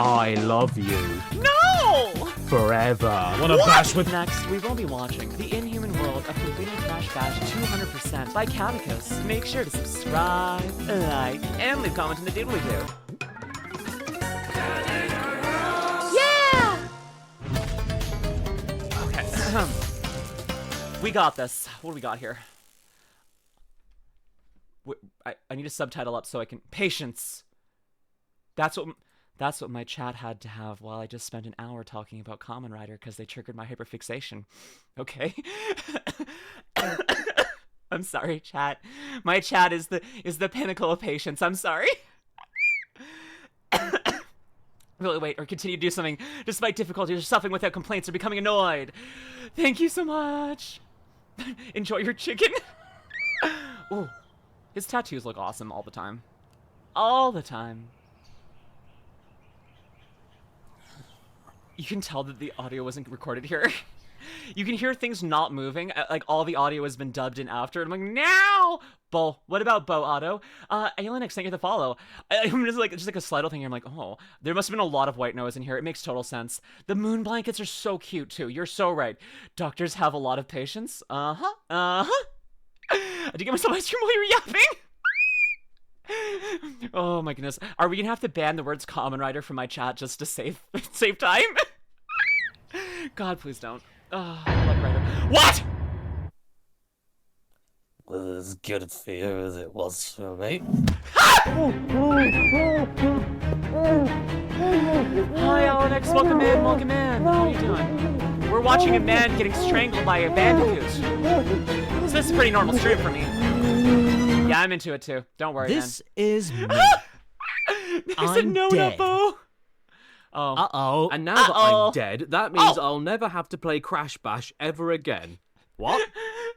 I love you. No! Forever. Wanna bash with... Next, we will be watching The Inhuman World of Completing Crash Bash 200% by Caddicarus. Make sure to subscribe, like, and leave comments in the doodly-doo. Yeah! Okay. We got this. What do we got here? I need a subtitle up so I can... Patience! That's what my chat had to have while I just spent an hour talking about Kamen Rider because they triggered my hyperfixation. Okay. I'm sorry, chat. My chat is the pinnacle of patience. I'm sorry. Really, wait, or continue to do something despite difficulties or suffering without complaints or becoming annoyed. Thank you so much. Enjoy your chicken. Ooh, his tattoos look awesome all the time. All the time. You can tell that the audio wasn't recorded here. You can hear things not moving, like all the audio has been dubbed in after. And I'm like, now! Bo, what about Bo Otto? Alienix, thank you for the follow. I'm just like a slight little thing here. I'm like, oh, there must have been a lot of white noise in here. It makes total sense. The moon blankets are so cute too. You're so right. Doctors have a lot of patience. I did get myself ice cream while you were yapping. Oh my goodness. Are we gonna have to ban the words Kamen Rider from my chat just to save time? God, please don't. Oh, I like Rider. What? Was as good for you as it was for me. Hi, Alex. Welcome in. Welcome in. How are you doing? We're watching a man getting strangled by a bandicoot. So this is a pretty normal stream for me. Yeah, I'm into it too. Don't worry, This is me. There's a note dead. up, Bo. Oh. Uh-oh. And now that I'm dead, that means I'll never have to play Crash Bash ever again. What?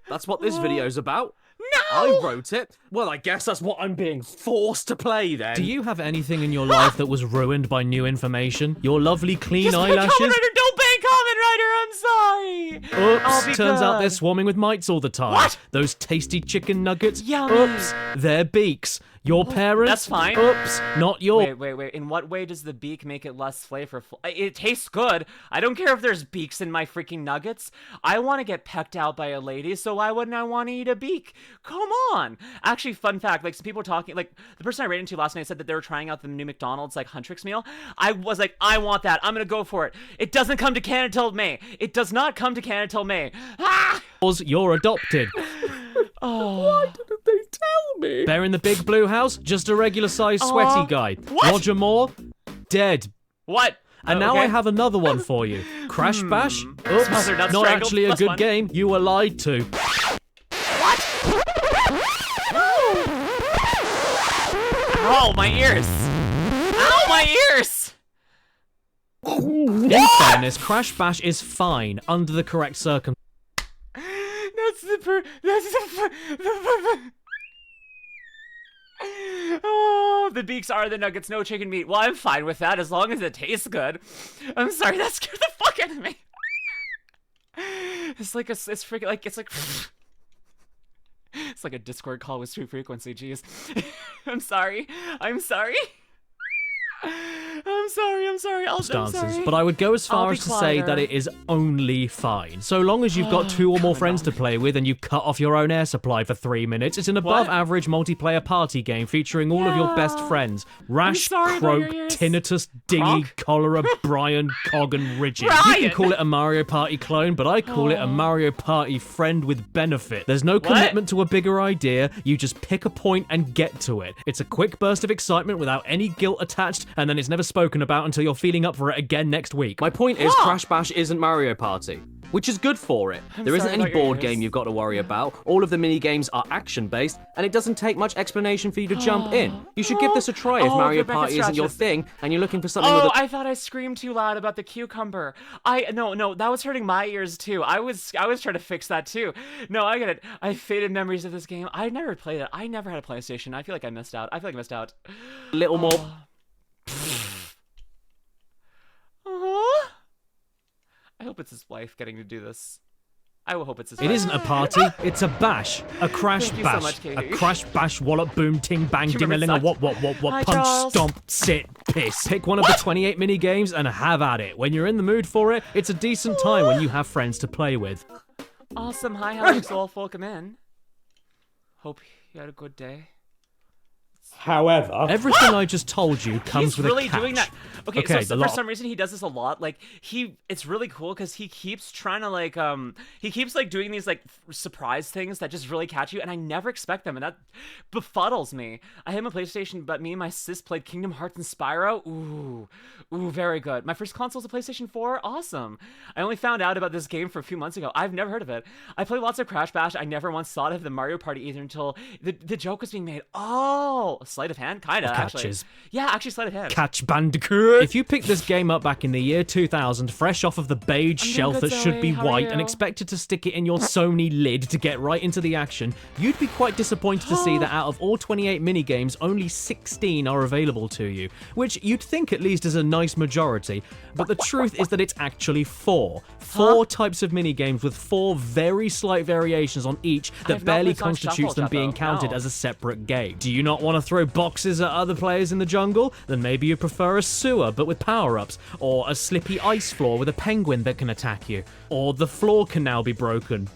That's what this video's about? No! I wrote it. Well, I guess that's what I'm being forced to play then. Do you have anything in your life that was ruined by new information? Your lovely clean Just ban eyelashes? Kamen Rider, don't ban Kamen Rider, I'm sorry! I'll be Oops, turns out good. they're swarming with mites all the time. What? Those tasty chicken nuggets? Yummy. Oops, they're beaks. Your parents? That's fine. Oops, not your... Wait. In what way does the beak make it less flavorful? It tastes good. I don't care if there's beaks in my freaking nuggets. I want to get pecked out by a lady, so why wouldn't I want to eat a beak? Come on. Actually, fun fact, like some people were talking, like the person I ran into last night said that they were trying out the new McDonald's like Huntrix meal. I was like, I want that. I'm going to go for it. It doesn't come to Canada till May. It does not come to Canada till May. Ah! You're adopted. Oh. Why didn't they tell me? Bear in the big blue house? Just a regular-sized sweaty guy. What? Roger Moore? Dead. What? And now Okay. I have another one for you. Crash Bash? Oops, Smothered, not not strangled. actually a Plus good one. game. You were lied to. Ow, my ears. Ow, my ears. In fairness, Crash Bash is fine under the correct circumstances. Oh, the beaks are the nuggets, no chicken meat. Well, I'm fine with that as long as it tastes good. I'm sorry, that scared the fuck out of me. It's like it's freaking like it's like a Discord call with sweet frequency. Jeez, I'm sorry. I'm sorry. I'm sorry. I'm sorry. But I would go as I'll far be as to say that quieter. it is only fine. So long as you've got 2 or more friends to play with and you cut off your own air supply for 3 minutes, it's an above-average multiplayer party game featuring all of your best friends. Rash, sorry about Croak, your ears. Tinnitus, Dingy, Kronk? Cholera, Brian, Cog, and Rigid. You Brian! can call it a Mario Party clone, but I call it a Mario Party friend with benefit. There's no commitment to a bigger idea, you just pick a point and get to it. It's a quick burst of excitement without any guilt attached, and then it's never spoken about until you're feeling up for it again next week. My point is, Crash Bash isn't Mario Party, which is good for it. There isn't sorry any about your board ears. game you've got to worry about. All of the mini games are action-based, and it doesn't take much explanation for you to jump in. You should give this a try if Mario Rebecca Party isn't your Strauss. thing, and you're looking for something with Oh, a... I thought I screamed too loud about the cucumber. No, that was hurting my ears too. I was trying to fix that too. No, I get it. I have faded memories of this game. I never played it. I never had a PlayStation. I feel like I missed out. little more... I hope it's his wife getting to do this. I will hope it's his It isn't a party, it's a bash. A crash Thank you so bash. much, Katie. A crash bash, wallop, boom, ting, bang, Do you remember ding-a-ling, a that? what, Hi, punch, Charles. stomp, sit, piss. Pick one of the 28 mini games and have at it. When you're in the mood for it, it's a decent time when you have friends to play with. Awesome. Hi, Alex. Welcome in. Hope you had a good day. However, Everything I just told you comes He's with really a catch. doing that. Okay, Okay, so the for lot- some reason he does this a lot. Like it's really cool because he keeps trying to like he keeps like doing these like surprise things that just really catch you, and I never expect them, and that befuddles me. I have a PlayStation, but me and my sis played Kingdom Hearts and Spyro. Ooh, very good. My first console's a PlayStation 4. Awesome. I only found out about this game for a few months ago. I've never heard of it. I play lots of Crash Bash. I never once thought of the Mario Party either until the joke was being made. Oh, sleight of hand, kind of actually. catches. Yeah, actually sleight of hand. Catch Bandicoot. If you picked this game up back in the year 2000, fresh off of the beige shelf good, that should Zoe. be How are white, you? and expected to stick it in your Sony lid to get right into the action, you'd be quite disappointed to see that out of all 28 minigames, only 16 are available to you, which you'd think at least is a nice majority, but the truth is that it's actually 4. 4 types of minigames with 4 very slight variations on each that have not barely played Sonic constitutes them Shuffle, being Chapo. counted No. as a separate game. Do you not want to throw boxes at other players in the jungle? Then maybe you prefer a sewer but with power-ups, or a slippy ice floor with a penguin that can attack you, or the floor can now be broken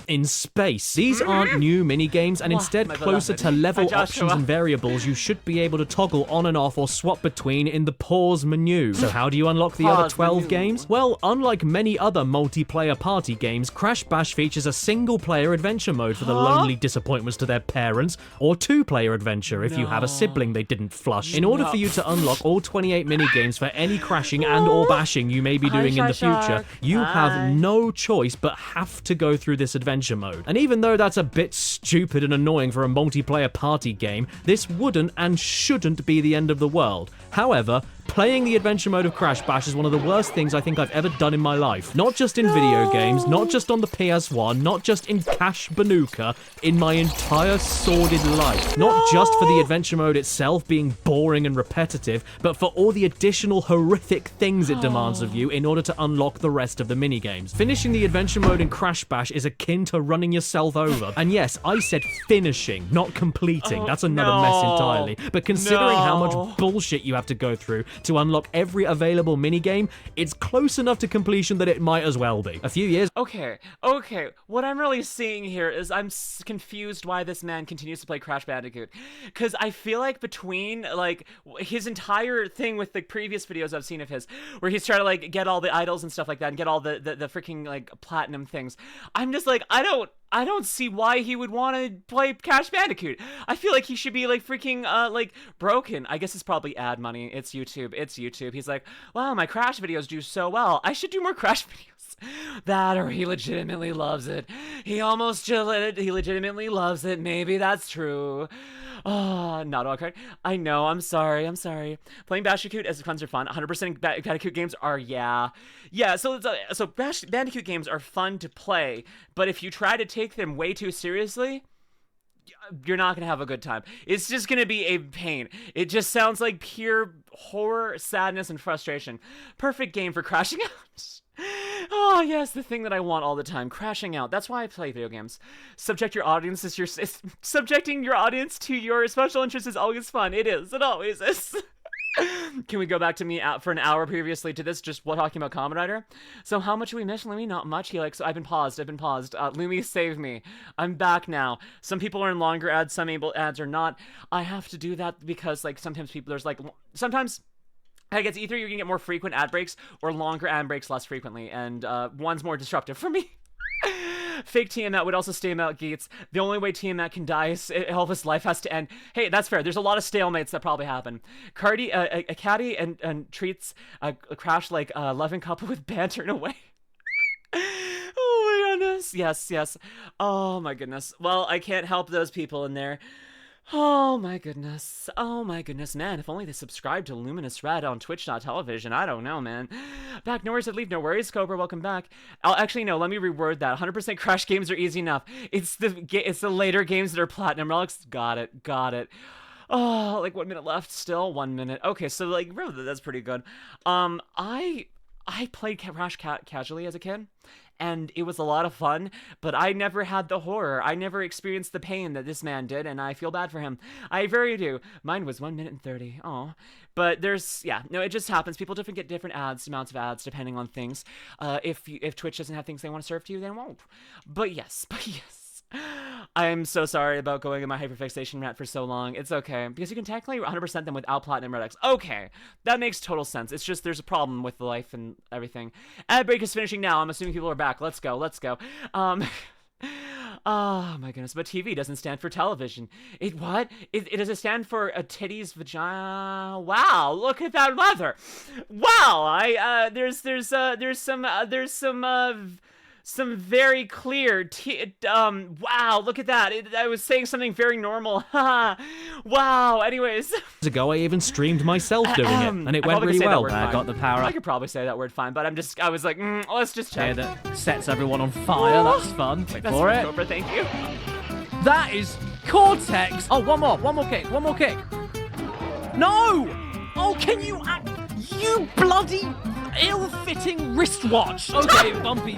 in space. These aren't new mini-games, and instead my closer beloved. to level Hi, options Joshua. and variables you should be able to toggle on and off or swap between in the pause menu. So how do you unlock the other Pause 12 menu. games? Well, unlike many other multiplayer party games, Crash Bash features a single-player adventure mode for the lonely disappointments to their parents, or 2-player adventure if you have a sibling they didn't flush. In order for you to unlock all 28 mini-games for any crashing and or bashing you may be Hi, doing in the Shy future, Shark. you Hi. have no choice but have to go through this adventure mode. And even though that's a bit stupid and annoying for a multiplayer party game, this wouldn't and shouldn't be the end of the world. However, playing the adventure mode of Crash Bash is one of the worst things I think I've ever done in my life. Not just in video games, not just on the PS1, not just in Cash Banuka, in my entire sordid life. Not just for the adventure mode itself being boring and repetitive, but for all the additional horrific things it demands of you in order to unlock the rest of the minigames. Finishing the adventure mode in Crash Bash is akin to running yourself over. And yes, I said finishing, not completing. That's another mess entirely. But considering how much bullshit you have to go through to unlock every available minigame, it's close enough to completion that it might as well be. A few years Okay. What I'm really seeing here is I'm confused why this man continues to play Crash Bandicoot. Because I feel like between, like, his entire thing with the previous videos I've seen of his, where he's trying to, like, get all the idols and stuff like that, and get all the freaking, like, platinum things, I'm just like, I don't see why he would want to play Crash Bandicoot. I feel like he should be, like, freaking, like, broken. I guess it's probably ad money. It's YouTube. He's like, wow, my Crash videos do so well. I should do more Crash videos. That, or he legitimately loves it. He legitimately loves it. Maybe that's true. Oh, not all correct. I know. I'm sorry. Playing Bandicoot as fun are fun. 100% Bandicoot games are, yeah. So Bandicoot games are fun to play, but if you try to take them way too seriously, you're not gonna have a good time. It's just gonna be a pain. It just sounds like pure horror, sadness, and frustration. Perfect game for crashing out. Oh yes, the thing that I want all the time, crashing out. That's why I play video games. Subjecting your audience to your special interests is always fun. It is. It always is. Can we go back to me out for an hour previously to this, just talking about Kamen Rider? So how much we missed Lumi? Not much. He so I've been paused. Lumi saved me. I'm back now. Some people are in longer ads, some ads are not. I have to do that because, like, sometimes sometimes I guess either you're gonna get more frequent ad breaks or longer ad breaks less frequently, and one's more disruptive for me. Fake Tiamat would also stay out, Gates. The only way Tiamat can die is Elvis' life has to end. Hey, that's fair. There's a lot of stalemates that probably happen. A Caddy and treats a Crash like a loving couple with banter in a way. Oh my goodness. Yes. Oh my goodness. Well, I can't help those people in there. Oh my goodness, man, if only they subscribed to LuminusRed on Twitch.tv. I don't know, man. Back, no worries, I'd leave, no worries, Cobra, welcome back. Actually, no, let me reword that. 100% Crash games are easy enough. It's the later games that are platinum relics. Got it. Oh, like 1 minute left, still 1 minute. Okay, so, like, really, that's pretty good. I played Crash casually as a kid, and it was a lot of fun, but I never had the horror. I never experienced the pain that this man did, and I feel bad for him. I very do. Mine was 1 minute and 30. Oh, but it just happens. People get different amounts of ads depending on things. If Twitch doesn't have things they want to serve to you, they won't. But yes. I'm so sorry about going in my hyperfixation rant for so long. It's okay, because you can technically 100% them without platinum relics. Okay, that makes total sense. It's just there's a problem with the life and everything. Ad break is finishing now. I'm assuming people are back. Let's go. Oh my goodness, but TV doesn't stand for television. It does it stand for a titties vagina? Wow, look at that leather. Wow, there's some very clear wow, look at that. I was saying something very normal. Wow, anyways. Ago I even streamed myself doing it, and it went really well. I got the power I up could probably say that word fine, but I was like, let's just check. here that sets everyone on fire. That's fun. Wait That's for it. Over, thank you. That is Cortex. Oh, one more kick. No! Oh, can you you bloody ill-fitting wristwatch. Okay, bumpy,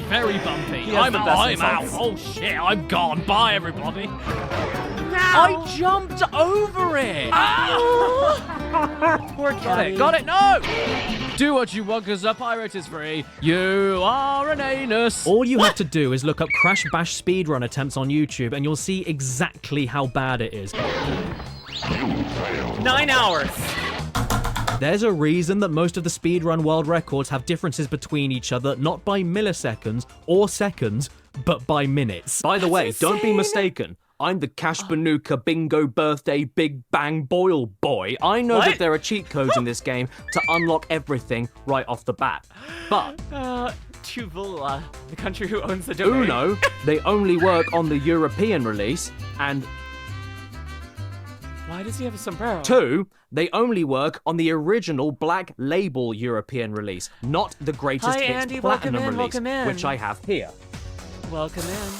very bumpy. I'm out. Oh shit, I'm gone. Bye, everybody. I jumped over it. Poor Caddy. Got it. No. Do what you want, because the pirate is free. You are an anus. All you have to do is look up Crash Bash speedrun attempts on YouTube, and you'll see exactly how bad it is. 9 hours. There's a reason that most of the speedrun world records have differences between each other, not by milliseconds or seconds, but by minutes. By the way, don't be mistaken. I'm the Cash Banuka Bingo Birthday Big Bang Boil Boy. I know that there are cheat codes in this game to unlock everything right off the bat. But Tuvula, the country who owns the domain. Uno, they only work on the European release, and why does he have a sombrero? 2, they only work on the original Black Label European release, not the Greatest Hits Andy, Platinum release, welcome in. which I have here. Welcome in.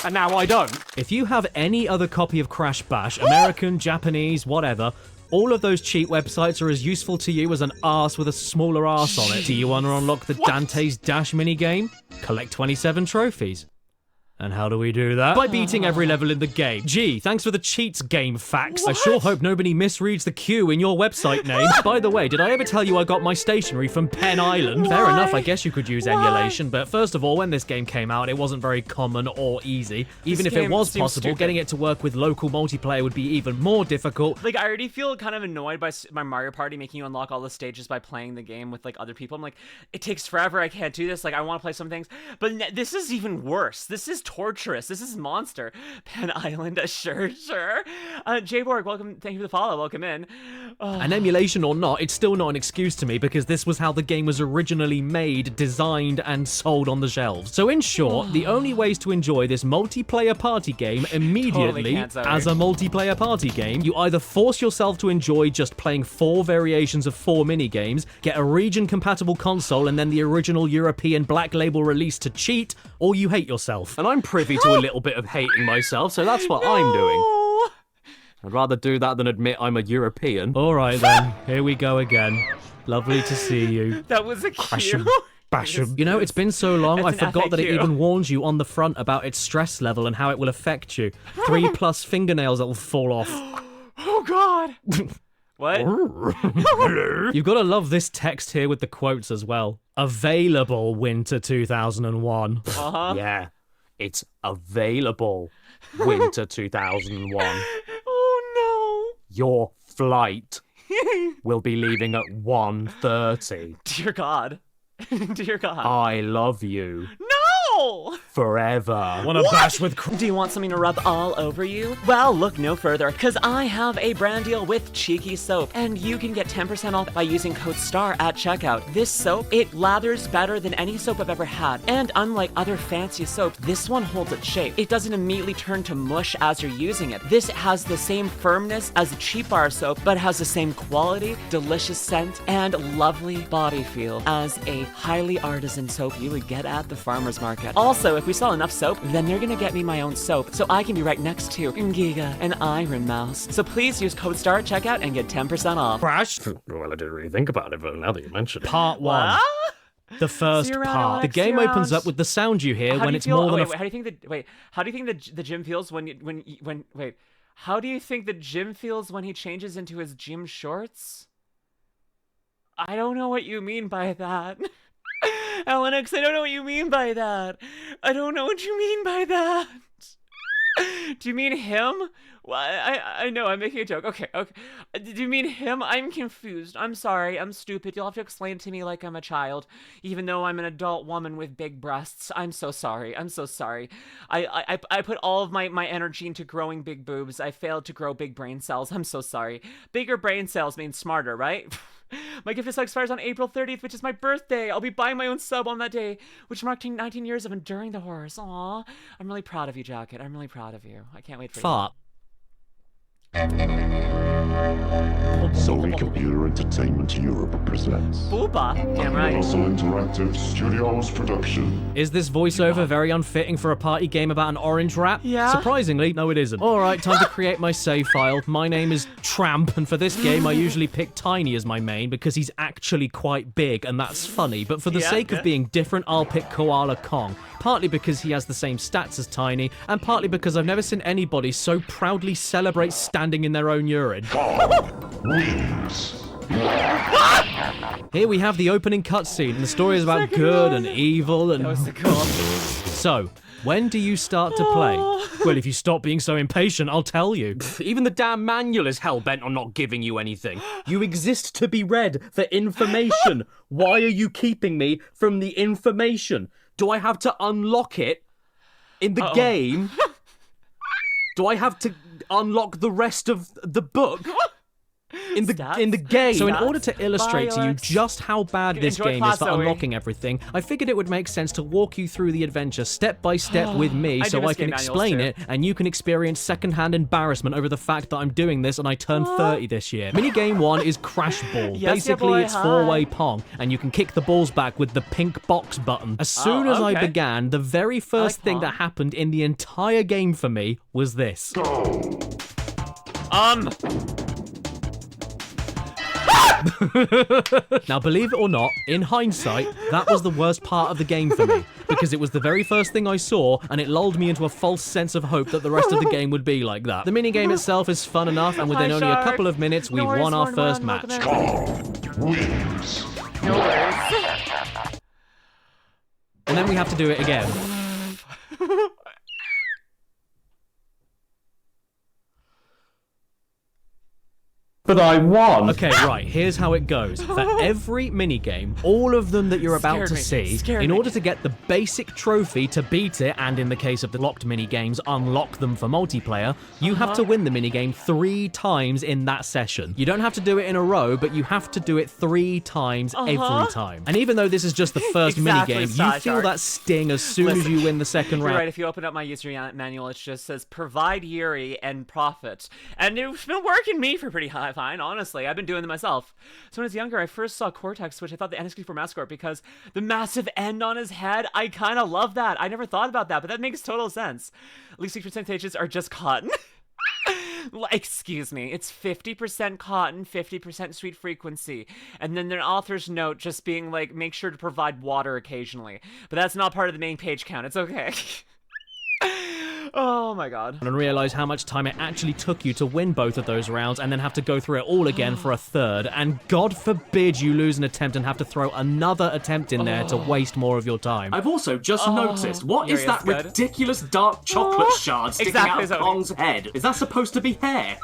And now I don't. If you have any other copy of Crash Bash, American, Japanese, whatever, all of those cheat websites are as useful to you as an arse with a smaller arse on it. Do you want to unlock the Dante's Dash minigame? Collect 27 trophies. And how do we do that? By beating every level in the game. Gee, thanks for the cheats game facts. I sure hope nobody misreads the Q in your website name. By the way, did I ever tell you I got my stationery from Penn Island? Fair enough, I guess you could use emulation, but first of all, when this game came out, it wasn't very common or easy. Even if it was possible, getting it to work with local multiplayer would be even more difficult. Like, I already feel kind of annoyed by my Mario Party making you unlock all the stages by playing the game with, like, other people. I'm like, it takes forever, I can't do this, like, I want to play some things. But this is even worse. This is torturous. This is monster. Penn Island, sure. J-Borg, welcome. Thank you for the follow. Welcome in. An emulation or not, it's still not an excuse to me because this was how the game was originally made, designed, and sold on the shelves. So in short, the only ways to enjoy this multiplayer party game immediately as a multiplayer party game, you either force yourself to enjoy just playing 4 variations of 4 minigames, get a region-compatible console, and then the original European Black Label release to cheat, or you hate yourself. And I'm privy to a little bit of hating myself, so that's what I'm doing. I'd rather do that than admit I'm a European. All right then, here we go again. Lovely to see you. That was a cue. Basham. You know, it's been so long, I It's an forgot that it FAQ. even warns you on the front about its stress level and how it will affect you. 3+ fingernails that will fall off. Oh, God. What? You've got to love this text here with the quotes as well. Available winter 2001. Uh-huh. Yeah, it's available winter 2001. Oh, Your flight will be leaving at 1:30. no. Dear God. Dear God. I love you No! forever. Wanna bash with Do you want something to rub all over you? Well, look no further, because I have a brand deal with Cheeky Soap, and you can get 10% off by using code STAR at checkout. This soap, it lathers better than any soap I've ever had, and unlike other fancy soaps, this one holds its shape. It doesn't immediately turn to mush as you're using it. This has the same firmness as a cheap bar soap, but has the same quality, delicious scent, and lovely body feel as a highly artisan soap you would get at the farmer's market. Also, if we sell enough soap, then they're gonna get me my own soap, so I can be right next to Giga and Iron Mouse. So please use code STAR at checkout and get 10% off. Crash. Well, I didn't really think about it, but now that you mention it. Part 1. What? The first Zero part. Alex, The game zero opens Alex. up with the sound you hear How when do you it's feel- more than wait, how do you think the gym feels when how do you think the gym feels when he changes into his gym shorts? I don't know what you mean by that. Alex, I don't know what you mean by that. I don't know what you mean by that. Do you mean him? Well, I know, I'm making a joke. Okay. Do you mean him? I'm confused. I'm sorry. I'm stupid. You'll have to explain it to me like I'm a child, even though I'm an adult woman with big breasts. I'm so sorry. I'm so sorry. I put all of my energy into growing big boobs. I failed to grow big brain cells. I'm so sorry. Bigger brain cells means smarter, right? My gift expires on April 30th, which is my birthday. I'll be buying my own sub on that day, which marked 19 years of enduring the horrors. Aw, I'm really proud of you, Jacket. I'm really proud of you. I can't wait for Fart. Sony Computer Entertainment Europe presents you. Booba. Damn right. Universal Interactive Studios production. Is this voiceover very unfitting for a party game about an orange rap? Yeah. Surprisingly, no it isn't. Alright, time to create my save file. My name is Tramp, and for this game I usually pick Tiny as my main because he's actually quite big, and that's funny, but for the sake of being different, I'll pick Koala Kong. Partly because he has the same stats as Tiny, and partly because I've never seen anybody so proudly celebrate standing in their own urine. Wings. Here we have the opening cutscene, and the story is about good and evil and... That was so cool. So, when do you start to play? Well, if you stop being so impatient, I'll tell you. Even the damn manual is hell-bent on not giving you anything. You exist to be read for information. Why are you keeping me from the information? Do I have to unlock it in the game? Do I have to unlock the rest of the book? In the game. So in order to illustrate to you just how bad this game is for unlocking everything, I figured it would make sense to walk you through the adventure step by step with me so I can explain it and you can experience secondhand embarrassment over the fact that I'm doing this and I turned 30 this year. Minigame 1 is Crash Ball. Basically, it's four-way Pong, and you can kick the balls back with the pink box button. As soon as I began, the very first thing that happened in the entire game for me was this. Now, believe it or not, in hindsight, that was the worst part of the game for me, because it was the very first thing I saw, and it lulled me into a false sense of hope that the rest of the game would be like that. The minigame itself is fun enough, and within only a couple of minutes, we've won our first match. Wings. No worries. And then we have to do it again. But I won. Okay, right, here's how it goes. For every minigame, all of them that you're about to see, in order to get the basic trophy to beat it, and in the case of the locked minigames, unlock them for multiplayer, you have to win the minigame 3 times in that session. You don't have to do it in a row, but you have to do it 3 times every time. And even though this is just the first minigame, you feel that sting as soon as you win the second round. You're right, if you open up my user manual, it just says provide Yuri and profit. And it's been working me for pretty fine, honestly. I've been doing it myself. So when I was younger, I first saw Cortex, which I thought the N is for mascot because the massive end on his head, I kind of love that. I never thought about that, but that makes total sense. At least 6% stages are just cotton. Excuse me, it's 50% cotton, 50% sweet frequency. And then their author's note just being like, make sure to provide water occasionally. But that's not part of the main page count. It's okay. Oh my god. And realize how much time it actually took you to win both of those rounds and then have to go through it all again for a third. And God forbid you lose an attempt and have to throw another attempt in there to waste more of your time. I've also just noticed, what is that ridiculous dark chocolate shard sticking out of Kong's head? Is that supposed to be hair?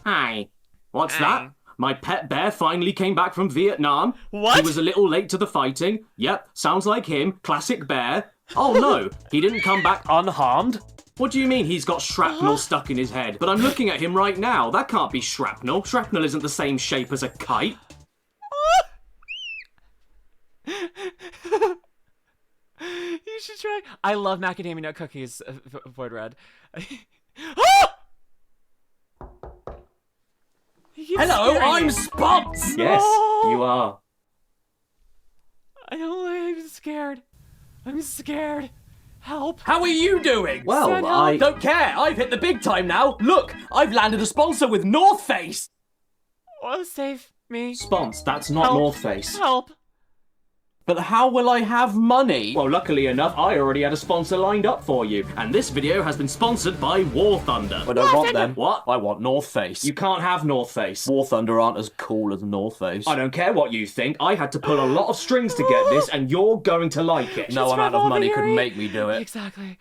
Hi. What's that? My pet bear finally came back from Vietnam. What? He was a little late to the fighting. Yep, sounds like him. Classic bear. Oh no, he didn't come back unharmed. What do you mean he's got shrapnel stuck in his head? But I'm looking at him right now. That can't be shrapnel. Shrapnel isn't the same shape as a kite. You should try. I love macadamia nut cookies, Void Red. Hello, I'm Spots! Yes, you are. I don't like, I'm scared. I'm scared. Help. How are you doing? Well, Send I help. don't care. I've hit the big time now. Look, I've landed a sponsor with North Face. Oh, save me. Spons, that's not Help. North Face. Help. But how will I have money? Well, luckily enough, I already had a sponsor lined up for you. And this video has been sponsored by War Thunder. I don't want them. What? I want North Face. You can't have North Face. War Thunder aren't as cool as North Face. I don't care what you think. I had to pull a lot of strings to get this, and you're going to like it. No amount of money could make me do it. Exactly.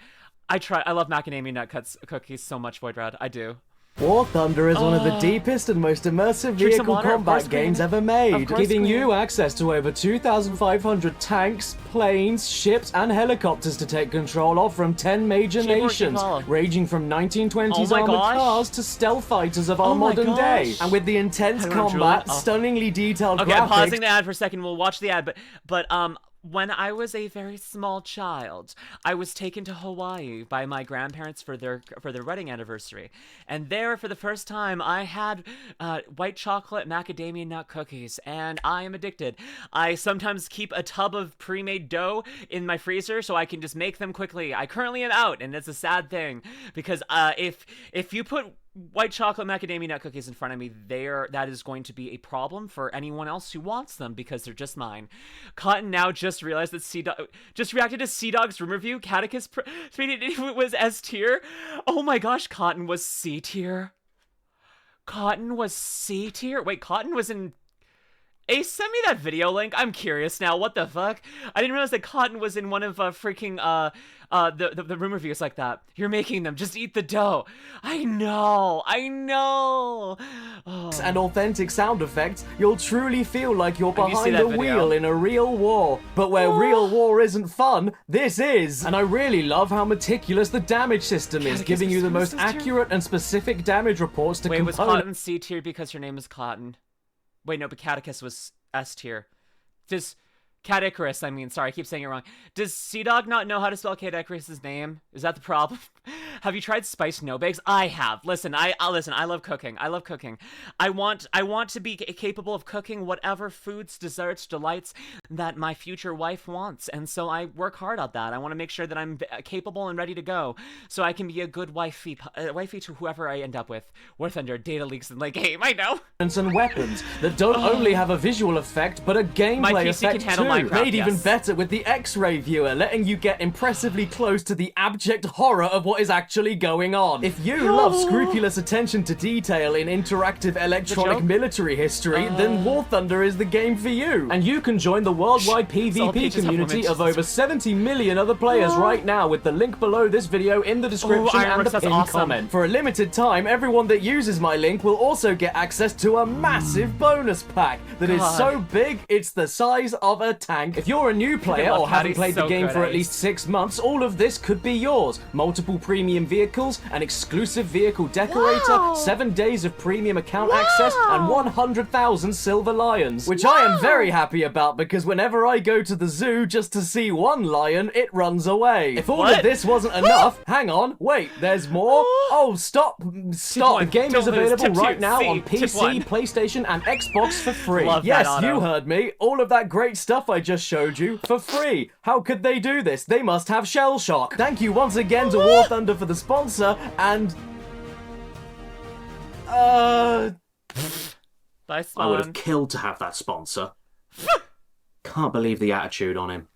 I love macadamia nut cookies so much, Void Rad. I do. War Thunder is one of the deepest and most immersive Drink some vehicle water, of combat course, games Queen. ever Of made, course, giving Queen. you access to over 2,500 tanks, planes, ships, and helicopters to take control of from 10 major Keyboard nations, developed. ranging from 1920s Oh my armored gosh. cars to stealth fighters of our Oh my modern day. gosh. And with the intense I don't know, combat, Julie. Oh. stunningly detailed Okay, I'm graphics, pausing the ad for a second. We'll watch the ad. But when I was a very small child, I was taken to Hawaii by my grandparents for their wedding anniversary, and there, for the first time, I had white chocolate macadamia nut cookies, and I am addicted. I sometimes keep a tub of pre-made dough in my freezer so I can just make them quickly. I currently am out, and it's a sad thing because if you put white chocolate macadamia nut cookies in front of me, that is going to be a problem for anyone else who wants them because they're just mine. Cotton now just realized that just reacted to Sea-Dog's room review. Caddicarus tweeted it was S tier. Oh my gosh, Cotton was C tier. Cotton was C tier. Wait, Cotton was in. Ace, send me that video link. I'm curious now. What the fuck? I didn't realize that Cotton was in one of freaking the room reviews like that. You're making them. Just eat the dough. I know. Oh. and authentic sound effects, you'll truly feel like you're Have you seen behind that a video? wheel in a real war. But where real war isn't fun, this is. And I really love how meticulous the damage system is, Caddicarus giving you the was most S tier? accurate and specific damage reports to Wait, was components. Cotton C tier because her name is Cotton? Wait, no, but Caddicarus was S tier. Does Caddicarus, sorry, I keep saying it wrong. Does Sea-Dog not know how to spell Caddicarus' name? Is that the problem? Have you tried spiced no-bakes? I have. Listen, I love cooking. I want to be capable of cooking whatever foods, desserts, delights that my future wife wants. And so I work hard at that. I want to make sure that I'm capable and ready to go so I can be a good wifey to whoever I end up with. Worth under data leaks in late game, I know. And weapons that don't only have a visual effect, but a My gameplay PC effect can handle too. Minecraft, Made even yes. better with the X-ray viewer, letting you get impressively close to the abject horror of what is actually going on. If you love scrupulous attention to detail in interactive electronic joke? military history, then War Thunder is the game for you. And you can join the worldwide all PvP pages community have of over 70 million other players right now with the link below this video in the description and Ironworks, the that's pinned awesome. comment. For a limited time, everyone that uses my link will also get access to a massive bonus pack that is God. so big it's the size of a tank. If you're a new player love or haven't Caddy's played the so game good, for at Ace. least 6 months, all of this could be yours. Multiple premium vehicles, an exclusive vehicle decorator, 7 days of premium account access, and 100,000 silver lions. Which I am very happy about because whenever I go to the zoo just to see one lion, it runs away. If all of What? this wasn't enough, hang on, wait, there's more. Oh, stop. one, The game is don't lose. available Tip right two, now C, on tip one. PC, PlayStation, and Xbox for free. Love that, Yes, Otto. you heard me. All of that great stuff I just showed you for free. How could they do this? They must have shell shock. Thank you once again to War Thunder for the sponsor, and Bye, I would have Spawn. killed to have that sponsor. Can't believe the attitude on him.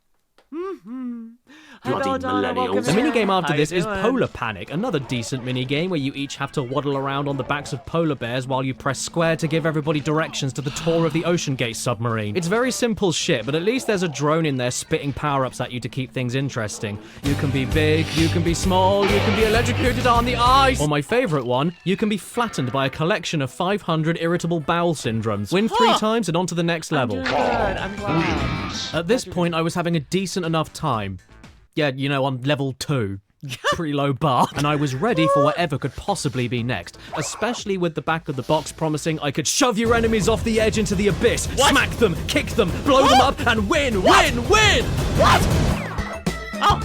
Bloody millennials. The minigame after How this you is doing? Polar Panic, another decent minigame where you each have to waddle around on the backs of polar bears while you press square to give everybody directions to the tour of the Ocean Gate submarine. It's very simple shit, but at least there's a drone in there spitting power-ups at you to keep things interesting. You can be big, you can be small, you can be electrocuted on the ice! Or my favourite one, you can be flattened by a collection of 500 irritable bowel syndromes. Win 3 times and on to the next level. Good, I'm glad. At this point, I was having a decent enough time. Yeah, you know, on level 2. Pretty low bar. And I was ready for whatever could possibly be next. Especially with the back of the box promising I could shove your enemies off the edge into the abyss, smack them, kick them, blow them up, and win! Oh!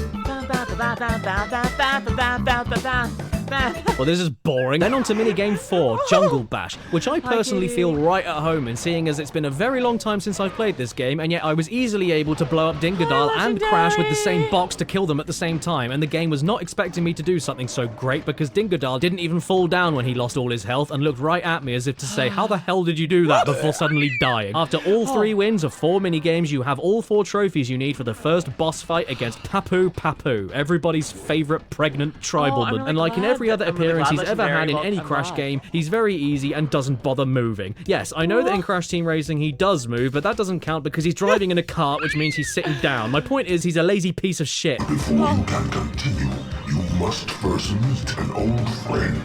man. Well, this is boring. Then on to minigame 4, Jungle Bash, which I personally feel right at home in, seeing as it's been a very long time since I've played this game, and yet I was easily able to blow up Dingodile and Crash with the same box to kill them at the same time, and the game was not expecting me to do something so great because Dingodile didn't even fall down when he lost all his health and looked right at me as if to say, how the hell did you do that, before suddenly dying. After all 3 wins of 4 minigames, you have all 4 trophies you need for the first boss fight against Papu, everybody's favorite pregnant tribalman. And like in every other appearance he's ever had in any Crash game, he's very easy and doesn't bother moving. Yes, I know that in Crash Team Racing he does move, but that doesn't count because he's driving in a cart, which means he's sitting down. My point is, he's a lazy piece of shit. Before you can continue, you must first meet an old friend.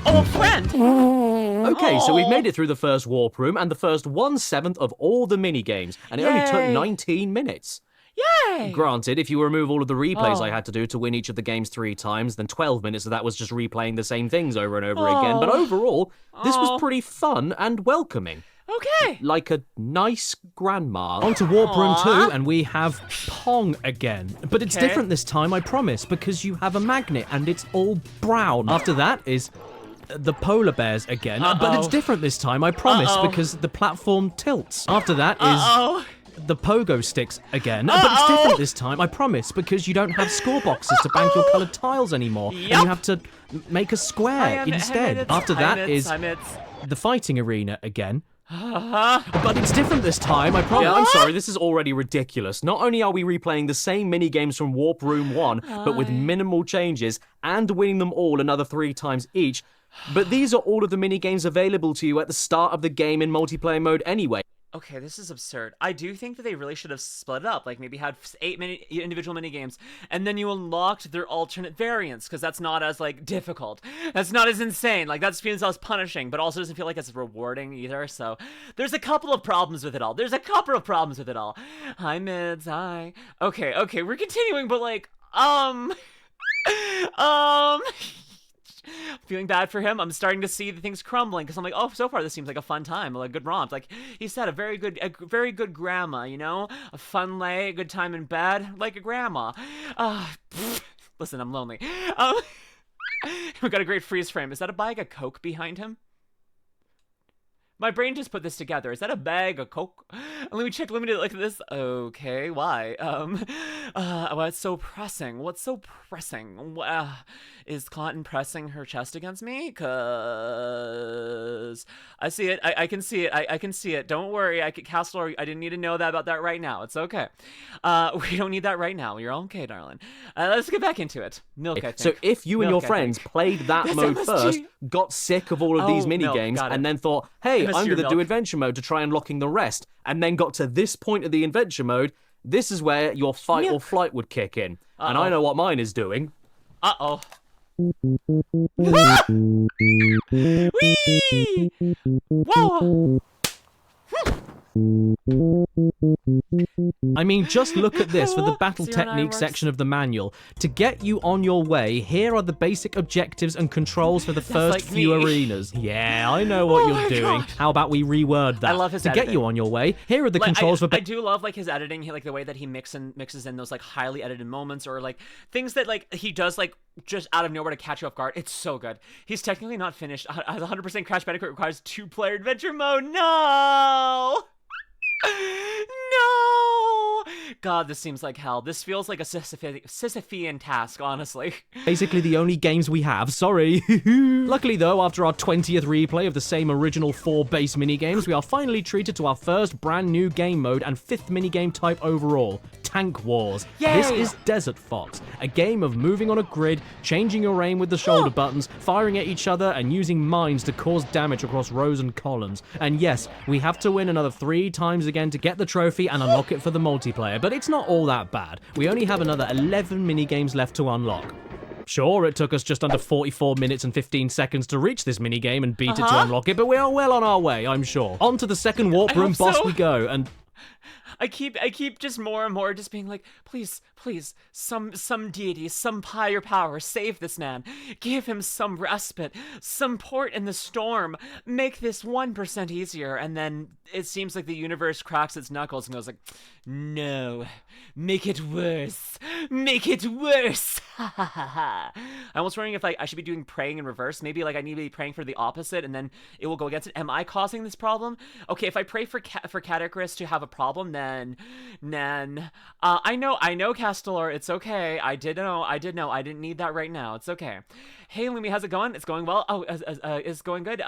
Old friend? Okay, so we've made it through the first warp room and the first 1/7 of all the mini-games, and it only took 19 minutes. Yay! Granted, if you remove all of the replays I had to do to win each of the games 3 times, then 12 minutes of that was just replaying the same things over and over again. But overall, this was pretty fun and welcoming. Okay. Like a nice grandma. On to Warp Room 2, and we have Pong again. But it's different this time, I promise, because you have a magnet and it's all brown. After that is the polar bears again. But it's different this time, I promise, because the platform tilts. After that is the pogo sticks again. But it's different this time, I promise, because you don't have score boxes to bank your coloured tiles anymore. And you have to make a square instead. After that is the fighting arena again. But it's different this time, I promise. I'm sorry, this is already ridiculous. Not only are we replaying the same mini-games from Warp Room 1, but with minimal changes, and winning them all another 3 times each, but these are all of the mini-games available to you at the start of the game in multiplayer mode anyway. Okay, this is absurd. I do think that they really should have split it up, like maybe had 8 individual mini-games, and then you unlocked their alternate variants, because that's not as, like, difficult. That's not as insane. Like, that feels as punishing, but also doesn't feel like it's rewarding either, so there's a couple of problems with it all. Hi, Mids, hi. Okay, we're continuing, but, like, feeling bad for him. I'm starting to see the things crumbling because I'm like, oh, so far this seems like a fun time, like a good romp. Like he said, a very good grandma, you know, a fun lay, a good time in bed, like a grandma. Listen, I'm lonely. We got a great freeze frame. Is that a bag of Coke behind him? My brain just put this together. Is that a bag of Coke? Let me check. Let me do it like this. Okay, why? What's so pressing? Is Cotton pressing her chest against me? Cause I see it. I can see it. I can see it. Don't worry. Castle, I didn't need to know that about that right now. It's okay. We don't need that right now. You're okay, darling. Let's get back into it. Milk, I think. So if you and your friends played that mode first, got sick of all of these mini games, and then thought, hey, I'm going to do adventure mode to try unlocking the rest, and then got to this point of the adventure mode, this is where your fight or flight would kick in. And I know what mine is doing. Whee! Whoa! I mean, just look at this for the battle technique section of the manual. To get you on your way, here are the basic objectives and controls for the first few arenas. Yeah, I know what you're doing. God. How about we reword that? I love his To editing. get you on your way, here are the controls for... I do love, like, his editing, like, the way that he mixes in those, like, highly edited moments, or, like, things that, like, he does, like, just out of nowhere to catch you off guard. It's so good. He's technically not finished. 100% Crash Bandicoot requires 2-player adventure mode. No! No! God, this seems like hell. This feels like a Sisyphean task, honestly. Basically the only games we have, sorry. Luckily though, after our 20th replay of the same original 4 base minigames, we are finally treated to our first brand new game mode and 5th minigame type overall, Tank Wars. Yay! This is Desert Fox, a game of moving on a grid, changing your aim with the shoulder buttons, firing at each other, and using mines to cause damage across rows and columns. And yes, we have to win another 3 times again to get the trophy and unlock it for the multiplayer, but it's not all that bad. We only have another 11 minigames left to unlock. Sure, it took us just under 44 minutes and 15 seconds to reach this minigame and beat it to unlock it, but we are well on our way, I'm sure. On to the second warp room boss we go, and... I keep just more and more just being like, please, some deity, some higher power, save this man. Give him some respite, some port in the storm. Make this 1% easier. And then it seems like the universe cracks its knuckles and goes like, no, make it worse. Make it worse. I was wondering if I should be doing praying in reverse. Maybe like I need to be praying for the opposite and then it will go against it. Am I causing this problem? Okay, if I pray for Caddicarus to have a problem, then I know Castellor, it's okay. I did know. I didn't need that right now. It's okay. Hey Lumi, how's it going? It's going well. Oh, it's going good.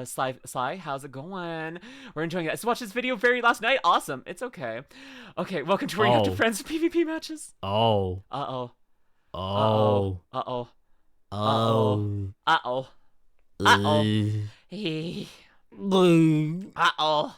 Sly, how's it going? We're enjoying it. I just watched this video very last night. Awesome. It's okay. Okay, welcome to where you have to friends for PvP matches. Oh. Uh-oh. Oh. Uh-oh. Oh. Uh-oh. Uh-oh. Uh-oh.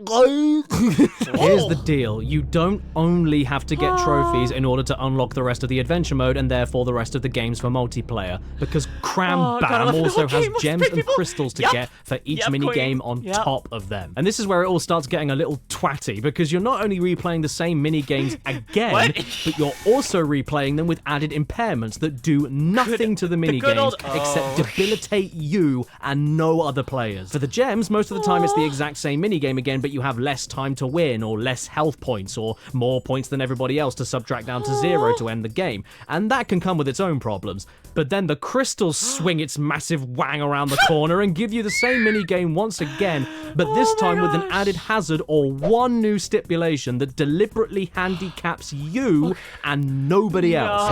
Here's the deal. You don't only have to get trophies in order to unlock the rest of the adventure mode and therefore the rest of the games for multiplayer, because Cram Bam also has gems and crystals to get for each minigame on top of them. And this is where it all starts getting a little twatty, because you're not only replaying the same minigames again, but you're also replaying them with added impairments that do nothing to the minigames except debilitate you and no other players. For the gems, most of the time it's the exact same minigame again, but you have less time to win, or less health points, or more points than everybody else to subtract down to 0 to end the game. And that can come with its own problems. But then the crystals swing its massive wang around the corner and give you the same minigame once again, but this time with an added hazard or one new stipulation that deliberately handicaps you and nobody else.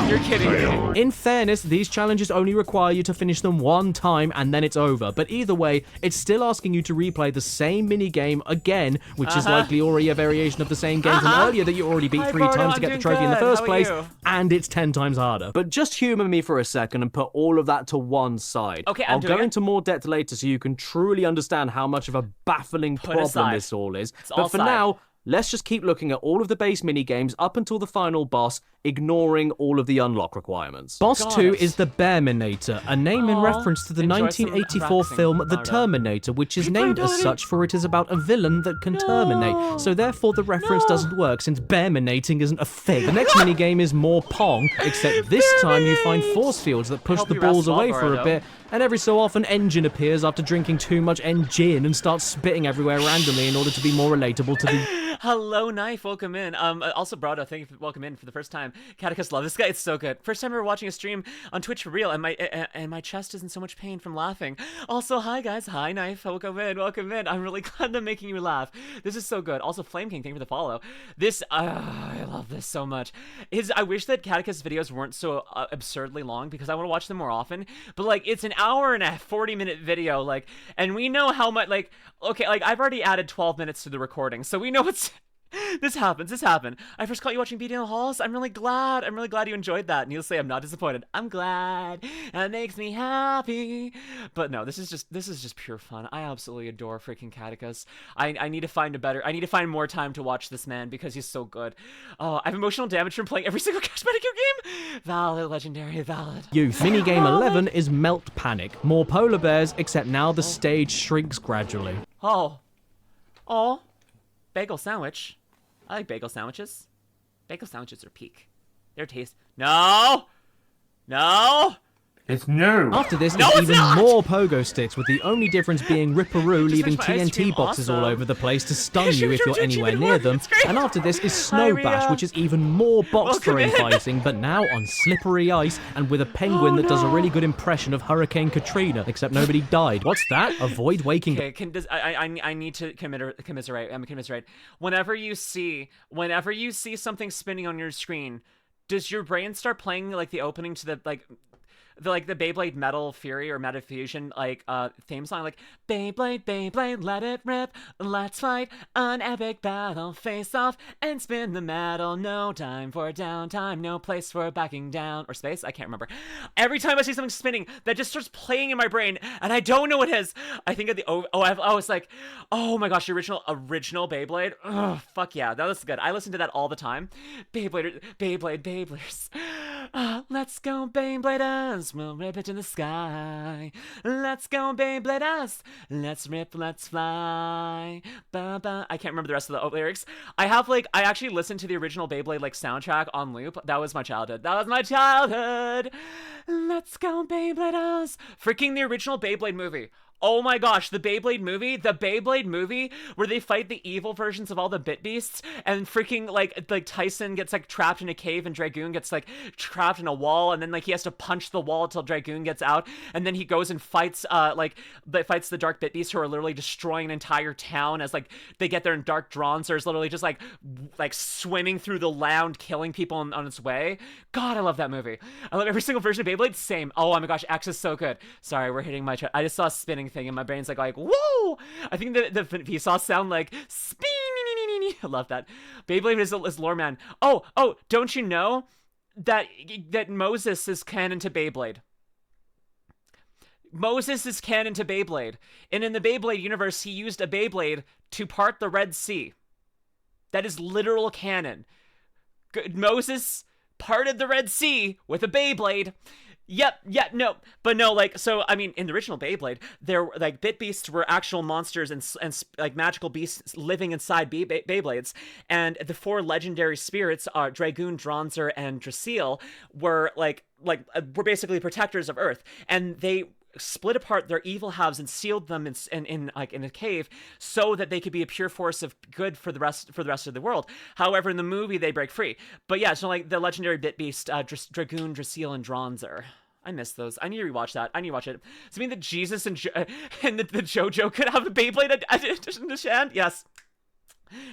You're kidding me. In fairness, these challenges only require you to finish them one time and then it's over. But either way, it's still asking you to replay the same minigame again, which is likely already a variation of the same game from earlier that you already beat 3 times to get the trophy in the first place, and it's 10 times harder. But just humor me for a second and put all of that to one side. Okay, I'll go into more depth later so you can truly understand how much of a baffling problem this all is. But for now, let's just keep looking at all of the base minigames up until the final boss, ignoring all of the unlock requirements. Boss 2 is the Bearminator, a name in reference to the 1984 film The Terminator, which is named as such for it is about a villain that can terminate. So therefore the reference doesn't work, since bearminating isn't a thing. The next minigame is more Pong, except this time you find force fields that push the balls away for a bit, and every so often Engine appears after drinking too much engine and starts spitting everywhere randomly in order to be more relatable to the... Hello, Knife, welcome in. Also, Brado, thank you for welcome in for the first time. Caddicarus, love this guy, it's so good. First time ever watching a stream on Twitch for real, and my chest is in so much pain from laughing. Also, hi guys, hi Knife, welcome in, welcome in. I'm really glad I'm making you laugh. This is so good. Also, Flame King, thank you for the follow. This, I love this so much. I wish that Caddicarus videos weren't so absurdly long, because I want to watch them more often, but like, it's an hour and a 40-minute video, like, and we know how much, like, okay, like, I've already added 12 minutes to the recording, so we know it's... This happened. I first caught you watching Beating the Halls. I'm really glad you enjoyed that. And you'll say I'm not disappointed. I'm glad. That makes me happy. But no, this is just pure fun. I absolutely adore freaking Caddicarus. I need to find more time to watch this man because he's so good. Oh, I have emotional damage from playing every single Crash Bandicoot game. Valid, legendary, valid. Youth. Minigame 11 is Melt Panic. More polar bears, except now the stage shrinks gradually. Oh. Bagel sandwich. I like bagel sandwiches. Bagel sandwiches are peak. Their taste. No! It's new. After this is even more pogo sticks, with the only difference being Ripperoo leaving TNT boxes all over the place to stun you if you're anywhere near them. And after this is Snow Bash, which is even more box throwing fighting, but now on slippery ice and with a penguin that does a really good impression of Hurricane Katrina, except nobody died. What's that? Avoid waking. Okay, I need to commiserate. Whenever you see something spinning on your screen, does your brain start playing like the opening to the Beyblade Metal Fury or Meta Fusion theme song, like Beyblade, let it rip, let's fight an epic battle, face off and spin the metal, no time for downtime, no place for backing down, or space, I can't remember. Every time I see something spinning, that just starts playing in my brain, and I don't know what it is. I think of the it's like, oh my gosh, the original Beyblade. Oh, fuck yeah, that was good. I listen to that all the time. Beybladers. Let's go Beybladers. us, we'll rip it in the sky. Let's go, Beyblade us. Let's rip, let's fly. Ba, ba. I can't remember the rest of the lyrics. I actually listened to the original Beyblade soundtrack on loop. That was my childhood. Let's go, Beyblade us. Freaking the original Beyblade movie. Oh my gosh, the Beyblade movie where they fight the evil versions of all the Bit Beasts, and freaking like Tyson gets trapped in a cave and Dragoon gets trapped in a wall, and then he has to punch the wall till Dragoon gets out, and then he goes and fights fights the Dark Bit Beasts, who are literally destroying an entire town as they get there, and Dark Dronzer is literally just swimming through the land, killing people on its way. God, I love that movie. I love every single version of Beyblade. Same. Oh my gosh, X is so good. Sorry, we're hitting my I just saw a spinning thing and my brain's like whoa. I think the Vsauce sound spin. I love that. Beyblade is lore, man. Oh, don't you know that Moses is canon to Beyblade? Moses is canon to Beyblade, and in the Beyblade universe, he used a Beyblade to part the Red Sea. That is literal canon. Moses parted the Red Sea with a Beyblade. Yep, yeah, no, but no, so, I mean, in the original Beyblade, there, Bit Beasts were actual monsters and magical beasts living inside Beyblades, and the 4 legendary spirits, Dragoon, Dronzer, and Drasil, were, were basically protectors of Earth, and they split apart their evil halves and sealed them in a cave so that they could be a pure force of good for the rest of the world. However, in the movie they break free. But yeah, so the legendary Bit Beast, Dragoon, Drasil, and Dronzer. I miss those. I need to rewatch that. I need to watch it. Does it mean that Jesus and the JoJo could have the Beyblade addition to Shan? Yes.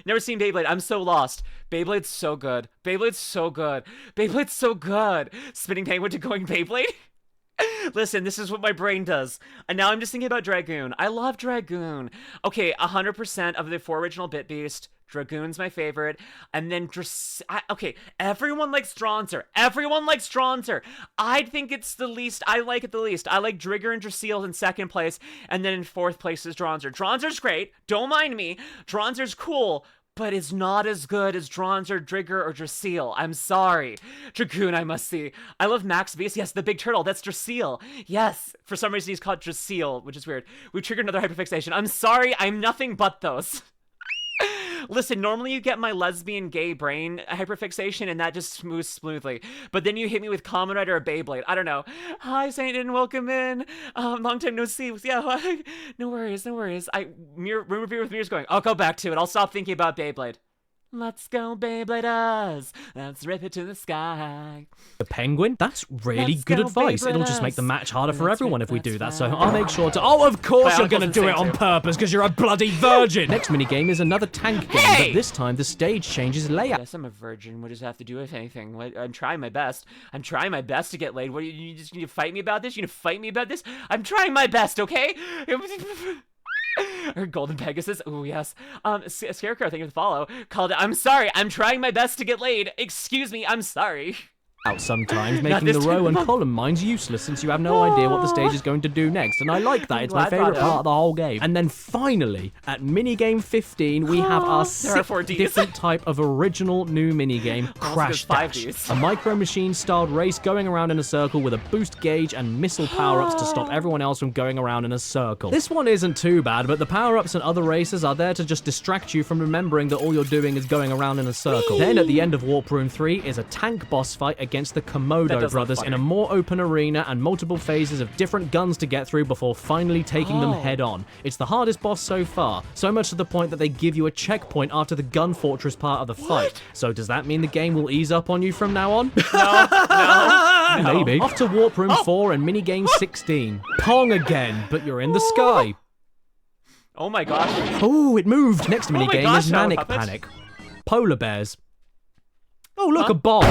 Never seen Beyblade. I'm so lost. Beyblade's so good. Beyblade's so good. Beyblade's so good. Spinning Penguin to going Beyblade? Listen, this is what my brain does. And now I'm just thinking about Dragoon. I love Dragoon. Okay, 100% of the 4 original Bit Beast, Dragoon's my favorite. And then, okay, everyone likes Dronzer. Everyone likes Dronzer. I think it's the least. I like it the least. I like Drigger and Drasil in 2nd place. And then in 4th place is Dronzer. Dronzer's great. Don't mind me. Dronzer's cool. But it's not as good as Dronzer, Drigger, or Drasil. I'm sorry. Dragoon, I must see. I love Max Beast. Yes, the big turtle. That's Drasil. Yes. For some reason, he's called Drasil, which is weird. We triggered another hyperfixation. I'm sorry. I'm nothing but those. Listen, normally you get my lesbian gay brain hyperfixation and that just moves smoothly. But then you hit me with Kamen Rider or Beyblade. I don't know. Hi, Saint, and welcome in. Long time no see. Yeah, no worries, no worries. Room review with Mirror's going, I'll go back to it. I'll stop thinking about Beyblade. Let's go, Beyblade us. Let's rip it to the sky. The penguin? That's really good advice. It'll just make the match harder for everyone if we do that, so I'll make sure to... Oh, of course you're gonna do it on purpose, because you're a bloody virgin! Next minigame is another tank game, but this time the stage changes layout. Yes, I'm a virgin. What does that have to do with anything? I'm trying my best. I'm trying my best to get laid. What, you just need to fight me about this? You gonna fight me about this? I'm trying my best, okay? Or Golden Pegasus. Oh yes. Scarecrow, thank you for the follow. Called it, I'm sorry, I'm trying my best to get laid. Excuse me, I'm sorry. Out sometimes, making the row and column mines useless since you have no idea what the stage is going to do next, and I like that. It's my favourite part of the whole game. And then finally, at minigame 15, we have our 6th different type of original new minigame, Crash Dash. A micro machine styled race going around in a circle with a boost gauge and missile power-ups to stop everyone else from going around in a circle. This one isn't too bad, but the power-ups and other races are there to just distract you from remembering that all you're doing is going around in a circle. Then at the end of Warp Room 3 is a tank boss fight against the Komodo brothers in a more open arena and multiple phases of different guns to get through before finally taking them head on. It's the hardest boss so far, so much to the point that they give you a checkpoint after the gun fortress part of the fight. So does that mean the game will ease up on you from now on? No. Maybe. Off to Warp Room 4 and minigame 16. Pong again, but you're in the sky. Oh my gosh. Oh, it moved. Next minigame is Manic Panic. Polar bears. Oh, look, a bomb.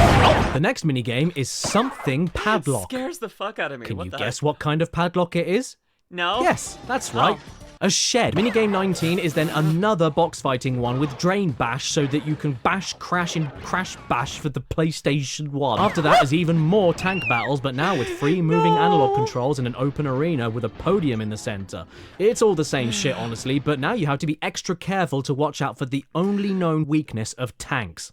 The next minigame is Something Padlock. It scares the fuck out of me. Can you guess what kind of padlock it is? No. Yes, that's right. A shed. Minigame 19 is then another box fighting one with Drain Bash so that you can bash Crash in Crash Bash for the PlayStation 1. After that is even more tank battles, but now with free moving analog controls in an open arena with a podium in the center. It's all the same shit, honestly, but now you have to be extra careful to watch out for the only known weakness of tanks.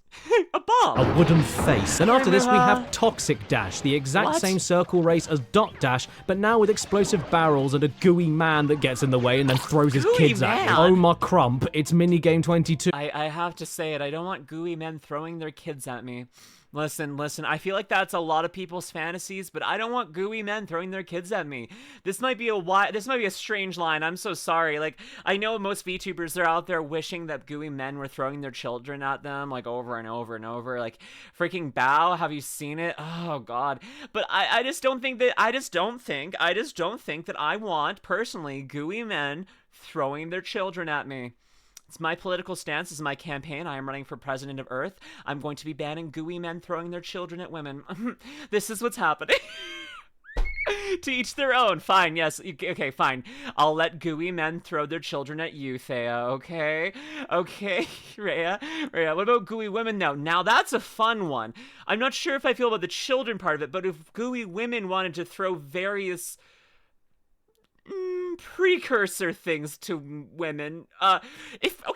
A bomb. A wooden face. And after this, we have Toxic Dash, the exact same circle race as Dot Dash, but now with explosive barrels and a gooey man that gets in the way and then throws his kids at you. Oh my crump, it's minigame 22. I have to say it, I don't want gooey men throwing their kids at me. Listen, I feel like that's a lot of people's fantasies, but I don't want gooey men throwing their kids at me. This might be a strange line. I'm so sorry. Like, I know most VTubers are out there wishing that gooey men were throwing their children at them, like, over and over and over. Like, freaking Bao, have you seen it? Oh, God. But I just don't think that I want, personally, gooey men throwing their children at me. It's my political stance. This is my campaign. I am running for president of Earth. I'm going to be banning gooey men throwing their children at women. This is what's happening. To each their own. Fine, yes. Okay, fine. I'll let gooey men throw their children at you, Thea, okay? Okay, Rhea. What about gooey women now? Now that's a fun one. I'm not sure if I feel about the children part of it, but if gooey women wanted to throw various precursor things to women. If how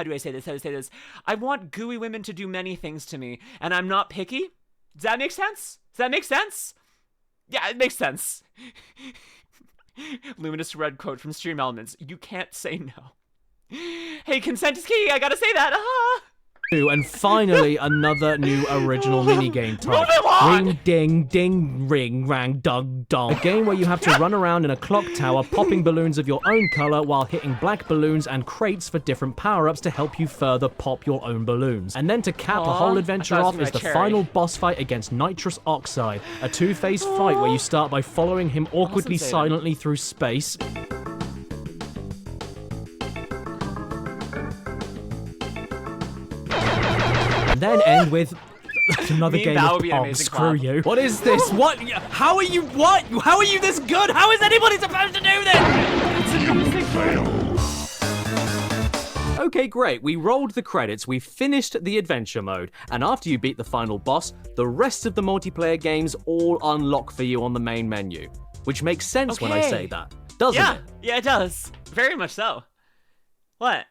do I say this? I want gooey women to do many things to me, and I'm not picky. Does that make sense? Yeah, it makes sense. LuminusRed quote from Stream Elements: "You can't say no." Hey, consent is key. I gotta say that. And finally, another new original minigame type. Ring, ding, ding, ring, rang, dug, dong. A game where you have to run around in a clock tower, popping balloons of your own color while hitting black balloons and crates for different power-ups to help you further pop your own balloons. And then to cap the whole adventure off is the final boss fight against Nitrous Oxide, a two-phase fight where you start by following him awkwardly silently through space. Then end with another game of Pong. Screw you. What is this? What? How are you? What? How are you this good? How is anybody supposed to do this? It's amazing. Okay, great. We rolled the credits. We finished the adventure mode. And after you beat the final boss, the rest of the multiplayer games all unlock for you on the main menu. Which makes sense when I say that, doesn't it? Yeah, it does. Very much so. What?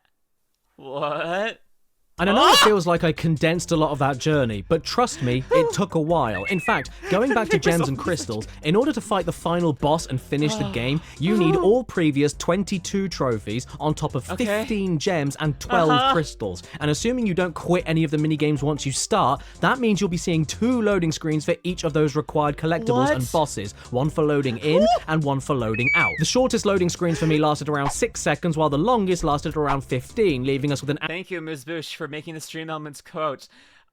And I know it feels like I condensed a lot of that journey, but trust me, it took a while. In fact, going back to Gems and Crystals, in order to fight the final boss and finish the game, you need all previous 22 trophies on top of 15 gems and 12 crystals. And assuming you don't quit any of the minigames once you start, that means you'll be seeing 2 loading screens for each of those required collectibles and bosses. One for loading in and one for loading out. The shortest loading screens for me lasted around 6 seconds, while the longest lasted around 15, leaving us with an... Thank you, Ms. Bush, for making the Stream Elements quote.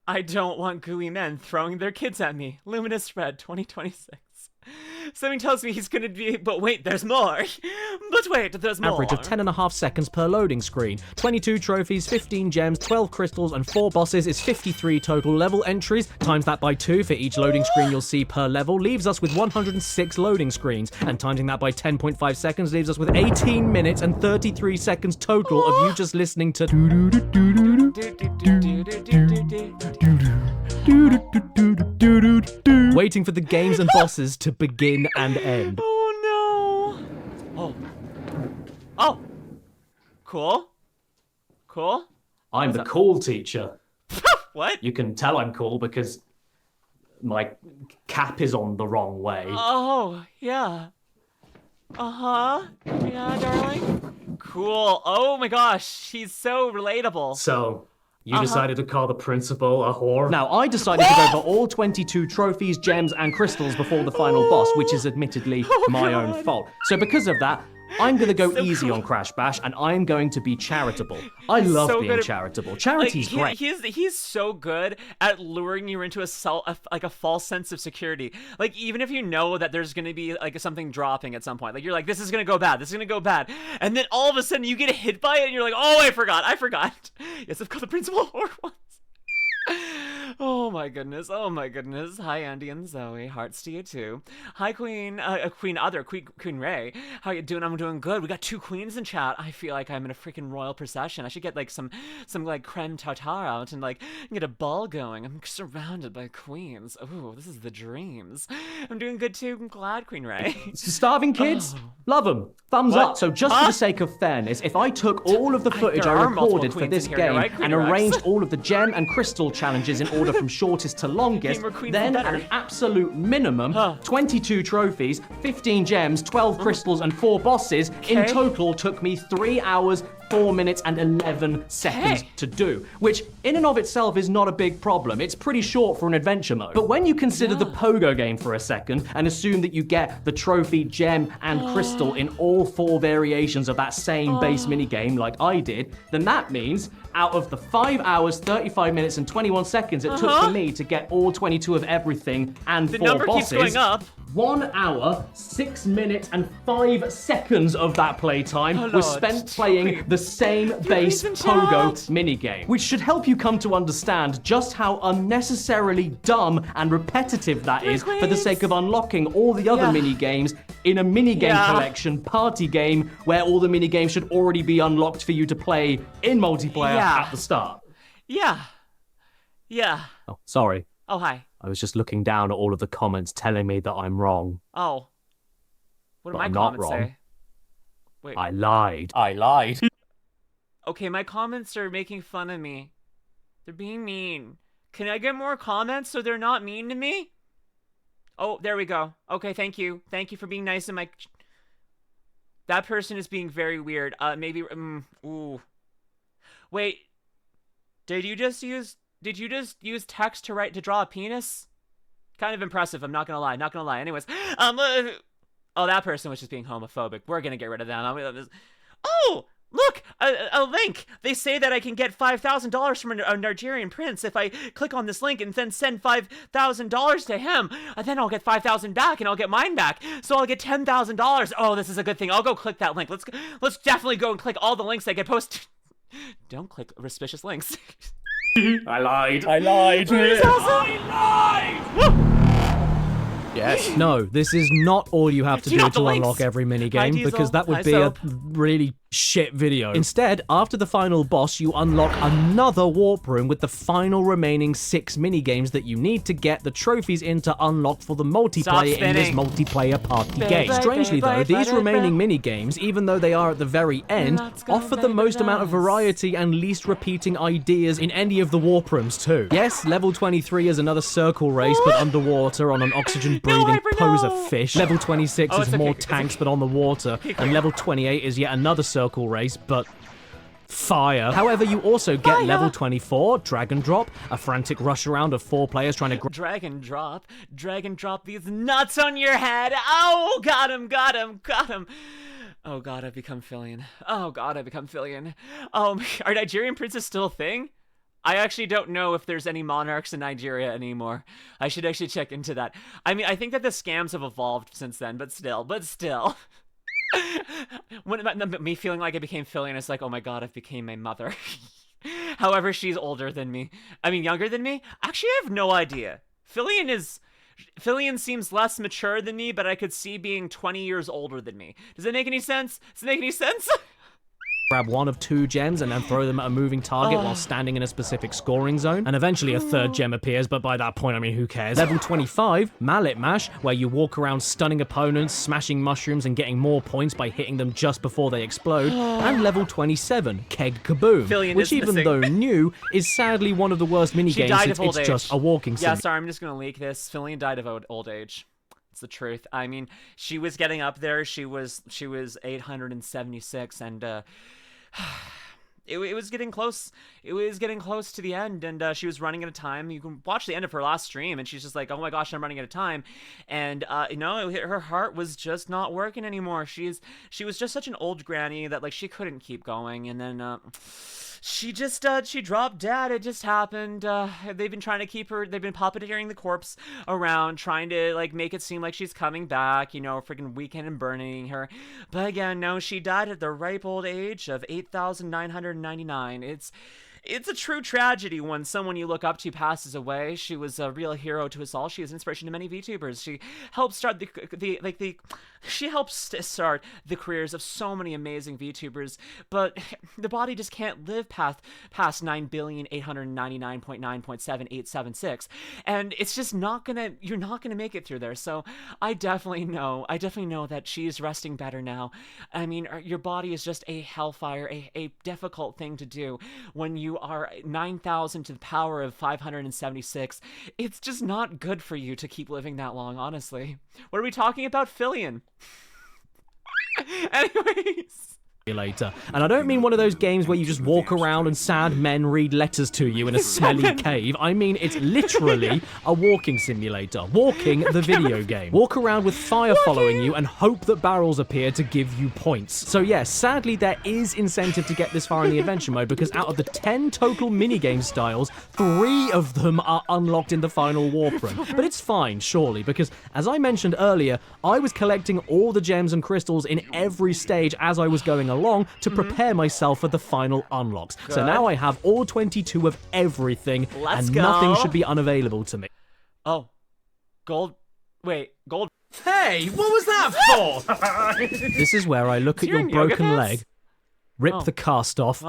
I don't want gooey men throwing their kids at me. LuminusRed 2026. Something tells me he's gonna be, but wait, there's more. But wait, there's more. Average of 10.5 seconds per loading screen. 22 trophies, 15 gems, 12 crystals, and 4 bosses is 53 total level entries. Times that by 2 for each loading screen you'll see per level leaves us with 106 loading screens. And timing that by 10.5 seconds leaves us with 18 minutes and 33 seconds total of you just listening to waiting for the games and bosses to begin and end. Oh no! Oh! Cool. I'm the cool teacher. What? You can tell I'm cool because my cap is on the wrong way. Oh, yeah. Yeah, darling. Cool. Oh my gosh, he's so relatable. So, you decided to call the principal a whore? Now, I decided to go for all 22 trophies, gems, and crystals before the final boss, which is admittedly my own fault. So because of that, I'm going to go easy on Crash Bash, and I'm going to be charitable. I love being charitable. Charity's great. He's so good at luring you into a false sense of security. Like, even if you know that there's going to be, like, something dropping at some point. Like, you're like, this is going to go bad. And then all of a sudden you get hit by it, and you're like, oh, I forgot. Yes, I've got the principal whore once. Oh my goodness. Oh my goodness. Hi, Andy and Zoe. Hearts to you too. Hi, Queen Ray. How you doing? I'm doing good. We got 2 queens in chat. I feel like I'm in a freaking royal procession. I should get like some like creme tartare out and like get a ball going. I'm surrounded by queens. Ooh, this is the dreams. I'm doing good too. I'm glad, Queen Ray. Starving kids? Love them. Thumbs up. So just for the sake of fairness, if I took all of the footage I recorded for this game and arranged all of the gem and crystal challenges in order from shortest to longest, then at an absolute minimum, 22 trophies, 15 gems, 12 crystals, and 4 bosses in total took me 3 hours, 4 minutes and 11 seconds to do, which in and of itself is not a big problem. It's pretty short for an adventure mode. But when you consider the pogo game for a second and assume that you get the trophy, gem, and crystal in all 4 variations of that same base minigame like I did, then that means out of the 5 hours, 35 minutes, and 21 seconds it took for me to get all 22 of everything and 4 bosses, keeps going up. 1 hour, 6 minutes, and 5 seconds of that playtime was spent playing the same base pogo minigame, which should help you come to understand just how unnecessarily dumb and repetitive that is for the sake of unlocking all the other minigames in a minigame collection party game where all the minigames should already be unlocked for you to play in multiplayer at the start. Yeah. Oh, sorry. Oh, hi. I was just looking down at all of the comments telling me that I'm wrong. Oh. What do my I'm not comments wrong. say? Wait. I lied. I lied. Okay, my comments are making fun of me. They're being mean. Can I get more comments so they're not mean to me? Oh, there we go. Okay, thank you. Thank you for being nice in my... That person is being very weird. Maybe... ooh. Wait. Did you just use text to draw a penis? Kind of impressive, I'm not gonna lie. Anyways, oh, that person was just being homophobic. We're gonna get rid of them. Oh, look, a link. They say that I can get $5,000 from a Nigerian prince if I click on this link and then send $5,000 to him. And then I'll get $5,000 back and I'll get mine back. So I'll get $10,000. Oh, this is a good thing. I'll go click that link. Let's definitely go and click all the links that get posted. Don't click suspicious links. I lied. Yes. No, this is not all you have to do to unlock every minigame, because that would be a really shit video. Instead, after the final boss, you unlock another warp room with the final remaining 6 minigames that you need to get the trophies in to unlock for the multiplayer in this multiplayer party game. Strangely though, these remaining minigames, even though they are at the very end, offer the most amount of variety and least repeating ideas in any of the warp rooms too. Yes, level 23 is another circle race, but underwater on an oxygen-breathing poser fish. Level 26 is more tanks, but on the water. And level 28 is yet another circle race, but fire. However, you also get level 24, drag and drop, a frantic rush around of 4 players trying to drag and drop these nuts on your head. Oh, got him. Oh god, I've become Fillion. Are Nigerian princes still a thing? I actually don't know if there's any monarchs in Nigeria anymore. I should actually check into that. I mean, I think that the scams have evolved since then, but still. Me feeling like I became Fillion is like, oh my god, I've became my mother. However, she's older than me. I mean, younger than me? Actually, I have no idea. Fillion seems less mature than me, but I could see being 20 years older than me. Does that make any sense? grab 1 of 2 gems and then throw them at a moving target while standing in a specific scoring zone. And eventually a 3rd gem appears, but by that point, I mean, who cares? Level 25, Mallet Mash, where you walk around stunning opponents, smashing mushrooms, and getting more points by hitting them just before they explode. And level 27, Keg Kaboom, which even though new, is sadly one of the worst minigames since it's just a walking sim. Yeah, sorry, I'm just gonna leak this. Fillion died of old age. It's the truth. I mean, she was getting up there. She was 876, and it was getting close. It was getting close to the end, and she was running out of time. You can watch the end of her last stream, and she's just like, "Oh my gosh, I'm running out of time," and her heart was just not working anymore. She was just such an old granny that like she couldn't keep going, and then she just she dropped dead. It just happened. They've been trying to keep her. They've been puppeteering the corpse around, trying to like make it seem like she's coming back. You know, freaking weekend and burning her. But again, no, she died at the ripe old age of 8,999. it's a true tragedy when someone you look up to passes away. She was a real hero to us all. She is inspiration to many VTubers. She helped start she helped start the careers of so many amazing VTubers, but the body just can't live past 9,899.9.7876, and it's just you're not gonna make it through there. So I definitely know that she's resting better now. I mean, your body is just a hellfire, a difficult thing to do when you are 9,000 to the power of 576. It's just not good for you to keep living that long, honestly. What are we talking about? Fillion. Anyways. Later. And I don't mean one of those games where you just walk around and sad men read letters to you in a smelly cave. I mean, it's literally a walking simulator. Walking the video game. Walk around with fire following you and hope that barrels appear to give you points. So yes, sadly there is incentive to get this far in the adventure mode, because out of the 10 total minigame styles, 3 of them are unlocked in the final warp room. But it's fine, surely, because as I mentioned earlier, I was collecting all the gems and crystals in every stage as I was going along to prepare myself for the final unlocks. Good. So now I have all 22 of everything, and nothing should be unavailable to me. Oh. Gold. Wait, gold. Hey, what was that for? This is where I look at your broken leg, rip the cast off,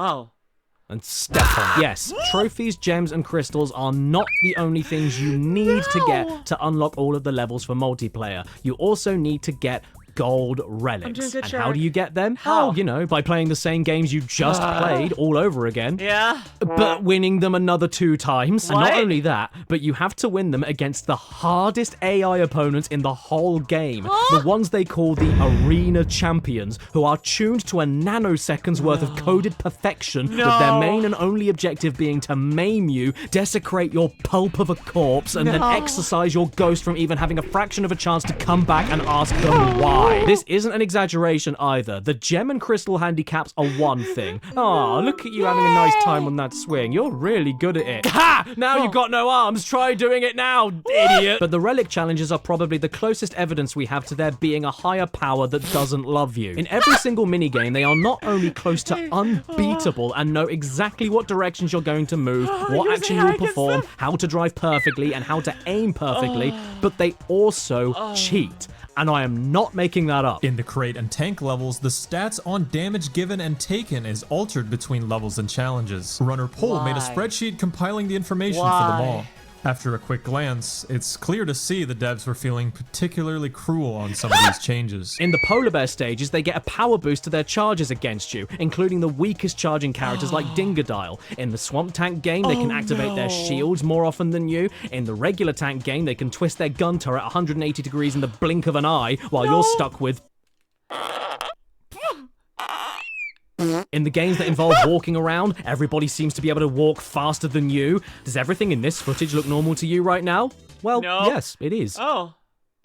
and step on it. Yes, trophies, gems, and crystals are not the only things you need to get to unlock all of the levels for multiplayer. You also need to get gold relics. I'm doing good, and how do you get them? How? Oh, you know, by playing the same games you just played all over again. Yeah. But winning them another 2 times. What? And not only that, but you have to win them against the hardest AI opponents in the whole game. The ones they call the arena champions, who are tuned to a nanoseconds worth of coded perfection, with their main and only objective being to maim you, desecrate your pulp of a corpse, and then exorcise your ghost from even having a fraction of a chance to come back and ask them why. This isn't an exaggeration either. The gem and crystal handicaps are one thing. Aw, look at you having a nice time on that swing. You're really good at it. Ha! Now you've got no arms. Try doing it now, idiot. But the relic challenges are probably the closest evidence we have to there being a higher power that doesn't love you. In every single minigame, they are not only close to unbeatable and know exactly what directions you're going to move, what action you'll perform, how to drive perfectly, and how to aim perfectly, but they also cheat. And I am not making that up. In the crate and tank levels, the stats on damage given and taken is altered between levels and challenges. Runner Poll made a spreadsheet compiling the information for them all. After a quick glance, it's clear to see the devs were feeling particularly cruel on some of these changes. In the Polar Bear stages, they get a power boost to their charges against you, including the weakest charging characters like Dingodile. In the Swamp Tank game, they can activate their shields more often than you. In the regular tank game, they can twist their gun turret 180 degrees in the blink of an eye, while you're stuck with... In the games that involve walking around, everybody seems to be able to walk faster than you. Does everything in this footage look normal to you right now? Well, yes, it is. Oh.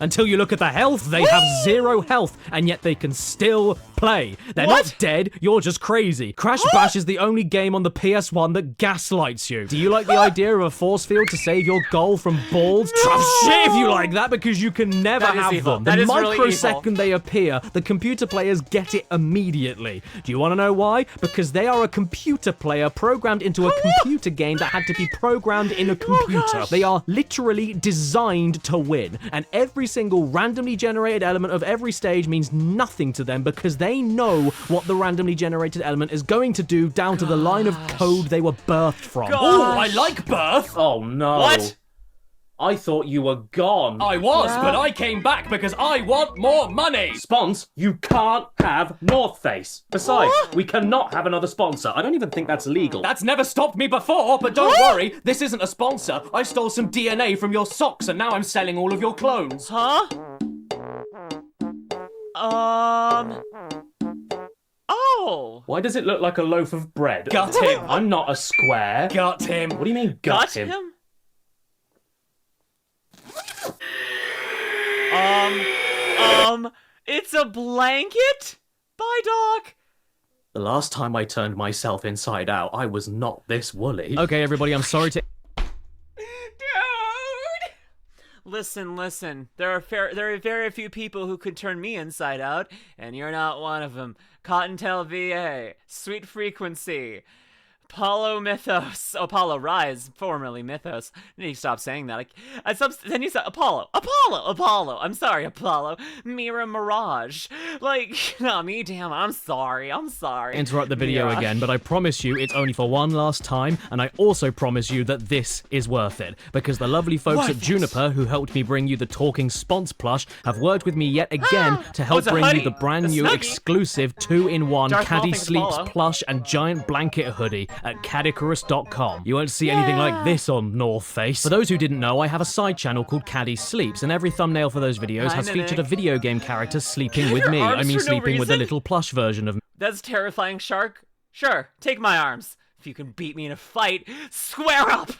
Until you look at the health, they have 0 health, and yet they can still play. They're not dead, you're just crazy. Crash Bash is the only game on the PS1 that gaslights you. Do you like the idea of a force field to save your goal from balls? Tough shit if you like that, because you can never have them. The microsecond they appear, the computer players get it immediately. Do you want to know why? Because they are a computer player programmed into a computer game that had to be programmed in a computer. They are literally designed to win, and every single randomly generated element of every stage means nothing to them, because they know what the randomly generated element is going to do down to the line of code they were birthed from. Oh, I like birth! Oh no. What? I thought you were gone. I was, but I came back because I want more money! Spons, you can't have North Face. Besides, we cannot have another sponsor. I don't even think that's legal. That's never stopped me before, but don't worry, this isn't a sponsor. I stole some DNA from your socks and now I'm selling all of your clones. Huh? Oh! Why does it look like a loaf of bread? Gut him! I'm not a square. Gut him! What do you mean, gut him? It's a blanket? Bye, Doc! The last time I turned myself inside out, I was not this woolly. Okay, everybody, I'm sorry to... Listen. There are very few people who could turn me inside out, and you're not one of them. Cottontail VA, Sweet Frequency, Apollo Mythos. Apollo Rise, formerly Mythos. You need to stop saying that. Then you said Apollo. I'm sorry, Apollo. Mirror Mirage. Like, not me, damn, I'm sorry. Interrupt the video again, but I promise you it's only for one last time, and I also promise you that this is worth it, because the lovely folks at Juniper, who helped me bring you the Talking Sponce plush, have worked with me yet again to help bring you the brand new exclusive 2-in-1 Caddy Sleeps plush and giant blanket hoodie at Caddicarus.com. You won't see anything like this on North Face. For those who didn't know, I have a side channel called Caddy Sleeps, and every thumbnail for those videos has featured a video game character sleeping with me. I mean sleeping with a little plush version of me. That's terrifying, Shark. Sure, take my arms. If you can beat me in a fight, square up!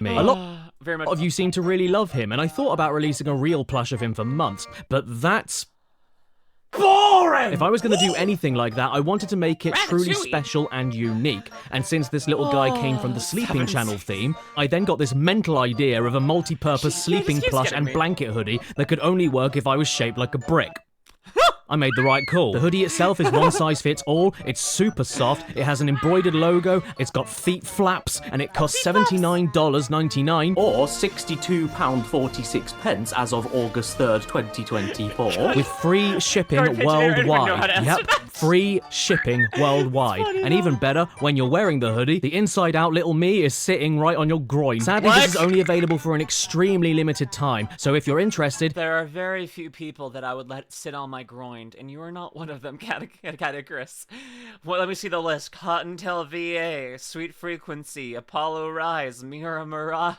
A lot of you seem to really love him, and I thought about releasing a real plush of him for months, but that's boring! If I was going to do anything like that, I wanted to make it truly special and unique. And since this little guy came from the Sleeping Channel theme, I then got this mental idea of a multi-purpose sleeping plush and blanket hoodie that could only work if I was shaped like a brick. I made the right call. The hoodie itself is one size fits all, it's super soft, it has an embroidered logo, it's got feet flaps, and it costs $79.99 or £62.46 as of August 3rd, 2024. with free shipping worldwide. Yep, free shipping worldwide. And even better, when you're wearing the hoodie, the inside out little me is sitting right on your groin. Sadly, this is only available for an extremely limited time, so if you're interested... There are very few people that I would let sit on my groin, and you are not one of them, Caddicarus. Well, let me see the list. Cottontail VA, Sweet Frequency, Apollo Rise, Mirror Mirage.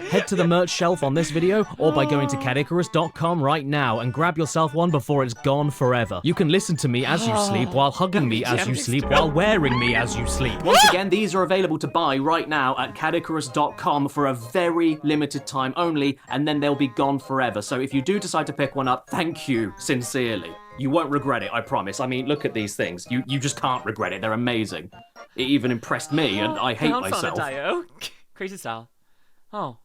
Head to the merch shelf on this video, or by going to Caddicarus.com right now and grab yourself one before it's gone forever. You can listen to me as you sleep, while hugging me as you sleep, while wearing me as you sleep. Once again, these are available to buy right now at Caddicarus.com for a very limited time only, and then they'll be gone forever. So if you do decide to pick one up, thank you sincerely. You won't regret it, I promise. I mean, look at these things. You just can't regret it. They're amazing. It even impressed me, and I hate myself. Crazy style. Oh.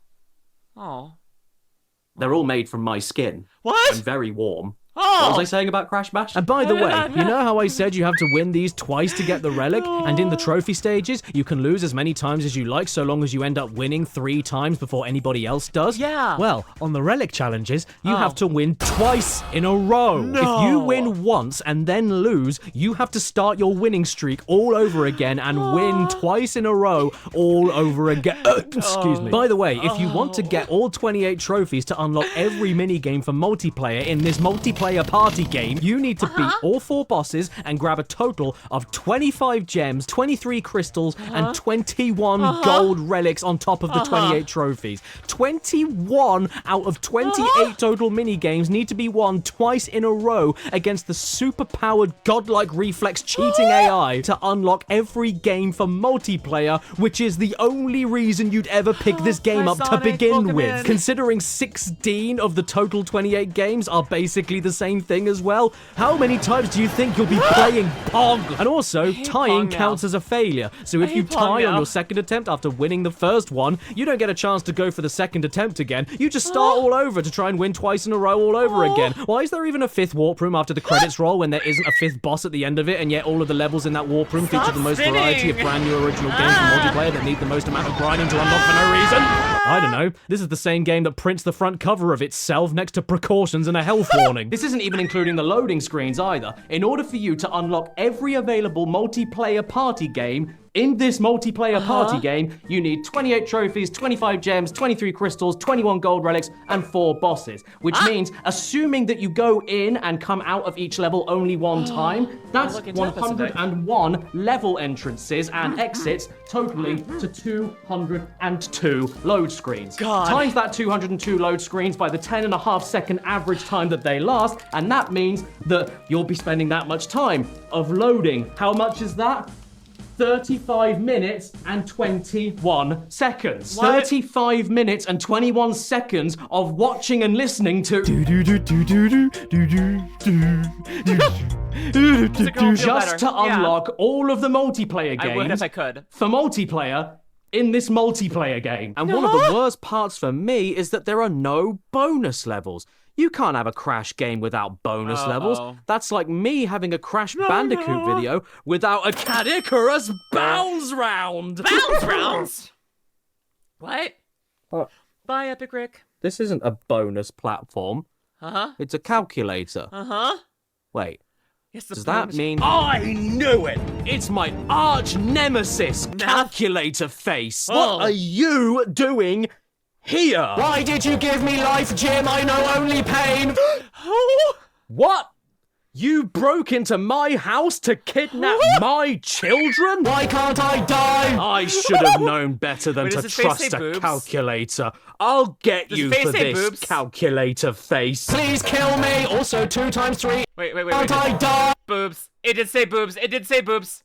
They're all made from my skin. What? And very warm. Oh. What was I saying about Crash Bash? And by the way, you know how I said you have to win these twice to get the relic? And in the trophy stages, you can lose as many times as you like, so long as you end up winning 3 times before anybody else does? Yeah. Well, on the relic challenges, you have to win twice in a row. No. If you win once and then lose, you have to start your winning streak all over again and win twice in a row all over again. Excuse me. By the way, if you want to get all 28 trophies to unlock every minigame for multiplayer in this multiplayer party game, you need to beat all 4 bosses and grab a total of 25 gems, 23 crystals, and 21 gold relics on top of the 28 trophies. 21 out of 28 total minigames need to be won twice in a row against the super-powered godlike reflex cheating AI to unlock every game for multiplayer, which is the only reason you'd ever pick this game up to begin with. Considering 16 of the total 28 games are basically the same thing as well, how many times do you think you'll be playing Pong? And also, tying counts as a failure, so if you tie on your second attempt after winning the first one, you don't get a chance to go for the second attempt again. You just start all over to try and win twice in a row all over again. Why is there even a 5th warp room after the credits roll when there isn't a 5th boss at the end of it, and yet all of the levels in that warp room feature the most variety of brand new original games for multiplayer that need the most amount of grinding to unlock for no reason? I don't know. This is the same game that prints the front cover of itself next to precautions and a health warning. This isn't even including the loading screens either. In order for you to unlock every available multiplayer party game, in this multiplayer party game, you need 28 trophies, 25 gems, 23 crystals, 21 gold relics, and 4 bosses. Which means, assuming that you go in and come out of each level only one time, that's 101 level entrances and exits, totaling to 202 load screens. Times that 202 load screens by the 10.5 second average time that they last, and that means that you'll be spending that much time of loading. How much is that? 35 minutes and 21 seconds. What? 35 minutes and 21 seconds of watching and listening to just to unlock all of the multiplayer games. I would if I could. For multiplayer in this multiplayer game. And one of the worst parts for me is that there are no bonus levels. You can't have a Crash game without bonus levels. That's like me having a Crash Bandicoot video without a Caddicarus bounce round. Bounce rounds? What? Bye, Epic Rick. This isn't a bonus platform. Uh-huh. It's a calculator. Uh-huh. Wait. Yes, Does that mean... I knew it! It's my arch nemesis, calculator face. What are you doing here? Why did you give me life, Jim? I know only pain. What? You broke into my house to kidnap my children? Why can't I die? I should have known better than to trust a calculator. I'll get you for this, calculator face. Please kill me. Also, 2 times 3. Wait. Can't I die? Boobs. It did say boobs. It did say boobs.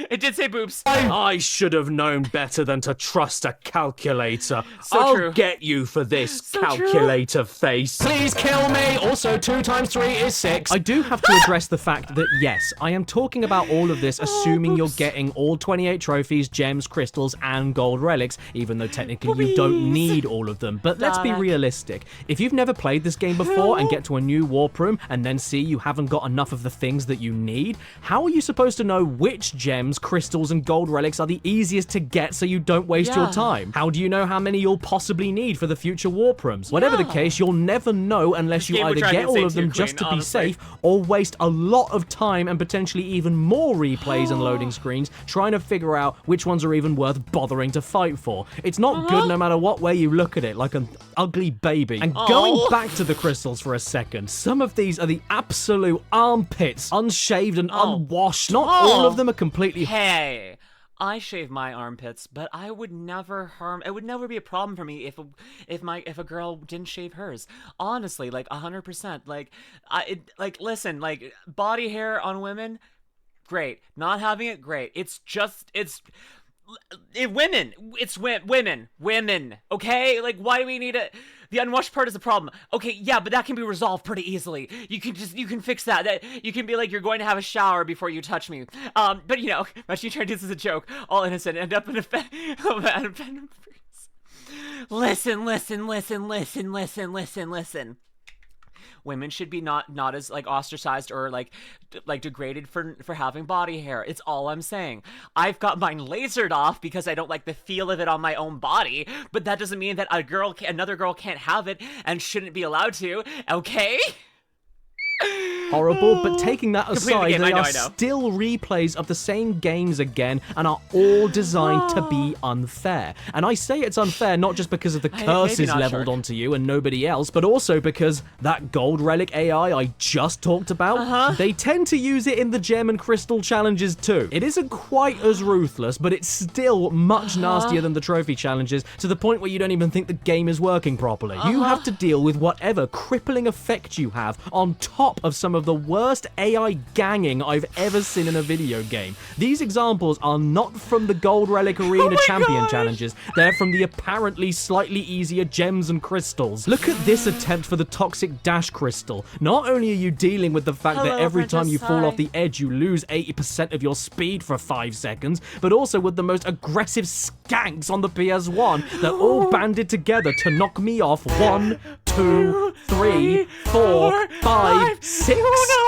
It did say boobs. I should have known better than to trust a calculator. So I'll true. get you for this, calculator face. Please kill me. Also, 2 times 3 is 6. I do have to address the fact that, yes, I am talking about all of this assuming you're getting all 28 trophies, gems, crystals, and gold relics, even though technically you don't need all of them. But let's be realistic. If you've never played this game before and get to a new warp room and then see you haven't got enough of the things that you need, how are you supposed to know which gems, crystals, and gold relics are the easiest to get so you don't waste your time? How do you know how many you'll possibly need for the future warp rooms? Whatever the case, you'll never know unless you either get all of them just to be safe or waste a lot of time and potentially even more replays and loading screens trying to figure out which ones are even worth bothering to fight for. It's not good no matter what way you look at it, like an ugly baby. And going back to the crystals for a second, some of these are the absolute armpits, unshaved and unwashed. Not all of them are completely... Hey, I shave my armpits, but I would never harm... It would never be a problem for me if a girl didn't shave hers. Honestly, like 100%. Listen, like body hair on women, great. Not having it, great. Women, okay? Like, why do we need it? The unwashed part is a problem. Okay, yeah, but that can be resolved pretty easily. You can fix that. You can be like, you're going to have a shower before you touch me. But you know, imagine you try to do this as a joke, all innocent, end up in a Listen. Women should be not as like ostracized or like degraded for having body hair. It's all I'm saying. I've got mine lasered off because I don't like the feel of it on my own body, but that doesn't mean that another girl can't have it and shouldn't be allowed to. Okay? Horrible, but taking that aside, they are still replays of the same games again and are all designed to be unfair. And I say it's unfair not just because of the curses leveled onto you and nobody else, but also because that gold relic AI I just talked about, they tend to use it in the gem and crystal challenges too. It isn't quite as ruthless, but it's still much nastier than the trophy challenges, to the point where you don't even think the game is working properly. You have to deal with whatever crippling effect you have on top of some of the worst AI ganging I've ever seen in a video game. These examples are not from the Gold Relic Arena Champion challenges. They're from the apparently slightly easier gems and crystals. Look at this attempt for the Toxic Dash Crystal. Not only are you dealing with the fact that every time you fall off the edge, you lose 80% of your speed for 5 seconds, but also with the most aggressive skanks on the PS1 that all banded together to knock me off 1, 2, 3, 4, 5, 6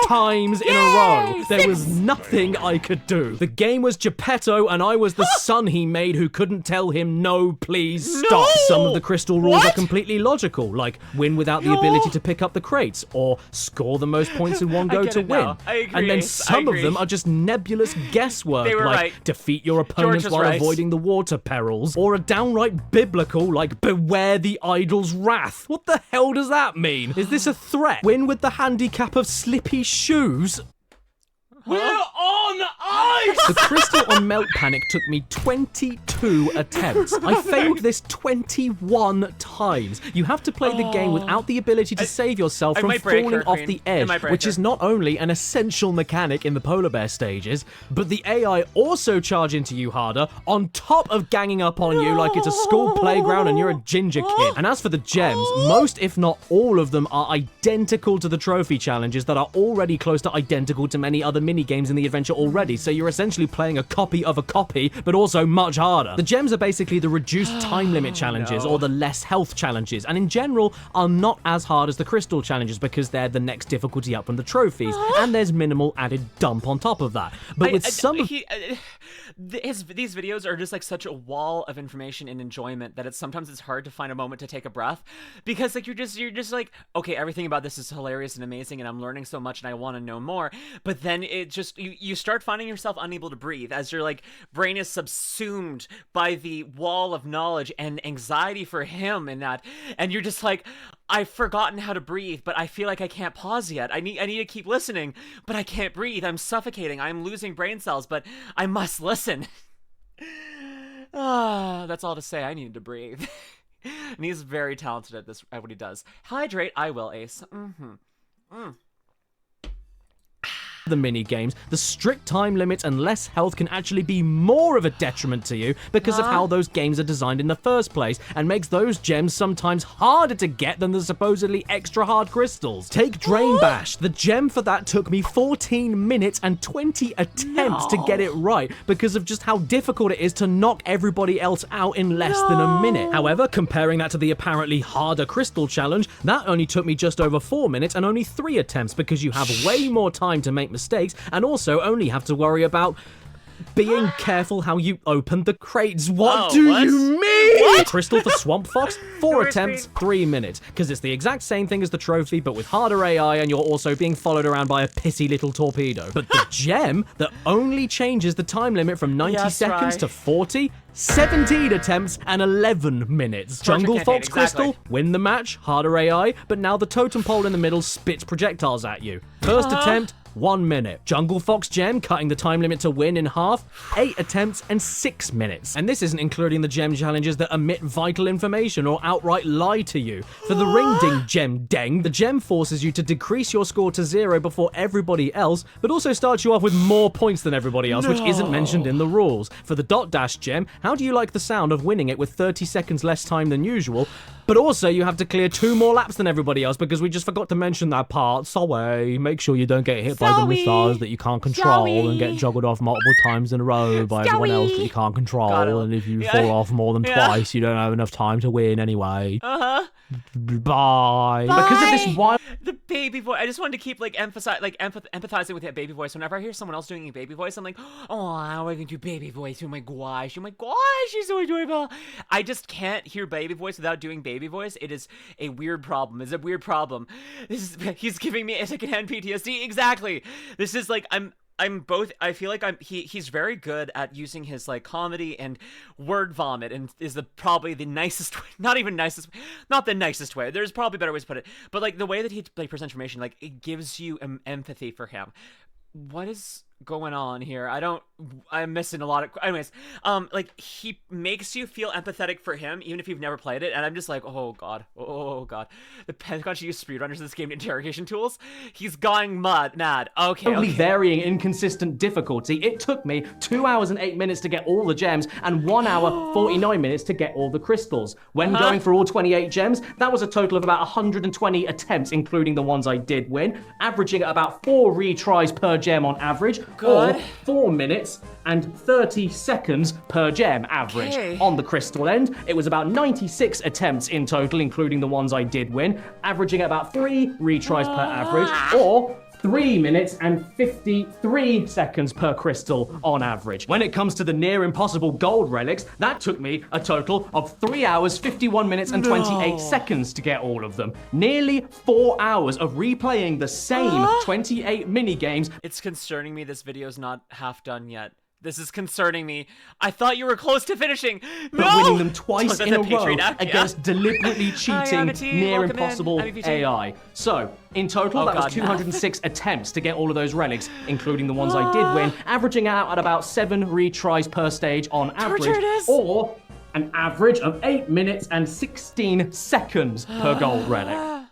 times in a row. There was nothing I could do. The game was Geppetto and I was the son he made who couldn't tell him no, please stop. Some of the crystal rules are completely logical, like win without the ability to pick up the crates, or score the most points in one go to win. And then some of them are just nebulous guesswork, like defeat your opponents while avoiding the water perils, or a downright biblical, like beware the idol's wrath. What the hell does that mean? Is this a threat? Win with the handicap of slippy shoes? We're on ice! The crystal on Melt Panic took me 22 attempts. I failed this 21 times. You have to play the game without the ability to save yourself from falling off the edge, which is not only an essential mechanic in the polar bear stages, but the AI also charge into you harder on top of ganging up on you like it's a school playground and you're a ginger kid. And as for the gems, most if not all of them are identical to the trophy challenges that are already close to identical to many other mini-games in the adventure already, so you're essentially playing a copy of a copy, but also much harder. The gems are basically the reduced time limit challenges or the less health challenges, and in general are not as hard as the crystal challenges because they're the next difficulty up from the trophies, and there's minimal added dump on top of that. But with these videos are just like such a wall of information and enjoyment that sometimes it's hard to find a moment to take a breath, because like you're just like, okay, everything about this is hilarious and amazing and I'm learning so much and I want to know more, but then it just you start finding yourself unable to breathe as your like brain is subsumed by the wall of knowledge and anxiety for him and that, and you're just like, I've forgotten how to breathe, but I feel like I can't pause yet. I need to keep listening, but I can't breathe. I'm suffocating. I'm losing brain cells, but I must listen. That's all to say. I needed to breathe. And he's very talented at this, at what he does. Hydrate, I will, Ace. The mini games, the strict time limits and less health can actually be more of a detriment to you because of how those games are designed in the first place, and makes those gems sometimes harder to get than the supposedly extra hard crystals. Take Drain Bash. The gem for that took me 14 minutes and 20 attempts to get it right because of just how difficult it is to knock everybody else out in less than a minute. However, comparing that to the apparently harder crystal challenge, that only took me just over 4 minutes and only 3 attempts because you have way more time to make mistakes and also only have to worry about being careful how you open the crates. What do you mean? What? Crystal for Swamp Fox, 4 attempts, 3 minutes. Because it's the exact same thing as the trophy, but with harder AI, and you're also being followed around by a pissy little torpedo. But the gem that only changes the time limit from 90 seconds to 40, 17 attempts and 11 minutes. Jungle Fox Crystal, win the match, harder AI, but now the totem pole in the middle spits projectiles at you. First attempt, 1 minute. Jungle Fox Gem, cutting the time limit to win in half, 8 attempts and 6 minutes. And this isn't including the gem challenges that omit vital information or outright lie to you. For the Ring Ding Gem Deng, the gem forces you to decrease your score to 0 before everybody else, but also starts you off with more points than everybody else, which isn't mentioned in the rules. For the Dot Dash Gem, how do you like the sound of winning it with 30 seconds less time than usual? But also you have to clear 2 more laps than everybody else because we just forgot to mention that part. Sorry. Make sure you don't get hit by the missiles that you can't control and get juggled off multiple times in a row by everyone else that you can't control. And if you fall off more than twice, you don't have enough time to win anyway. Bye. Because of this wild... The baby voice. I just wanted to keep like empathizing with that baby voice. Whenever I hear someone else doing a baby voice, I'm like, oh, I can do baby voice. Oh my gosh. Oh my gosh, she's so enjoyable. I just can't hear baby voice without doing baby voice. It is a weird problem. It's a weird problem. He's giving me a secondhand PTSD. Exactly. This is like I'm both. I feel like he's very good at using his like comedy and word vomit, and is probably the nicest way, not the nicest way. There's probably better ways to put it, but like the way that he like presents information, like it gives you empathy for him. What is going on here? I'm missing a lot of, anyways, like he makes you feel empathetic for him even if you've never played it, and I'm just like, oh god, the Pentagon should use speedrunners in this game to interrogation tools. He's going mad. Okay. Varying inconsistent difficulty. It took me 2 hours and 8 minutes to get all the gems and 1 hour 49 minutes to get all the crystals. When going for all 28 gems, that was a total of about 120 attempts, including the ones I did win, averaging at about 4 retries per gem on average, or 4 minutes and 30 seconds per gem average. On the crystal end, it was about 96 attempts in total, including the ones I did win, averaging at about 3 retries per average, or 3 minutes and 53 seconds per crystal on average. When it comes to the near impossible gold relics, that took me a total of 3 hours, 51 minutes and 28 seconds to get all of them. Nearly 4 hours of replaying the same 28 mini games. It's concerning me this video's not half done yet. This is concerning me. I thought you were close to finishing. But winning them twice in a row against deliberately cheating, near impossible AI. So, in total, that was 206 attempts to get all of those relics, including the ones I did win, averaging out at about 7 retries per stage on average, or an average of 8 minutes and 16 seconds per gold relic.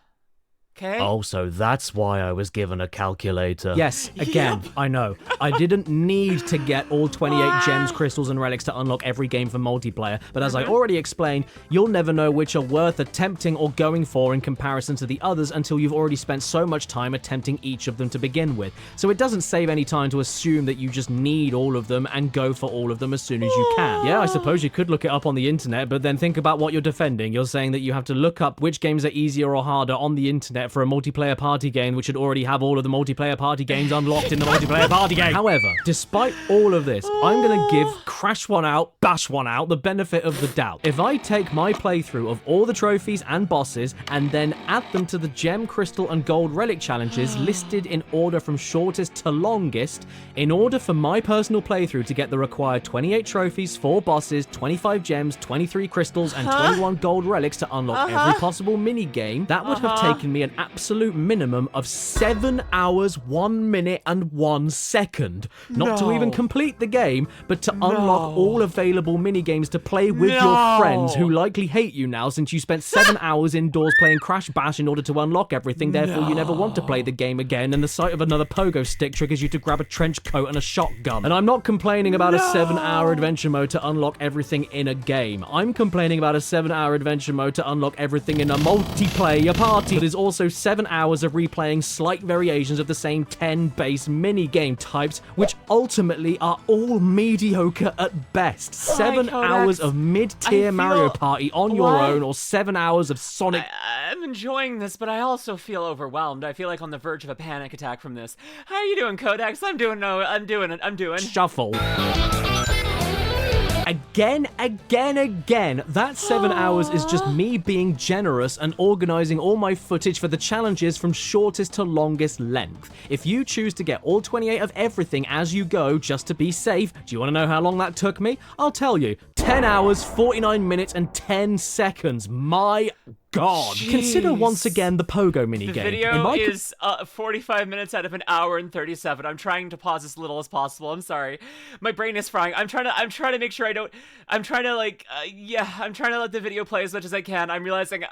Okay. Oh, so that's why I was given a calculator. Yes, again, I know. I didn't need to get all 28 gems, crystals, and relics to unlock every game for multiplayer, but as I already explained, you'll never know which are worth attempting or going for in comparison to the others until you've already spent so much time attempting each of them to begin with. So it doesn't save any time to assume that you just need all of them and go for all of them as soon as you can. Yeah, I suppose you could look it up on the internet, but then think about what you're defending. You're saying that you have to look up which games are easier or harder on the internet for a multiplayer party game which should already have all of the multiplayer party games unlocked in the multiplayer party game. However, despite all of this, I'm gonna give Crash One Out, Bash One Out the benefit of the doubt. If I take my playthrough of all the trophies and bosses and then add them to the gem, crystal, and gold relic challenges listed in order from shortest to longest, in order for my personal playthrough to get the required 28 trophies, 4 bosses, 25 gems, 23 crystals, and 21 gold relics to unlock every possible mini-game, that would have taken me an absolute minimum of 7 hours, 1 minute, and 1 second. Not to even complete the game, but to unlock all available mini-games to play with your friends who likely hate you now since you spent 7 hours indoors playing Crash Bash in order to unlock everything, therefore you never want to play the game again, and the sight of another pogo stick triggers you to grab a trench coat and a shotgun. And I'm not complaining about a 7-hour adventure mode to unlock everything in a game. I'm complaining about a 7-hour adventure mode to unlock everything in a multiplayer party that is also 7 hours of replaying slight variations of the same 10 base mini-game types, which ultimately are all mediocre at best. 7 hours of mid-tier Mario Party on your own, or 7 hours of Sonic... I'm enjoying this, but I also feel overwhelmed. I feel like on the verge of a panic attack from this. How are you doing, Codex? I'm doing Shuffle. Again, that 7 hours is just me being generous and organizing all my footage for the challenges from shortest to longest length. If you choose to get all 28 of everything as you go just to be safe, do you want to know how long that took me? I'll tell you. 10 hours, 49 minutes, and 10 seconds. My God. Jeez. Consider once again the Pogo minigame. The video is 45 minutes out of an hour and 37. I'm trying to pause as little as possible. I'm sorry. My brain is frying. I'm trying to make sure I'm trying to let the video play as much as I can. I'm realizing,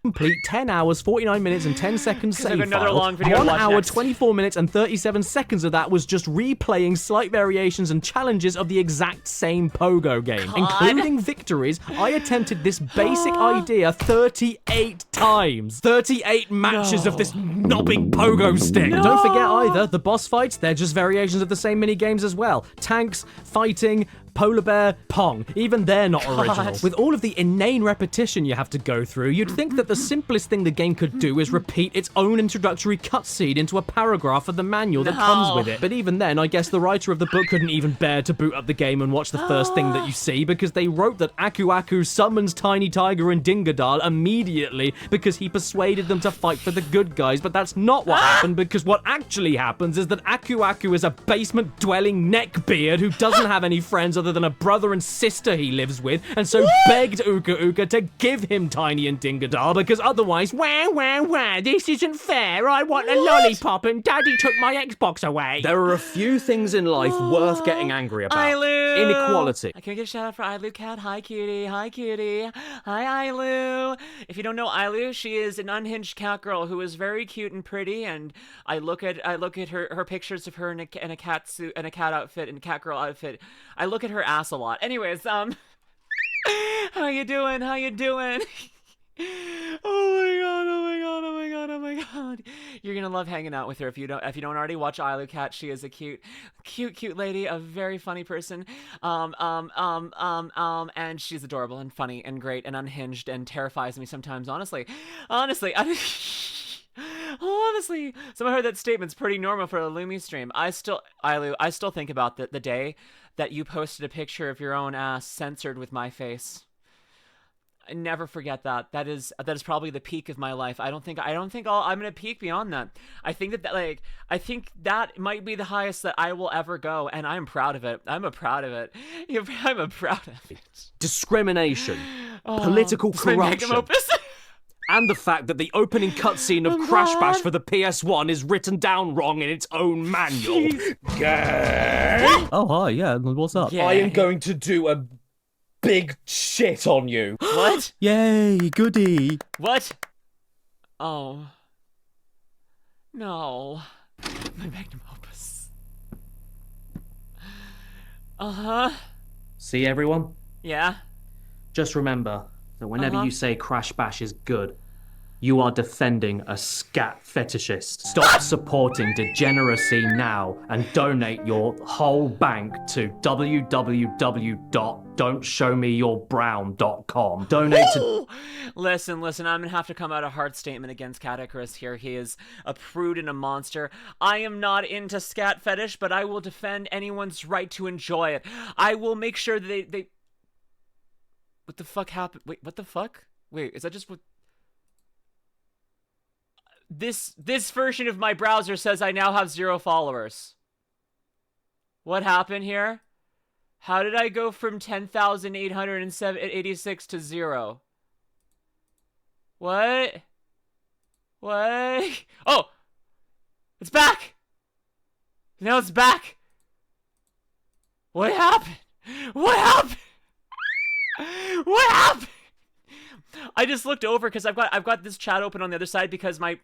complete 10 hours, 49 minutes, and 10 seconds save another file. long video 1 hour, next. 24 minutes, and 37 seconds of that was just replaying slight variations and challenges of the exact same Pogo game. God. Including victories, I attempted this basic idea 38 times. 38 matches of this knobbing Pogo stick. No. Don't forget either, the boss fights, they're just variations of the same mini games as well. Tanks, fighting, Polar Bear, Pong. Even they're not original. With all of the inane repetition you have to go through, you'd think that the simplest thing the game could do is repeat its own introductory cutscene into a paragraph of the manual that comes with it. But even then, I guess the writer of the book couldn't even bear to boot up the game and watch the first thing that you see, because they wrote that Aku Aku summons Tiny Tiger and Dingodile immediately because he persuaded them to fight for the good guys, but that's not what happened, because what actually happens is that Aku Aku is a basement-dwelling neckbeard who doesn't have any friends other than a brother and sister he lives with, and so begged Uka Uka to give him Tiny and Dingodile, because otherwise, wah, this isn't fair, I want a lollipop and Daddy took my Xbox away. There are a few things in life worth getting angry about. Ailu! Inequality. I can get a shout out for Ailu Cat. Hi, cutie. Hi, cutie. Hi, Ailu. If you don't know Ailu, she is an unhinged cat girl who is very cute and pretty, and I look at her pictures of her in a cat suit, in a cat outfit, in a cat girl outfit. I look at her ass a lot. Anyways, how you doing? How you doing? Oh my god. You're gonna love hanging out with her if you don't already watch Ailu Cat. She is a cute lady, a very funny person. And she's adorable and funny and great and unhinged and terrifies me sometimes, honestly, honestly, some of her that statement's pretty normal for a Lumi stream. Ailu, I still think about the day that you posted a picture of your own ass censored with my face. I never forget that. That is probably the peak of my life. I'm gonna peak beyond that. I think that might be the highest that I will ever go, and I'm proud of it. I'm proud of it. Discrimination, political corruption, and the fact that the opening cutscene of Crash Bash for the PS1 is written down wrong in its own manual. Gay. Oh hi, yeah. What's up? Yeah. I am going to do a big shit on you. What? Yay, goody. What? Oh. No. My magnum opus. Uh-huh. See, everyone? Yeah? Just remember that whenever you say Crash Bash is good, you are defending a scat fetishist. Stop supporting degeneracy now and donate your whole bank to www.don'tshowmeyourbrown.com. Donate to... Listen, I'm gonna have to come out a hard statement against Caddicarus here. He is a prude and a monster. I am not into scat fetish, but I will defend anyone's right to enjoy it. I will make sure that they... What the fuck happened? Wait, what the fuck? Wait, is that just what... This version of my browser says I now have 0 followers. What happened here? How did I go from 10,886 to 0? What? What? Oh! It's back! Now it's back! What happened? What happened? What happened? I just looked over because I've got this chat open on the other side because my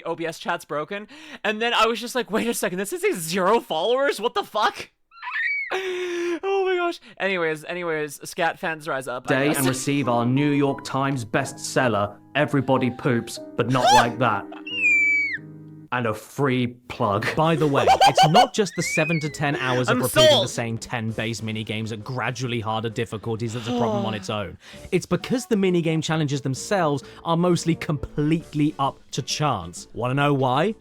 OBS chat's broken, and then I was just like, wait a second, this is 0 followers? What the fuck? Oh my gosh. Anyways, scat fans rise up. Day and receive our New York Times bestseller, Everybody Poops, but Not Like That. And a free plug. By the way, it's not just the 7 to 10 hours of repeating sold. the same 10 base minigames at gradually harder difficulties that's a problem on its own. It's because the minigame challenges themselves are mostly completely up to chance. Wanna know why?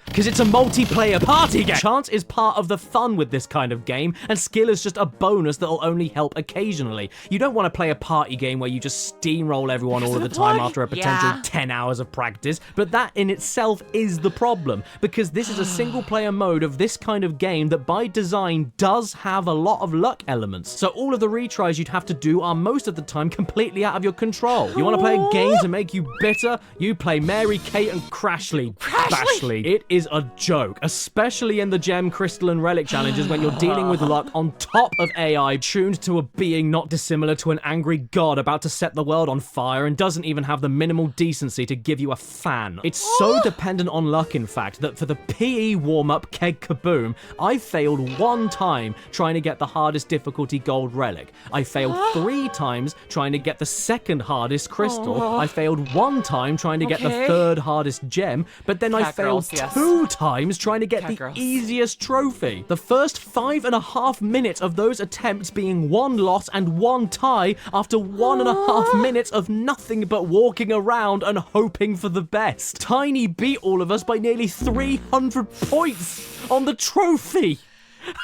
Because it's a multiplayer party game! Chance is part of the fun with this kind of game, and skill is just a bonus that'll only help occasionally. You don't want to play a party game where you just steamroll everyone all of the time after a potential 10 hours of practice, but that in itself is the problem, because this is a single-player mode of this kind of game that by design does have a lot of luck elements. So all of the retries you'd have to do are most of the time completely out of your control. You want to play a game to make you bitter? You play Mary, Kate, and Crashly. Bashly. It is a joke, especially in the gem, crystal, and relic challenges when you're dealing with luck on top of AI tuned to a being not dissimilar to an angry god about to set the world on fire and doesn't even have the minimal decency to give you a fan. It's so dependent on luck, in fact, that for the PE warm-up keg kaboom, I failed 1 time trying to get the hardest difficulty gold relic. I failed 3 times trying to get the 2nd hardest crystal. I failed 1 time trying to get the 3rd hardest gem, but then I failed 2 times trying to get the easiest trophy. The first 5.5 minutes of those attempts being 1 loss and 1 tie after 1.5 minutes of nothing but walking around and hoping for the best. Tiny beat all of us by nearly 300 points on the trophy.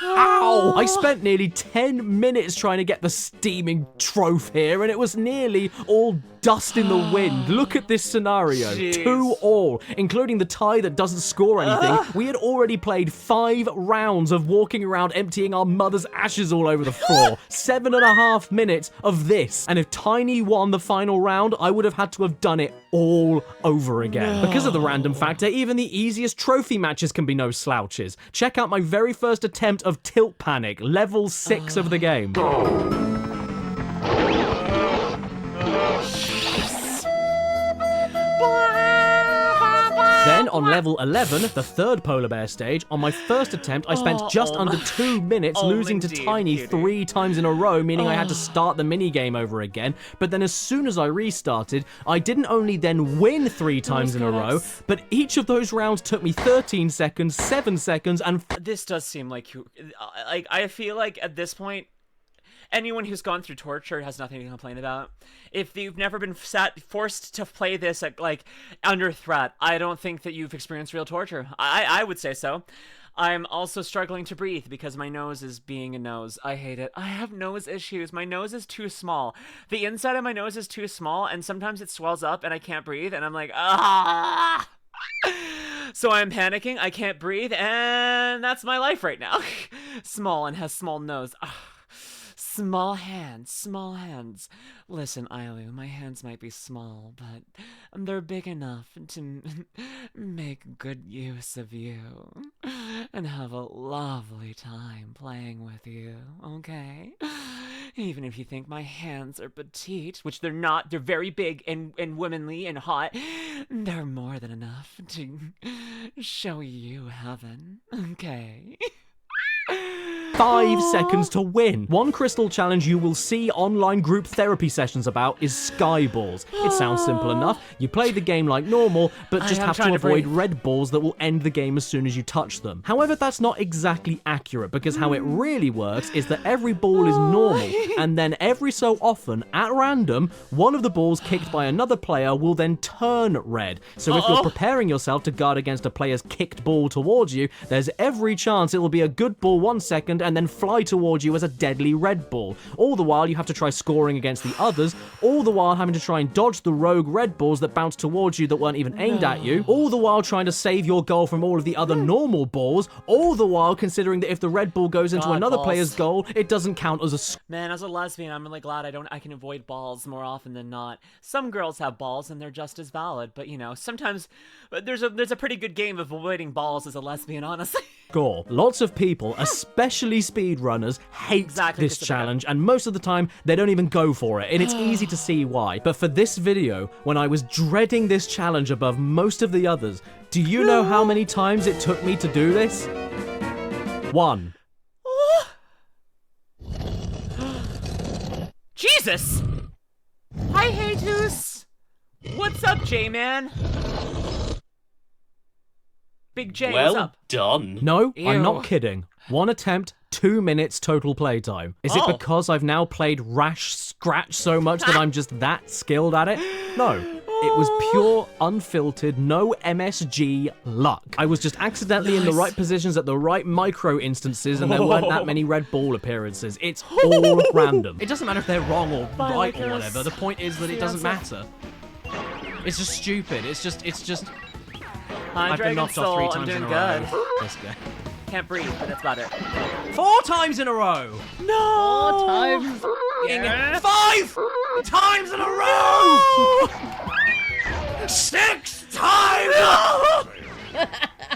Ow! I spent nearly 10 minutes trying to get the steaming trophy here, and it was nearly all dust in the wind. Look at this scenario. Jeez. 2-all, including the tie that doesn't score anything. We had already played 5 rounds of walking around emptying our mother's ashes all over the floor. 7.5 minutes of this. And if Tiny won the final round, I would have had to have done it all over again. No. Because of the random factor, even the easiest trophy matches can be no slouches. Check out my very first attempt of Tilt Panic, level 6 of the game. Then on level 11, the 3rd polar bear stage, on my first attempt, I spent just under 2 minutes losing to Tiny 3 times in a row, meaning I had to start the minigame over again. But then as soon as I restarted, I didn't only then win 3 times in a row, but each of those rounds took me 13 seconds, 7 seconds, and... This does seem like you... I feel like at this point, anyone who's gone through torture has nothing to complain about. If you've never been forced to play this at, under threat, I don't think that you've experienced real torture. I would say so. I'm also struggling to breathe because my nose is being a nose. I hate it. I have nose issues. My nose is too small. The inside of my nose is too small, and sometimes it swells up and I can't breathe, and I'm like, ah! So I'm panicking, I can't breathe, and that's my life right now. Small and has small nose. Small hands. Listen, Ailu, my hands might be small, but they're big enough to make good use of you and have a lovely time playing with you, okay? Even if you think my hands are petite, which they're not, they're very big and womanly and hot, they're more than enough to show you heaven. Okay. 5 seconds to win. One crystal challenge you will see online group therapy sessions about is sky balls. It sounds simple enough. You play the game like normal, but just have to avoid red balls that will end the game as soon as you touch them. However, that's not exactly accurate, because how it really works is that every ball is normal, and then every so often, at random, one of the balls kicked by another player will then turn red. So if you're preparing yourself to guard against a player's kicked ball towards you, there's every chance it will be a good ball 1 second and then fly towards you as a deadly red ball. All the while you have to try scoring against the others, all the while having to try and dodge the rogue red balls that bounce towards you that weren't even aimed at you, all the while trying to save your goal from all of the other normal balls, all the while considering that if the red ball goes into another player's goal, it doesn't count as a Man, as a lesbian, I'm really glad I can avoid balls more often than not. Some girls have balls and they're just as valid, but you know, sometimes there's a pretty good game of avoiding balls as a lesbian, honestly. score. Lots of people, especially speedrunners, hate this challenge, and most of the time they don't even go for it, and it's easy to see why. But for this video, when I was dreading this challenge above most of the others, do you know how many times it took me to do this? 1. Jesus! Hi, Jesus! What's up, J-Man? Big J, what's up? Done. No, Ew. I'm not kidding. 1 attempt, 2 minutes total playtime. Is it because I've now played Rash Scratch so much that I'm just that skilled at it? No. It was pure, unfiltered, no MSG luck. I was just accidentally in the right positions at the right micro instances, and there weren't that many red ball appearances. It's all random. It doesn't matter if they're wrong or right or whatever. The point is that it doesn't matter. It's just stupid. It's just. I've been knocked off 3 times in a row. This guy. Can't breathe, but that's about it. 4 times in a row! No! 4 times. 5 times in a row! 6 times!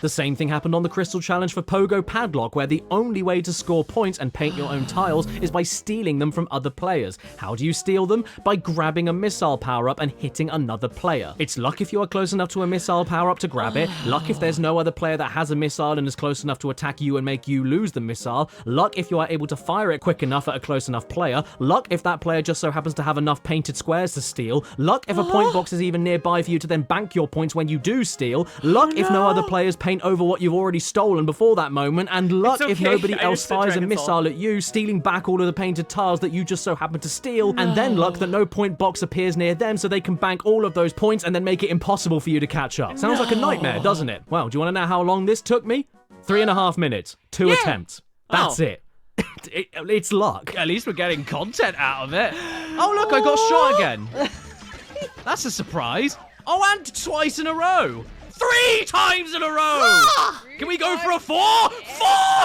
The same thing happened on the Crystal Challenge for Pogo Padlock, where the only way to score points and paint your own tiles is by stealing them from other players. How do you steal them? By grabbing a missile power-up and hitting another player. It's luck if you are close enough to a missile power-up to grab it, luck if there's no other player that has a missile and is close enough to attack you and make you lose the missile, luck if you are able to fire it quick enough at a close enough player, luck if that player just so happens to have enough painted squares to steal, luck if a point box is even nearby for you to then bank your points when you do steal, luck if no other players paint over what you've already stolen before that moment, and luck if nobody else fires a missile at you, stealing back all of the painted tiles that you just so happen to steal, and then luck that no point box appears near them so they can bank all of those points and then make it impossible for you to catch up. Sounds like a nightmare, doesn't it? Well, do you want to know how long this took me? 3.5 minutes. 2 attempts. That's it. It's luck. At least we're getting content out of it. Oh, look, I got shot again. That's a surprise. Oh, and twice in a row. 3 times in a row! Can we go for a 4? 4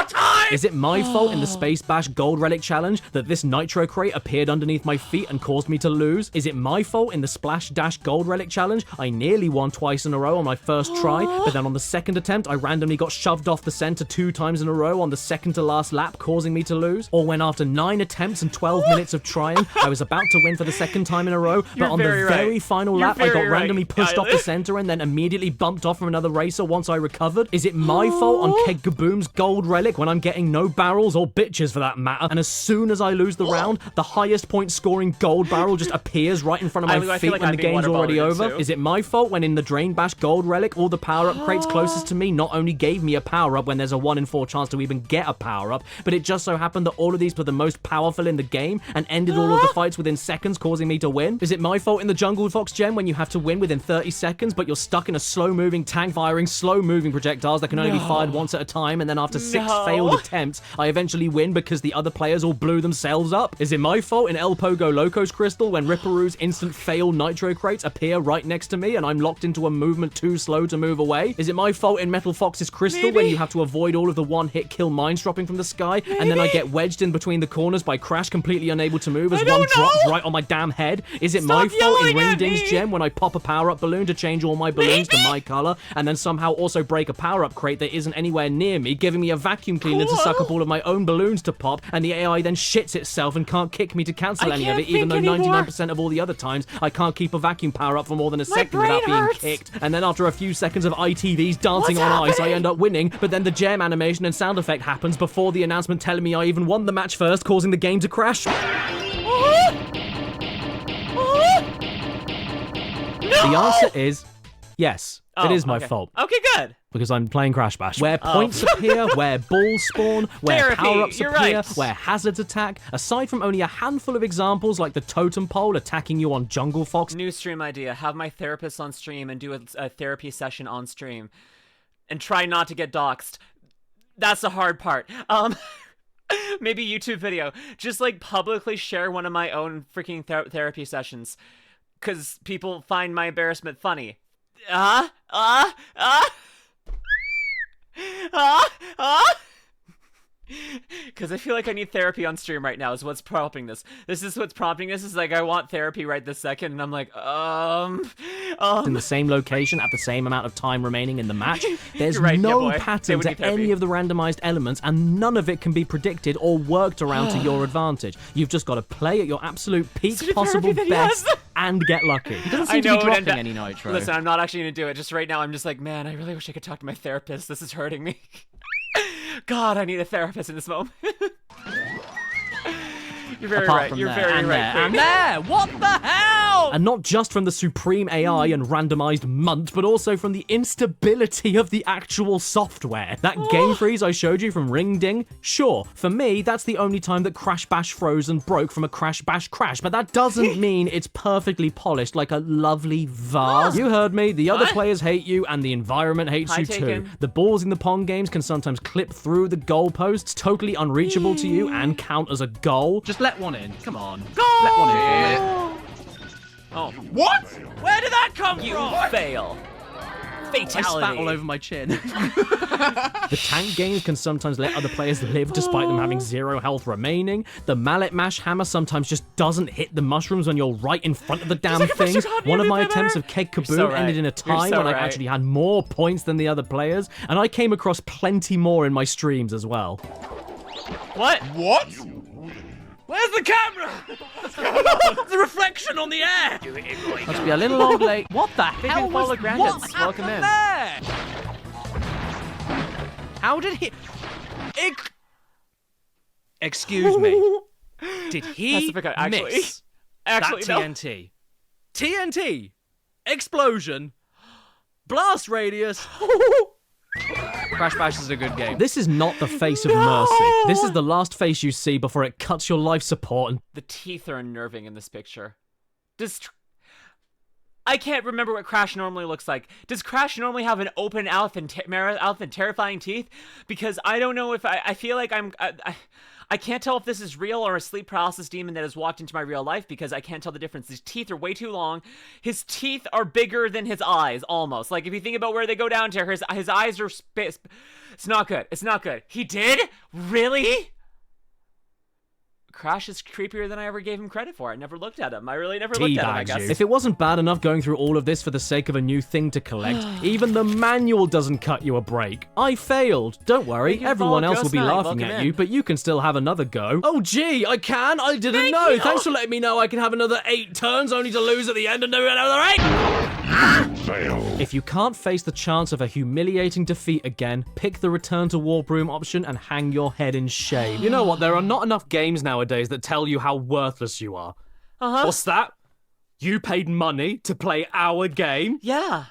times! Is it my fault in the Space Bash Gold Relic Challenge that this Nitro crate appeared underneath my feet and caused me to lose? Is it my fault in the Splash Dash Gold Relic Challenge I nearly won twice in a row on my first try, but then on the second attempt I randomly got shoved off the center 2 times in a row on the second to last lap, causing me to lose? Or when after 9 attempts and 12 minutes of trying, I was about to win for the second time in a row, but on the very final lap I got randomly pushed off the center and then immediately bumped off from another racer once I recovered? Is it my fault on Keg Kaboom's Gold Relic when I'm getting no barrels or bitches for that matter, and as soon as I lose the round, the highest point scoring gold barrel just appears right in front of my feet when the game's already over? Is it my fault when in the Drain Bash Gold Relic all the power-up crates closest to me not only gave me a power-up when there's a 1 in 4 chance to even get a power-up, but it just so happened that all of these were the most powerful in the game and ended all of the fights within seconds, causing me to win? Is it my fault in the Jungle Fox Gem when you have to win within 30 seconds but you're stuck in a slow-moving tank firing slow-moving projectiles that can only be fired once at a time, and then after 6 failed attempts, I eventually win because the other players all blew themselves up? Is it my fault in El Pogo Loco's Crystal when Ripperoo's instant fail Nitro crates appear right next to me and I'm locked into a movement too slow to move away? Is it my fault in Metal Fox's Crystal when you have to avoid all of the one-hit kill mines dropping from the sky, and then I get wedged in between the corners by Crash, completely unable to move as one drops right on my damn head? Is it my fault in Ring Ding's Gem when I pop a power-up balloon to change all my balloons to my color, color, and then somehow also break a power-up crate that isn't anywhere near me, giving me a vacuum cleaner to suck up all of my own balloons to pop, and the AI then shits itself and can't kick me to cancel any of it, even though 99% of all the other times I can't keep a vacuum power-up for more than a second without being kicked. And then after a few seconds of ITVs dancing on ice, I end up winning, but then the gem animation and sound effect happens before the announcement telling me I even won the match first, causing the game to crash. The answer is yes. It is my fault. Okay, good. Because I'm playing Crash Bash, where points appear, where balls spawn, where power-ups appear, where hazards attack. Aside from only a handful of examples like the totem pole attacking you on Jungle Fox. New stream idea. Have my therapist on stream and do a therapy session on stream. And try not to get doxxed. That's the hard part. Maybe YouTube video. Just like publicly share one of my own freaking therapy sessions. Because people find my embarrassment funny. Because I feel like I need therapy on stream right now is what's prompting this. This is what's prompting this. Is like, I want therapy right this second, and I'm like, in the same location at the same amount of time remaining in the match. There's right, no pattern to any of the randomized elements, and none of it can be predicted or worked around to your advantage. You've just got to play at your absolute peak possible best and get lucky. He doesn't seem to be dropping any nitro. Listen, I'm not actually going to do it. Just right now, I'm just like, man, I really wish I could talk to my therapist. This is hurting me. God, I need a therapist in this moment. You're very right. You're very right. And there! What the hell? And not just from the supreme AI and randomized munt, but also from the instability of the actual software. That game freeze I showed you from Ring Ding, sure, for me, that's the only time that Crash Bash froze and broke from a Crash Bash crash, but that doesn't mean it's perfectly polished like a lovely vase. You heard me, the other players hate you, and the environment hates you too. The balls in the Pong games can sometimes clip through the goalposts, totally unreachable to you, and count as a goal. Just let one in. Come on. Goal! Let one in. Oh. What? Where did that come from? You fail. Fatality. I spat all over my chin. The tank games can sometimes let other players live despite them having 0 health remaining. The mallet mash hammer sometimes just doesn't hit the mushrooms when you're right in front of the damn things. One of my attempts of Keg Kaboom ended in a tie when I actually had more points than the other players, and I came across plenty more in my streams as well. What? What? Where's the camera? What's going on? The reflection on the air. Must be a little old late. What the hell was what Welcome in. there? How did he... Excuse me. Did he miss that TNT? TNT. Explosion. Blast radius. Crash Bash is a good game. This is not the face of mercy. This is the last face you see before it cuts your life support and... The teeth are unnerving in this picture. I can't remember what Crash normally looks like. Does Crash normally have an open mouth and terrifying teeth? Because I don't know if I feel like I can't tell if this is real or a sleep paralysis demon that has walked into my real life because I can't tell the difference. His teeth are way too long. His teeth are bigger than his eyes, almost. Like, if you think about where they go down to, his eyes are... It's not good. It's not good. He did? Really? Crash is creepier than I ever gave him credit for. I never looked at him. I really never looked at him, I guess. If it wasn't bad enough going through all of this for the sake of a new thing to collect, even the manual doesn't cut you a break. I failed. Don't worry, everyone else will be laughing at you, but you can still have another go. Oh gee, I can? I didn't know. Thanks for letting me know I can have another 8 turns only to lose at the end and do another 8! Fail. If you can't face the chance of a humiliating defeat again, pick the return to Warp Room option and hang your head in shame. You know what? There are not enough games nowadays that tell you how worthless you are. What's that? You paid money to play our game? Yeah.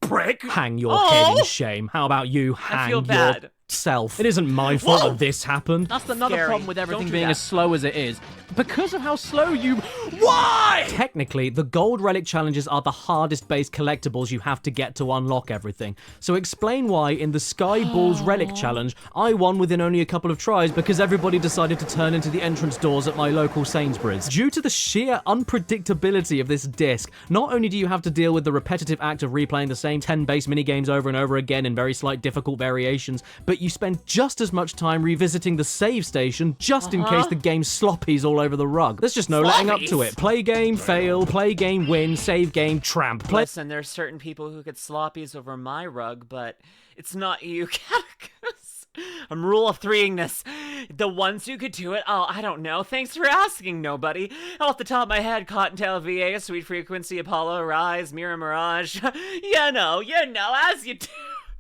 Prick. Hang your head in shame. How about you hang yourself? It isn't my fault that this happened. That's another problem with everything being as slow as it is. Because of how slow you... Why? Technically, the gold relic challenges are the hardest base collectibles you have to get to unlock everything. So explain why in the Sky Balls relic challenge, I won within only a couple of tries because everybody decided to turn into the entrance doors at my local Sainsbury's. Due to the sheer unpredictability of this disc, not only do you have to deal with the repetitive act of replaying the same 10 base minigames over and over again in very slight difficult variations, but it, you spend just as much time revisiting the save station just in case the game sloppies all over the rug. There's just no letting up to it. Play game, fail, play game, win, save game, tramp. Listen, there's certain people who get sloppies over my rug, but it's not you, Caddicarus. I'm rule of threeing this. The ones who could do it, oh, I don't know. Thanks for asking, nobody. Off the top of my head, Cottontail VA, Sweet Frequency, Apollo, Rise, Mirror Mirage. you know, as you do.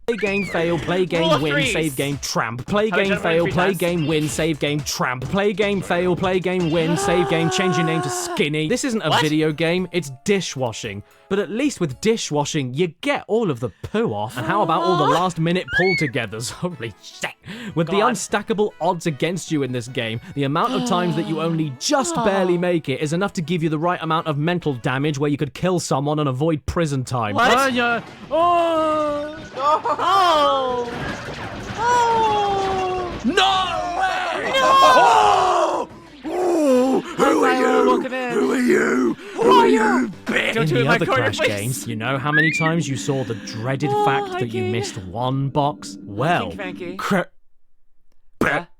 Play game, fail, play game, win, save game, tramp. Play game, fail, play game, win, save game, tramp. Play game, fail, play game, win, save game, change your name to Skinny. This isn't a video game, it's dishwashing. But at least with dishwashing, you get all of the poo off. And how about all the last-minute pull-togethers? Holy shit. With the unstackable odds against you in this game, the amount of times that you only just barely make it is enough to give you the right amount of mental damage where you could kill someone and avoid prison time. What? No way! No! Who are you? Bitch? Don't In do the it, my other corner, Crash please. games, you know how many times you saw the dreaded fact that you missed one box? Well, Frankie.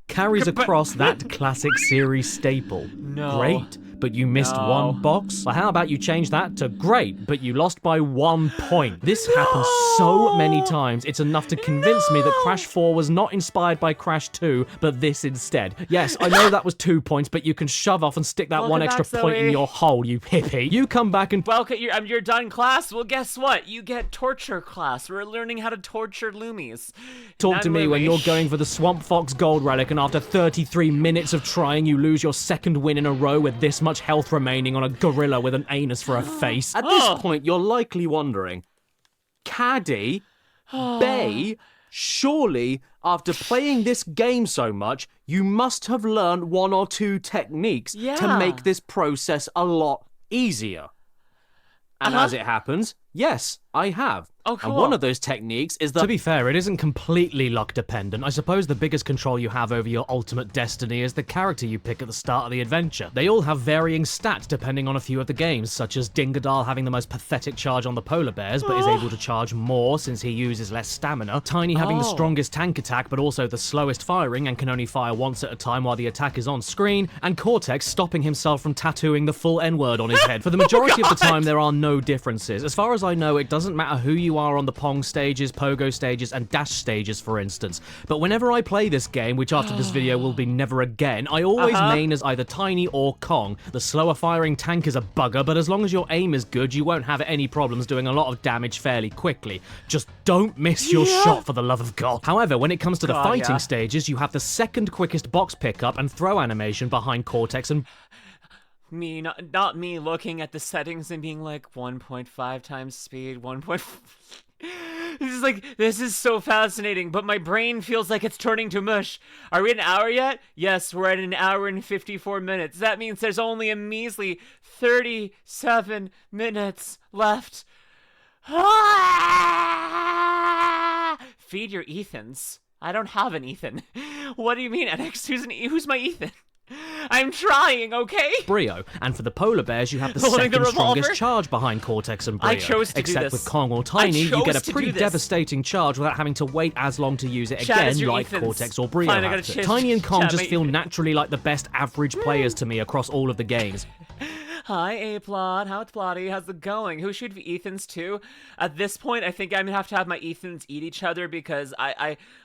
carries across that classic series staple. No. Great, but you missed one box? Well, how about you change that to great, but you lost by 1 point? This happens so many times, it's enough to convince me that Crash 4 was not inspired by Crash 2, but this instead. Yes, I know that was 2 points, but you can shove off and stick that one extra point in your hole, you hippie. You come back and... Welcome, you're done class? Well, guess what? You get torture class. We're learning how to torture Loomies. Talk to me when you're going for the Swamp Fox Gold Relic and after 33 minutes of trying, you lose your second win in a row with this much health remaining on a gorilla with an anus for a face. At this point, you're likely wondering, Caddy, Bay, surely, after playing this game so much, you must have learned 1 or 2 techniques to make this process a lot easier. And as it happens, yes, I have. Oh, cool. And one of those techniques is that... To be fair, it isn't completely luck dependent. I suppose the biggest control you have over your ultimate destiny is the character you pick at the start of the adventure. They all have varying stats depending on a few of the games, such as Dingadal having the most pathetic charge on the polar bears, but is able to charge more since he uses less stamina. Tiny having the strongest tank attack, but also the slowest firing and can only fire once at a time while the attack is on screen. And Cortex stopping himself from tattooing the full N-word on his head. For the majority of the time, there are no differences. As far as I know, it doesn't matter who you are on the Pong stages, Pogo stages, and Dash stages, for instance. But whenever I play this game, which after this video will be never again, I always main as either Tiny or Kong. The slower firing tank is a bugger, but as long as your aim is good, you won't have any problems doing a lot of damage fairly quickly. Just don't miss your shot, for the love of God. However, when it comes to the fighting stages, you have the second quickest box pickup and throw animation behind Cortex and... Me, not me looking at the settings and being like 1.5 times speed, 1. This is so fascinating, but my brain feels like it's turning to mush. Are we at an hour yet? Yes, we're at 1 hour and 54 minutes. That means there's only a measly 37 minutes left. Feed your Ethans. I don't have an Ethan. What do you mean, NX? Who's my Ethan? I'm trying, okay? Brio, and for the polar bears, you have the second strongest charge behind Cortex and Brio. I chose to Except do this. with Kong or Tiny, you get a pretty devastating charge without having to wait as long to use it again, like Ethans. Cortex or Brio Fine, have to. Tiny and Kong just feel naturally like the best average players to me across all of the games. Hi, A-Plot. How's Plotty? How's it going? Who should be Ethans too? At this point, I think I'm gonna have to have my Ethans eat each other because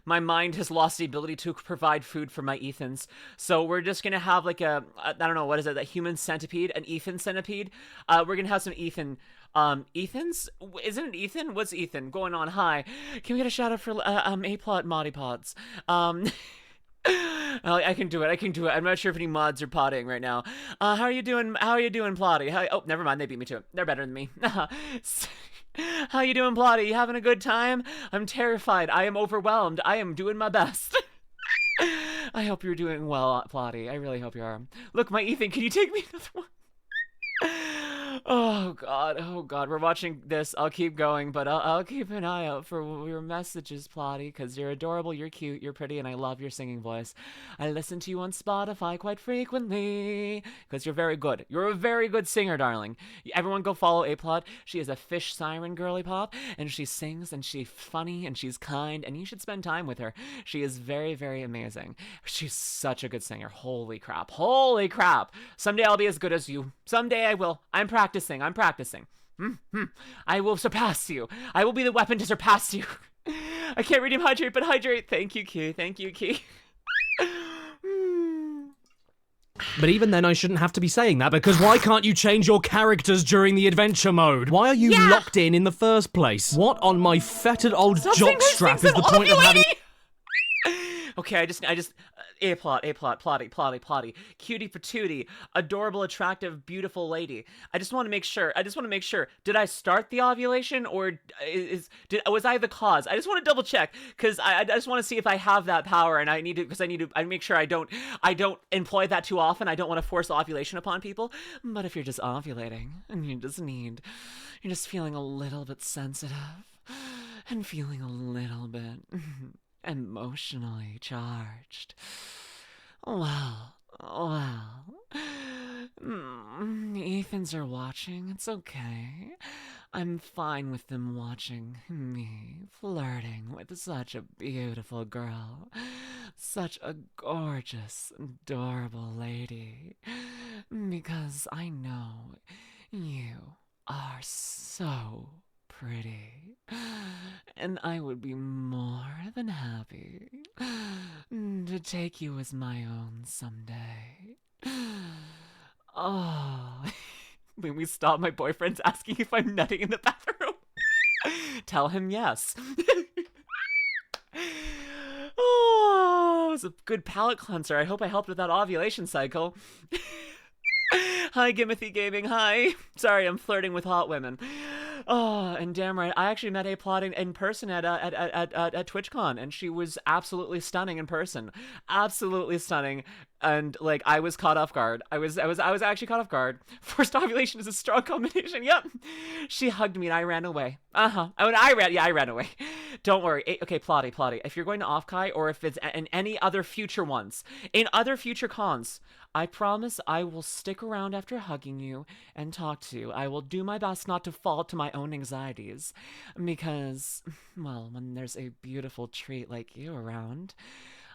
my mind has lost the ability to provide food for my Ethans. So we're just gonna have like I don't know, what is it? A human centipede? An Ethan centipede? We're gonna have some Ethan. Ethans? Isn't it Ethan? What's Ethan going on? Hi. Can we get a shout out for A-Plot Moddy Pods? I can do it. I'm not sure if any mods are potting right now. How are you doing, Plotty? Oh, never mind. They beat me to it. They're better than me. How you doing, Plotty? You having a good time? I'm terrified. I am overwhelmed. I am doing my best. I hope you're doing well, Plotty. I really hope you are. Look, my Ethan, can you take me another one? Oh God, we're watching this. I'll keep going, but I'll keep an eye out for your messages, Plotty, because you're adorable, you're cute, you're pretty, and I love your singing voice. I listen to you on Spotify quite frequently, because you're very good. You're a very good singer, darling. Everyone go follow A-Plot. She is a fish siren girly pop, and she sings, and she's funny, and she's kind, and you should spend time with her. She is very, very amazing. She's such a good singer. Holy crap. Holy crap. Someday I'll be as good as you. Someday I will. I'm practicing. I will surpass you. I will be the weapon to surpass you. I can't redeem hydrate, but hydrate. Thank you, Key. Thank you, Key. But even then, I shouldn't have to be saying that, because why can't you change your characters during the adventure mode? Why are you locked in the first place? What on my fettered old jockstrap is the point of having... Okay, I just, A-Plot, plotty, cutie patootie, adorable, attractive, beautiful lady. I just want to make sure, did I start the ovulation, or was I the cause? I just want to double check, because I just want to see if I have that power, and I need to make sure I don't employ that too often. I don't want to force ovulation upon people. But if you're just ovulating, and you're just feeling a little bit sensitive, and feeling a little bit... emotionally charged. Well, Ethans are watching. It's okay. I'm fine with them watching me flirting with such a beautiful girl, such a gorgeous, adorable lady, because I know you are so pretty, and I would be more than happy to take you as my own someday. Oh, when we stop, my boyfriend's asking if I'm nutting in the bathroom. Tell him yes. Oh, it was a good palate cleanser. I hope I helped with that ovulation cycle. Hi, Gimothy Gaming. Hi. Sorry, I'm flirting with hot women. Oh, and damn right, I actually met A-Plot in person at TwitchCon, and she was absolutely stunning in person. Absolutely stunning. And like, I was caught off guard. I was actually caught off guard. Forced ovulation is a strong combination. Yep. She hugged me and I ran away. I ran away. Don't worry. Okay, Plotty. If you're going to Offkai, or if it's in any other future ones, in other future cons, I promise I will stick around after hugging you and talk to you. I will do my best not to fall to my own anxieties, because, well, when there's a beautiful treat like you around,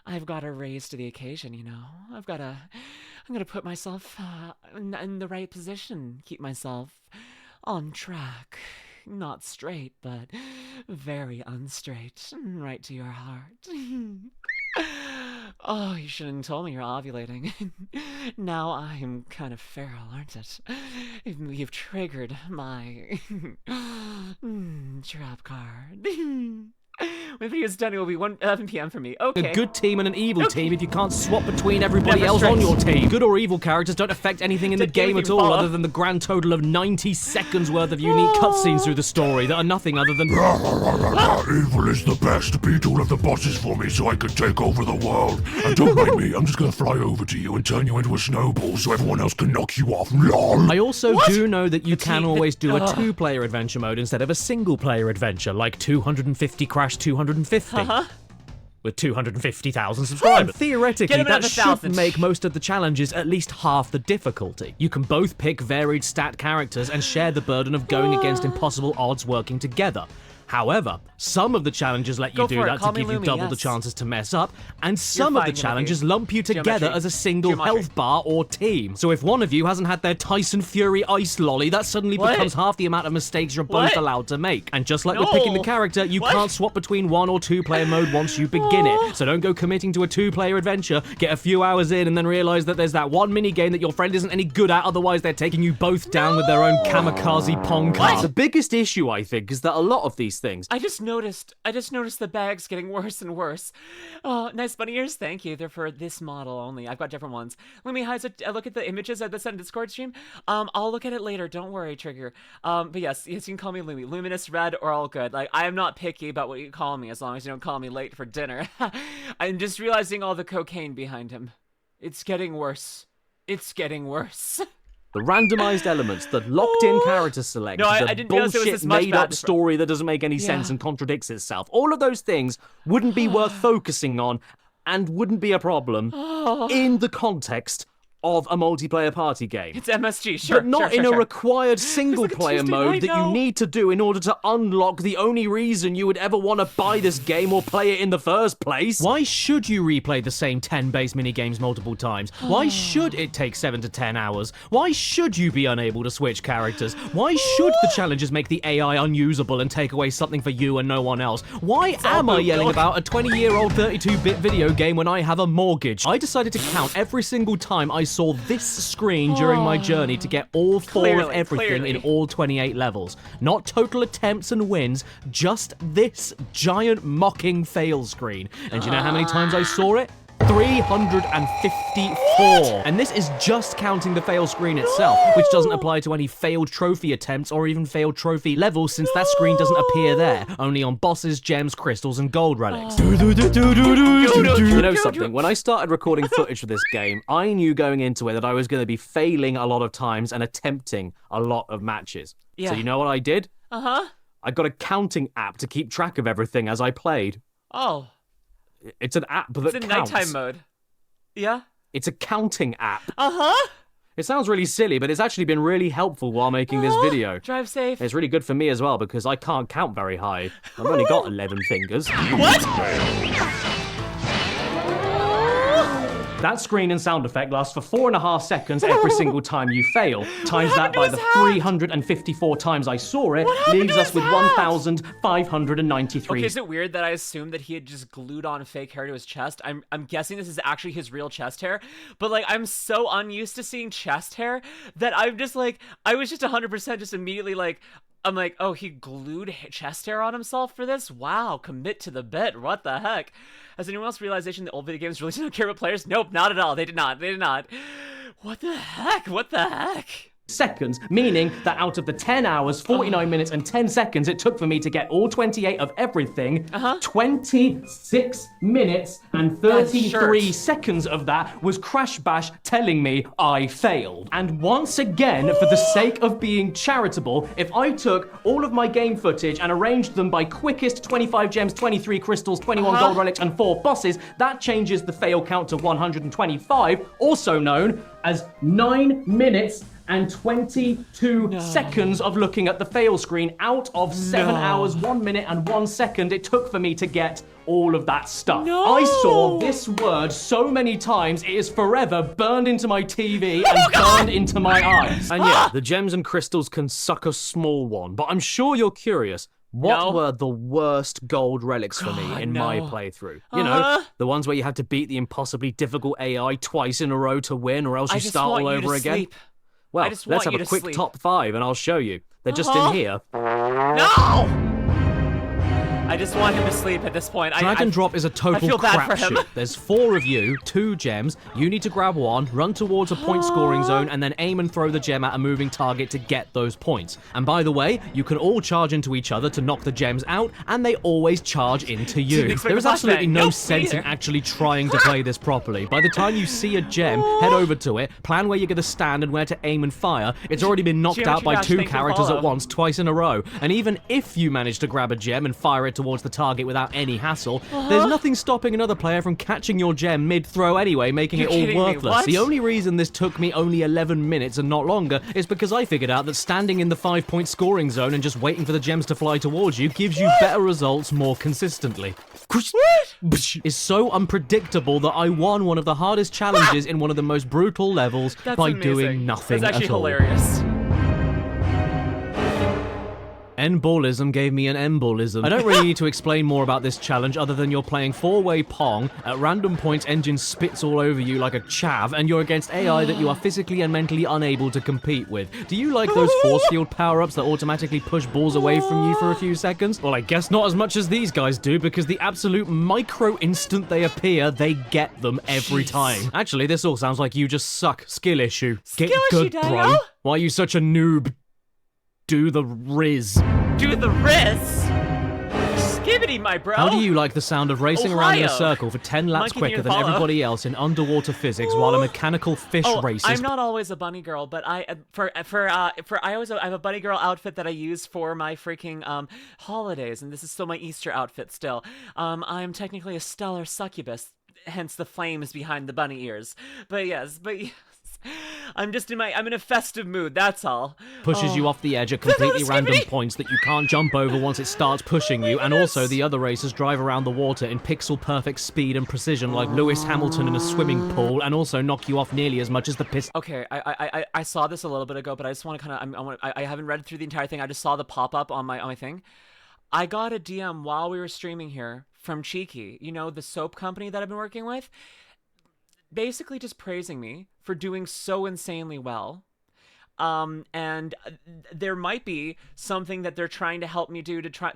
I've got to raise to the occasion, you know. I'm gonna put myself in the right position, keep myself on track. Not straight, but very unstraight, right to your heart. Oh, you shouldn't have told me you're ovulating. Now I'm kind of feral, aren't it? You've triggered my trap card. When video's done, it will be 11 p.m. for me. Okay. A good team and an evil team if you can't swap between everybody else on your team. Good or evil characters don't affect anything in the game at all, other than the grand total of 90 seconds worth of unique cutscenes through the story that are nothing other than... Evil is the best. Beat all of the bosses for me so I can take over the world. And don't mind me, I'm just gonna fly over to you and turn you into a snowball so everyone else can knock you off. LOL. I also do know that you can always do a two-player adventure mode instead of a single-player adventure, like 250 Crash 250. With 250,000 subscribers. Theoretically, that should make most of the challenges at least half the difficulty. You can both pick varied stat characters and share the burden of going against impossible odds working together. However, some of the challenges let you do that to give you double the chances to mess up, and some of the challenges lump you together as a single health bar or team. So if one of you hasn't had their Tyson Fury ice lolly, that suddenly becomes half the amount of mistakes you're both allowed to make. And just like with picking the character, you can't swap between 1 or 2 player mode once you begin it. So don't go committing to a 2-player adventure, get a few hours in, and then realize that there's that one mini game that your friend isn't any good at, otherwise they're taking you both down with their own kamikaze pong card. The biggest issue, I think, is that a lot of these things. I just noticed the bags getting worse and worse. Oh, nice bunny ears, thank you. They're for this model only. I've got different ones. Lumi, hi, so look at the images at the sent Discord stream. I'll look at it later. Don't worry, Trigger. But yes, you can call me Lumi. LuminusRed or all good. Like, I am not picky about what you call me, as long as you don't call me late for dinner. I'm just realizing all the cocaine behind him. It's getting worse. It's getting worse. The randomized elements, the locked-in character select, No, I the didn't realize it was bullshit this much made-up bad. story that doesn't make any sense and contradicts itself. All of those things wouldn't be worth focusing on and wouldn't be a problem in the context of a multiplayer party game. It's MSG, sure. But not sure, in sure, a sure. required single-player Tuesday mode night that now. you need to do in order to unlock the only reason you would ever want to buy this game or play it in the first place. Why should you replay the same 10 base minigames multiple times? Why should it take 7 to 10 hours? Why should you be unable to switch characters? Why should the challenges make the AI unusable and take away something for you and no one else? Why am I yelling about a 20-year-old 32-bit video game when I have a mortgage? I decided to count every single time I saw this screen during my journey to get all 4 of everything in all 28 levels. Not total attempts and wins, just this giant mocking fail screen. And do you know how many times I saw it? 354. And this is just counting the fail screen itself, which doesn't apply to any failed trophy attempts or even failed trophy levels, since that screen doesn't appear there, only on bosses, gems, crystals, and gold relics. You know something? When I started recording footage for this game, I knew going into it that I was going to be failing a lot of times and attempting a lot of matches. Yeah. So you know what I did? Uh-huh. I got a counting app to keep track of everything as I played. Oh. It's an app that It's in counts. nighttime mode. Yeah? It's a counting app. Uh-huh. It sounds really silly, but it's actually been really helpful while making this video. Drive safe. It's really good for me as well, because I can't count very high. I've only got 11 fingers. What? That screen and sound effect lasts for 4.5 seconds every single time you fail. Times that by the 354 times I saw it, leaves us with 1,593. Okay, is it weird that I assumed that he had just glued on fake hair to his chest? I'm guessing this is actually his real chest hair, but like I'm so unused to seeing chest hair that I'm just like, I was just 100% just immediately like, I'm like, oh, he glued chest hair on himself for this? Wow, commit to the bit. What the heck? Has anyone else realization that old video games really don't care about players? Nope, not at all. They did not. They did not. What the heck? What the heck? Seconds, meaning that out of the 10 hours, 49 minutes, and 10 seconds it took for me to get all 28 of everything, 26 minutes and 33 seconds of that was Crash Bash telling me I failed. And once again, for the sake of being charitable, if I took all of my game footage and arranged them by quickest 25 gems, 23 crystals, 21 gold relics, and 4 bosses, that changes the fail count to 125, also known as 9 minutes and 22 seconds of looking at the fail screen out of 7 hours, 1 minute, and 1 second it took for me to get all of that stuff. I saw this word so many times, it is forever burned into my TV and burned into my eyes. And yeah, the gems and crystals can suck a small one, but I'm sure you're curious. What were the worst gold relics for me in my playthrough? You know, the ones where you have to beat the impossibly difficult AI twice in a row to win, or else you start all over again. Well, let's have a quick top 5 and I'll show you. They're just in here. No! I just want him to sleep at this point. Drag and drop is a total crapshoot. There's 4 of you, 2 gems. You need to grab one, run towards a point scoring zone, and then aim and throw the gem at a moving target to get those points. And by the way, you can all charge into each other to knock the gems out, and they always charge into you. There is absolutely no sense in actually trying to play this properly. By the time you see a gem, head over to it, plan where you're going to stand and where to aim and fire. It's already been knocked out by 2 characters at once, twice in a row. And even if you manage to grab a gem and fire it towards the target without any hassle, there's nothing stopping another player from catching your gem mid-throw anyway, making it all worthless. The only reason this took me only 11 minutes and not longer is because I figured out that standing in the 5-point scoring zone and just waiting for the gems to fly towards you gives you better results more consistently. Is so unpredictable that I won one of the hardest challenges in one of the most brutal levels by doing nothing at all. That's actually hilarious. N-ballism gave me an embolism. I don't really need to explain more about this challenge other than you're playing 4-way Pong, at random points engine spits all over you like a chav, and you're against AI that you are physically and mentally unable to compete with. Do you like those force field power-ups that automatically push balls away from you for a few seconds? Well, I guess not as much as these guys do, because the absolute micro-instant they appear, they get them every time. Actually, this all sounds like you just suck. Skill issue. Get good, bro. Why are you such a noob? Do the Riz. Do the Riz? Skibbity Monkey, my bro. How do you like the sound of racing around in a Ohio. circle for 10 laps Monkey quicker can than follow. everybody else in underwater physics while a mechanical fish races? I'm not always a bunny girl, but I have a bunny girl outfit that I use for my freaking holidays, and this is still my Easter outfit still. I'm technically a stellar succubus, hence the flames behind the bunny ears. But yes. I'm in a festive mood, that's all. Pushes you off the edge at completely random points that you can't jump over once it starts pushing you, and also the other racers drive around the water in pixel-perfect speed and precision like Lewis Hamilton in a swimming pool, and also knock you off nearly as much as the piss. Okay, I saw this a little bit ago, but I just want to kind of, I haven't read through the entire thing, I just saw the pop-up on my thing. I got a DM while we were streaming here from Cheeky, you know, the soap company that I've been working with, basically just praising me for doing so insanely well. And there might be something that they're trying to help me do to try.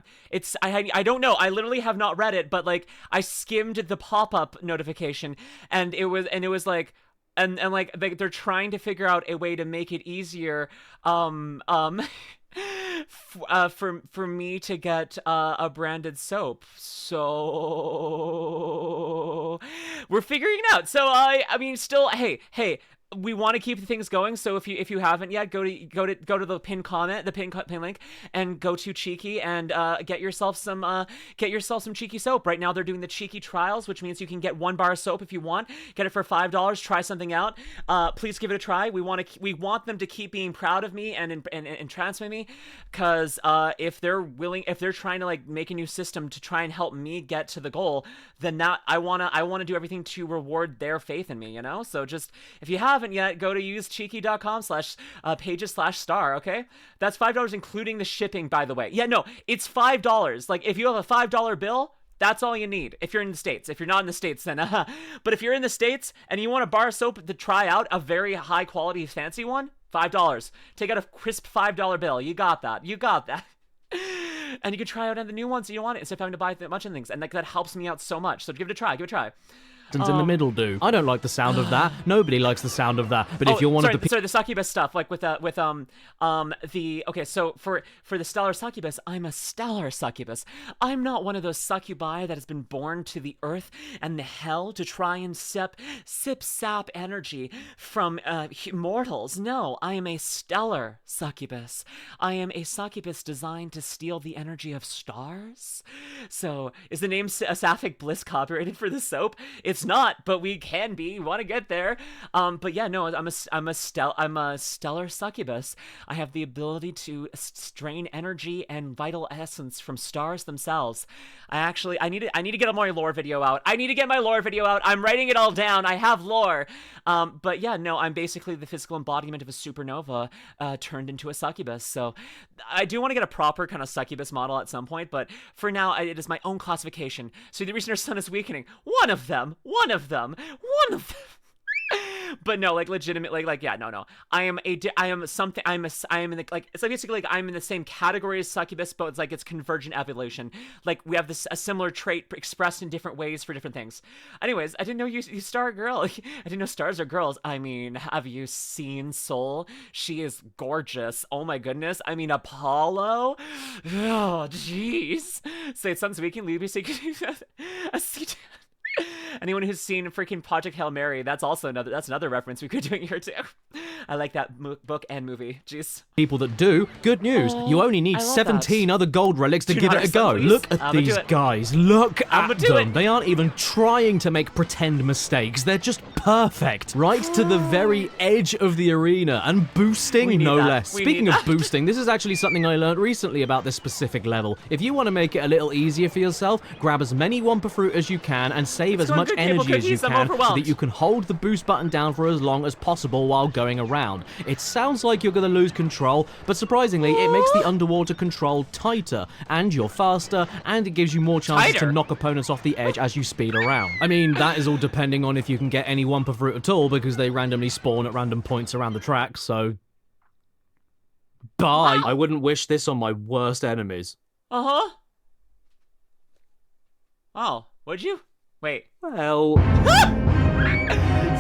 I don't know. I literally have not read it, but like I skimmed the pop-up notification, and it was like, and like they're trying to figure out a way to make it easier, for me to get a branded soap. So we're figuring it out. So I mean, still, hey, we want to keep things going. So if you haven't yet, go to the pin link, and go to Cheeky and get yourself some Cheeky soap. Right now they're doing the Cheeky trials, which means you can get 1 bar of soap if you want. Get it for $5. Try something out. Please give it a try. We want them to keep being proud of me and entrancing me, because if they're trying to like make a new system to try and help me get to the goal, then I wanna do everything to reward their faith in me. You know. So just if you haven't yet, go to usecheeky.com/pages/star. Okay, that's $5 including the shipping, by the way. Yeah, no, it's $5. Like if you have a $5 bill, that's all you need if you're in the States. If you're not in the States, then but if you're in the States and you want a bar of soap to try out a very high quality fancy one, $5. Take out a crisp $5 bill. You got that. And you can try out the new ones that you want instead of having to buy a bunch of things, and like that helps me out so much. So give it a try. In the middle do. I don't like the sound of that. Nobody likes the sound of that. But if you're one of the the succubus stuff, like so for the stellar succubus, I'm a stellar succubus. I'm not one of those succubi that has been born to the earth and the hell to try and sip sap energy from mortals. No, I am a stellar succubus. I am a succubus designed to steal the energy of stars. So is the name Sapphic Bliss copyrighted for the soap? It's not, but we can be. Want to get there? But yeah, no, I'm a stellar succubus. I have the ability to strain energy and vital essence from stars themselves. I need to get my lore video out. I'm writing it all down. I have lore. But yeah, no, I'm basically the physical embodiment of a supernova turned into a succubus. So I do want to get a proper kind of succubus model at some point, but for now, it is my own classification. So the reason our sun is weakening, one of them. But no, like legitimately, like yeah, no. I am in the, like, it's like basically like I'm in the same category as succubus, but it's like it's convergent evolution. Like we have a similar trait expressed in different ways for different things. Anyways, I didn't know you star a girl. I didn't know stars are girls. I mean, have you seen Soul? She is gorgeous. Oh my goodness. I mean, Apollo. Oh jeez. Say sun's weakening. Leave me Anyone who's seen freaking Project Hail Mary, that's another reference we could do here too. I like that book and movie. Jeez. People that do, good news. You only need 17 other gold relics to give it a go. Look at these guys. Look at them. They aren't even trying to make pretend mistakes. They're just perfect. Right to the very edge of the arena and boosting, no less. Speaking of boosting, this is actually something I learned recently about this specific level. If you want to make it a little easier for yourself, grab as many Wumpa Fruit as you can and save as much energy as you can so that you can hold the boost button down for as long as possible while going around. It sounds like you're going to lose control, but surprisingly, it makes the underwater control tighter, and you're faster, and it gives you more chances to knock opponents off the edge as you speed around. I mean, that is all depending on if you can get any Wumpa Fruit at all, because they randomly spawn at random points around the track, so... Bye! I wouldn't wish this on my worst enemies. Uh-huh. Oh, would you? Wait. Well...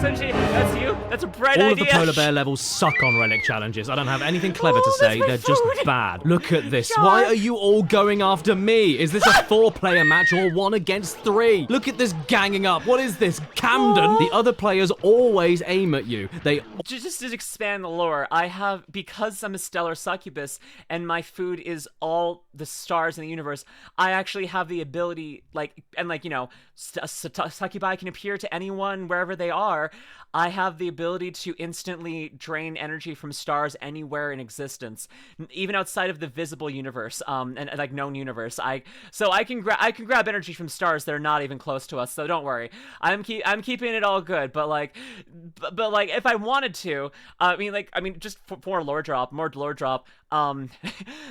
Sunshine, that's you. That's a bright All idea. of the polar bear levels suck on relic challenges. I don't have anything clever to say. They're just bad. Look at this. Why are you all going after me? Is this a 4-player match or 1 against 3? Look at this ganging up. What is this? Camden? The other players always aim at you. They Just to expand the lore, because I'm a stellar succubus and my food is all the stars in the universe, I actually have the ability, succubi can appear to anyone wherever they are. I have the ability to instantly drain energy from stars anywhere in existence, even outside of the visible universe, and like known universe. I can grab energy from stars that are not even close to us. So don't worry, I'm keeping it all good. But if I wanted to, just for more lore drop.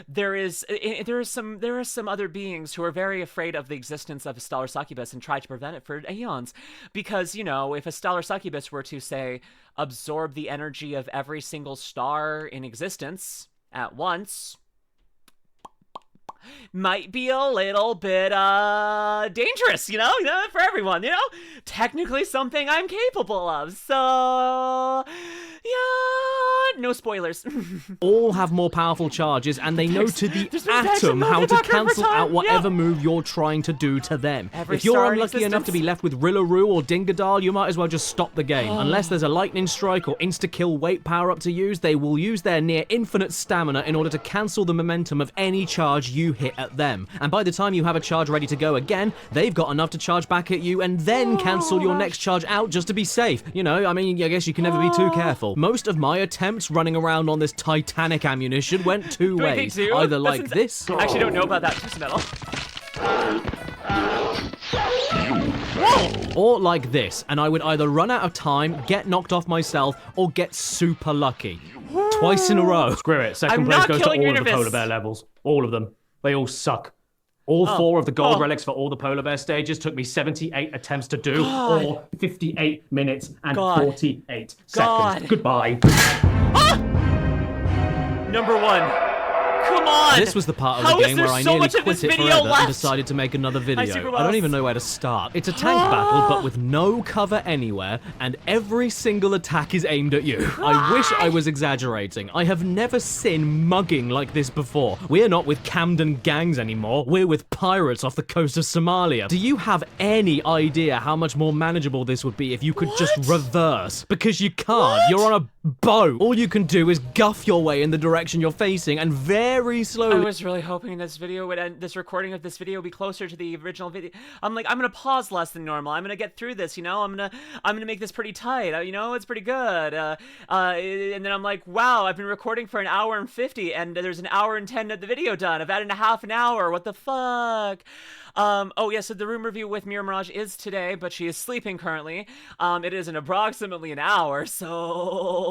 There are some other beings who are very afraid of the existence of a stellar succubus and try to prevent it for eons, because if a stellar succubus were to, say, absorb the energy of every single star in existence at once, might be a little bit dangerous, for everyone, technically something I'm capable of. So yeah, no spoilers. all have more powerful charges, and they know to the atom how to cancel out whatever move you're trying to do to them. If you're unlucky enough to be left with Rillaroo or Dingadal, you might as well just stop the game. Unless there's a lightning strike or insta-kill weight power-up to use, they will use their near-infinite stamina in order to cancel the momentum of any charge you hit at them. And by the time you have a charge ready to go again, they've got enough to charge back at you and then cancel your next charge out just to be safe. I guess you can never be too careful. Most of my attempts running around on this Titanic ammunition went two ways. Either like this. I actually don't know about that test metal. Or like this, and I would either run out of time, get knocked off myself, or get super lucky. Twice in a row. Screw it. Second place goes to all of the polar bear levels. All of them. They all suck. All 4 of the gold relics for all the polar bear stages took me 78 attempts to do, or 58 minutes and 48 seconds. Goodbye. Number 1. Come on! This was the part of the game where I nearly quit it forever and decided to make another video. I don't even know where to start. It's a tank battle, but with no cover anywhere, and every single attack is aimed at you. I wish I was exaggerating. I have never seen mugging like this before. We're not with Camden gangs anymore. We're with pirates off the coast of Somalia. Do you have any idea how much more manageable this would be if you could just reverse? Because you can't. You're on a boat. All you can do is guff your way in the direction you're facing, and very slowly. I was really hoping this video would end, this recording of this video would be closer to the original video. I'm gonna pause less than normal. I'm gonna get through this, I'm gonna make this pretty tight. It's pretty good. And then I'm like, wow, I've been recording for 1 hour and 50, and there's 1 hour and 10 of the video done. I've added a half an hour. What the fuck? So the room review with Mirror Mirage is today, but she is sleeping currently. It is in approximately 1 hour, so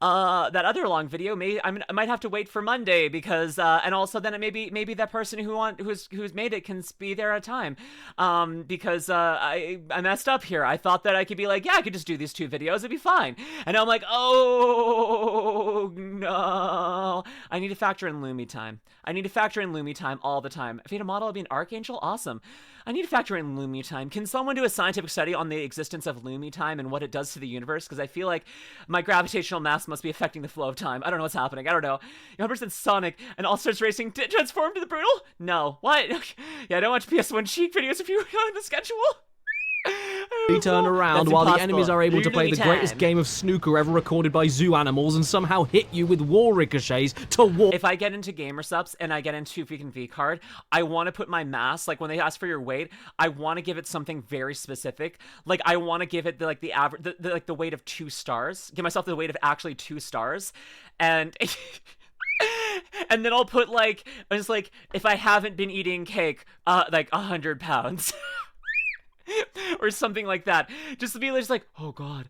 that other long video I might have to wait for Monday, because and also then maybe that person who's made it can be there at time, because I messed up here. I thought that I could be like, yeah, I could just do these 2 videos, it'd be fine, and now I'm like, oh no, I need to factor in Lumi time. I need to factor in Lumi time all the time. If you had a model, I'd be an archangel. Awesome. I need to factor in Lumi time. Can someone do a scientific study on the existence of Lumi time and what it does to the universe? Because I feel like my gravitational mass must be affecting the flow of time. I don't know what's happening. I don't know. 100% Sonic and All Stars Racing transform to the Brutal? No. What? Yeah, I don't watch PS1 cheat videos if you're on the schedule. Turn around while the enemies are able to play the greatest game of snooker ever recorded by zoo animals and somehow hit you with war ricochets to war. If I get into gamer subs and I get into freaking V card, I want to put my mass, like when they ask for your weight, I want to give it something very specific. Like I want to give it the average, the weight of 2 stars. Give myself the weight of actually 2 stars, and. And then I'll put if I haven't been eating cake, 100 pounds. Or something like that. Just to be like, oh god,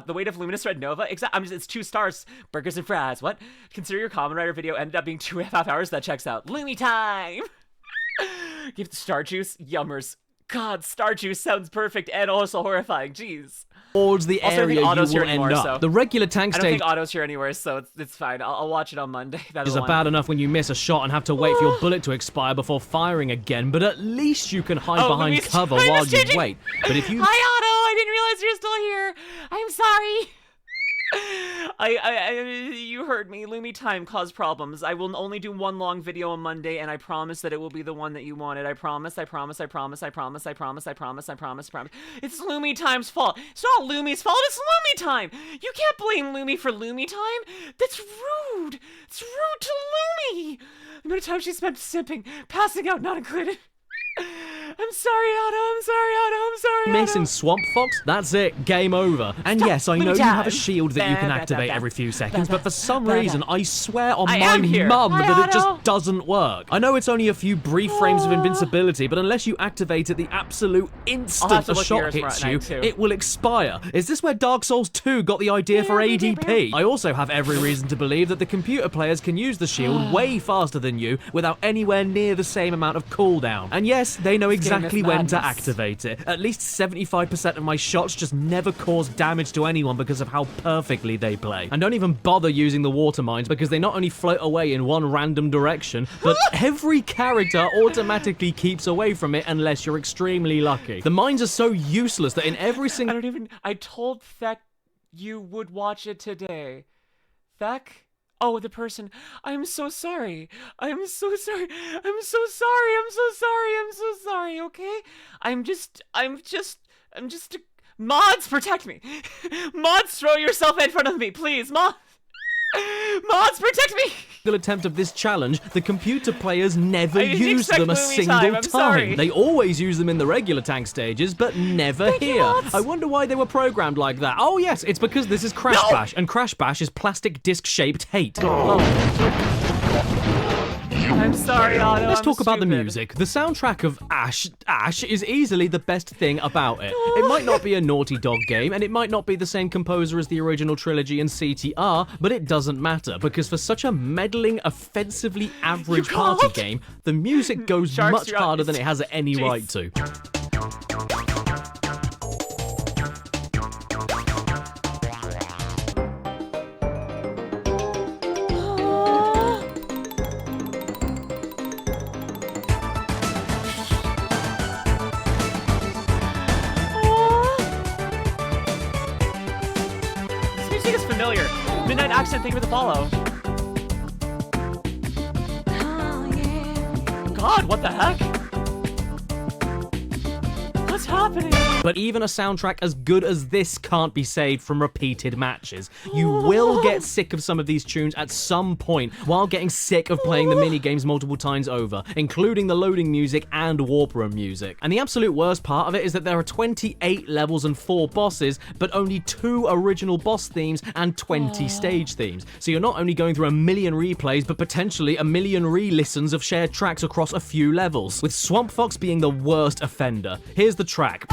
the weight of LuminusRed Nova. It's 2 stars, burgers and fries. What? Consider your Kamen Rider video ended up being 2.5 hours. That checks out. Lumi time. Give the Star Juice. Yummers. God, Star Juice sounds perfect and also horrifying. Jeez. Towards the area you will end up. The regular tank stage. I don't think Otto's here anywhere, so it's fine. I'll watch it on Monday. Is bad enough when you miss a shot and have to wait for your bullet to expire before firing again, but at least you can hide behind cover while you wait. But if you... Hi, Otto! I didn't realize realize you're still here. I'm sorry. You heard me. Lumi time caused problems. I will only do one long video on Monday, and I promise that it will be the one that you wanted. I promise. It's Lumi time's fault. It's not Lumi's fault. It's Lumi time. You can't blame Lumi for Lumi time. That's rude. It's rude to Lumi. The amount of time she spent sipping, passing out, not included. I'm sorry, Otto. Missing Swamp Fox? That's it. Game over. And yes, I know you have a shield that you can activate every few seconds, but for some reason, I swear on my mum that it just doesn't work. I know it's only a few brief frames of invincibility, but unless you activate it the absolute instant a shot hits you, it will expire. Is this where Dark Souls 2 got the idea for ADP? I also have every reason to believe that the computer players can use the shield way faster than you without anywhere near the same amount of cooldown. And yes, they know exactly when to activate it. At least 75% of my shots just never cause damage to anyone because of how perfectly they play. And don't even bother using the water mines because they not only float away in one random direction, but every character automatically keeps away from it unless you're extremely lucky. The mines are so useless that in every single... I told Thek you would watch it today. Thek? Oh, the person. I'm so sorry. Okay? I'm just. Mods, protect me. Mods, throw yourself in front of me, please. Mods, protect me. The attempt of this challenge, the computer players never use them a single time. They always use them in the regular tank stages, but never here. I wonder why they were programmed like that. Oh yes, it's because this is Crash Bash, and Crash Bash is plastic disc-shaped hate. I'm sorry, Otto. Let's talk about the music. The soundtrack of Ash is easily the best thing about it. It might not be a Naughty Dog game, and it might not be the same composer as the original trilogy and CTR, but it doesn't matter, because for such a meddling, offensively average party game, the music goes much harder than it has any right to. Midnight Accent, thank you for the follow. God, what the heck? What's happening? But even a soundtrack as good as this can't be saved from repeated matches. You will get sick of some of these tunes at some point while getting sick of playing the minigames multiple times over, including the loading music and warp room music. And the absolute worst part of it is that there are 28 levels and 4 bosses, but only 2 original boss themes and 20 stage themes. So you're not only going through a million replays, but potentially a million re-listens of shared tracks across a few levels, with Swamp Fox being the worst offender. Here's the track.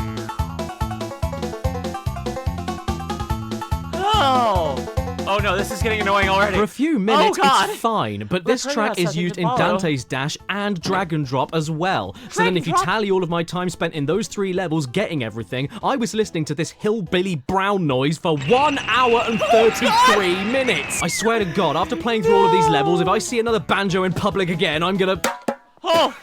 Oh no, this is getting annoying already. For a few minutes, it's fine, but this track is used in Dante's Dash and Drag and Drop as well. So then if you tally all of my time spent in those 3 levels getting everything, I was listening to this hillbilly brown noise for 1 hour and 33 minutes. I swear to God, after playing through all of these levels, if I see another banjo in public again, I'm gonna... Oh!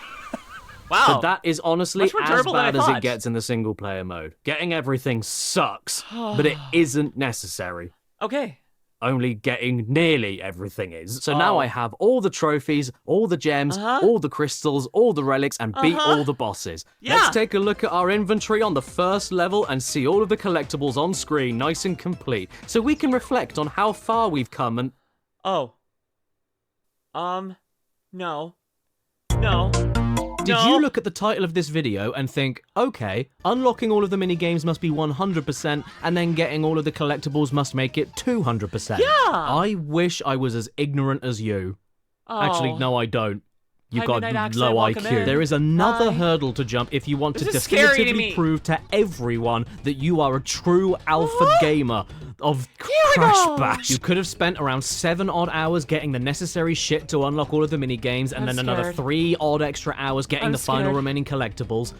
Wow. But that is honestly as bad as it gets in the single player mode. Getting everything sucks, but it isn't necessary. Okay. Only getting nearly everything is. So now I have all the trophies, all the gems, all the crystals, all the relics, and beat all the bosses. Let's take a look at our inventory on the first level and see all of the collectibles on screen nice and complete, so we can reflect on how far we've come and... No. Did you look at the title of this video and think, okay, unlocking all of the minigames must be 100%, and then getting all of the collectibles must make it 200%? Yeah! I wish I was as ignorant as you. Actually, no, I don't. You've got low IQ. There is another hurdle to jump if you want to definitively prove to everyone that you are a true alpha gamer of Crash Bash. You could have spent around 7 odd hours getting the necessary shit to unlock all of the minigames, and then another 3 odd extra hours getting the final remaining collectibles.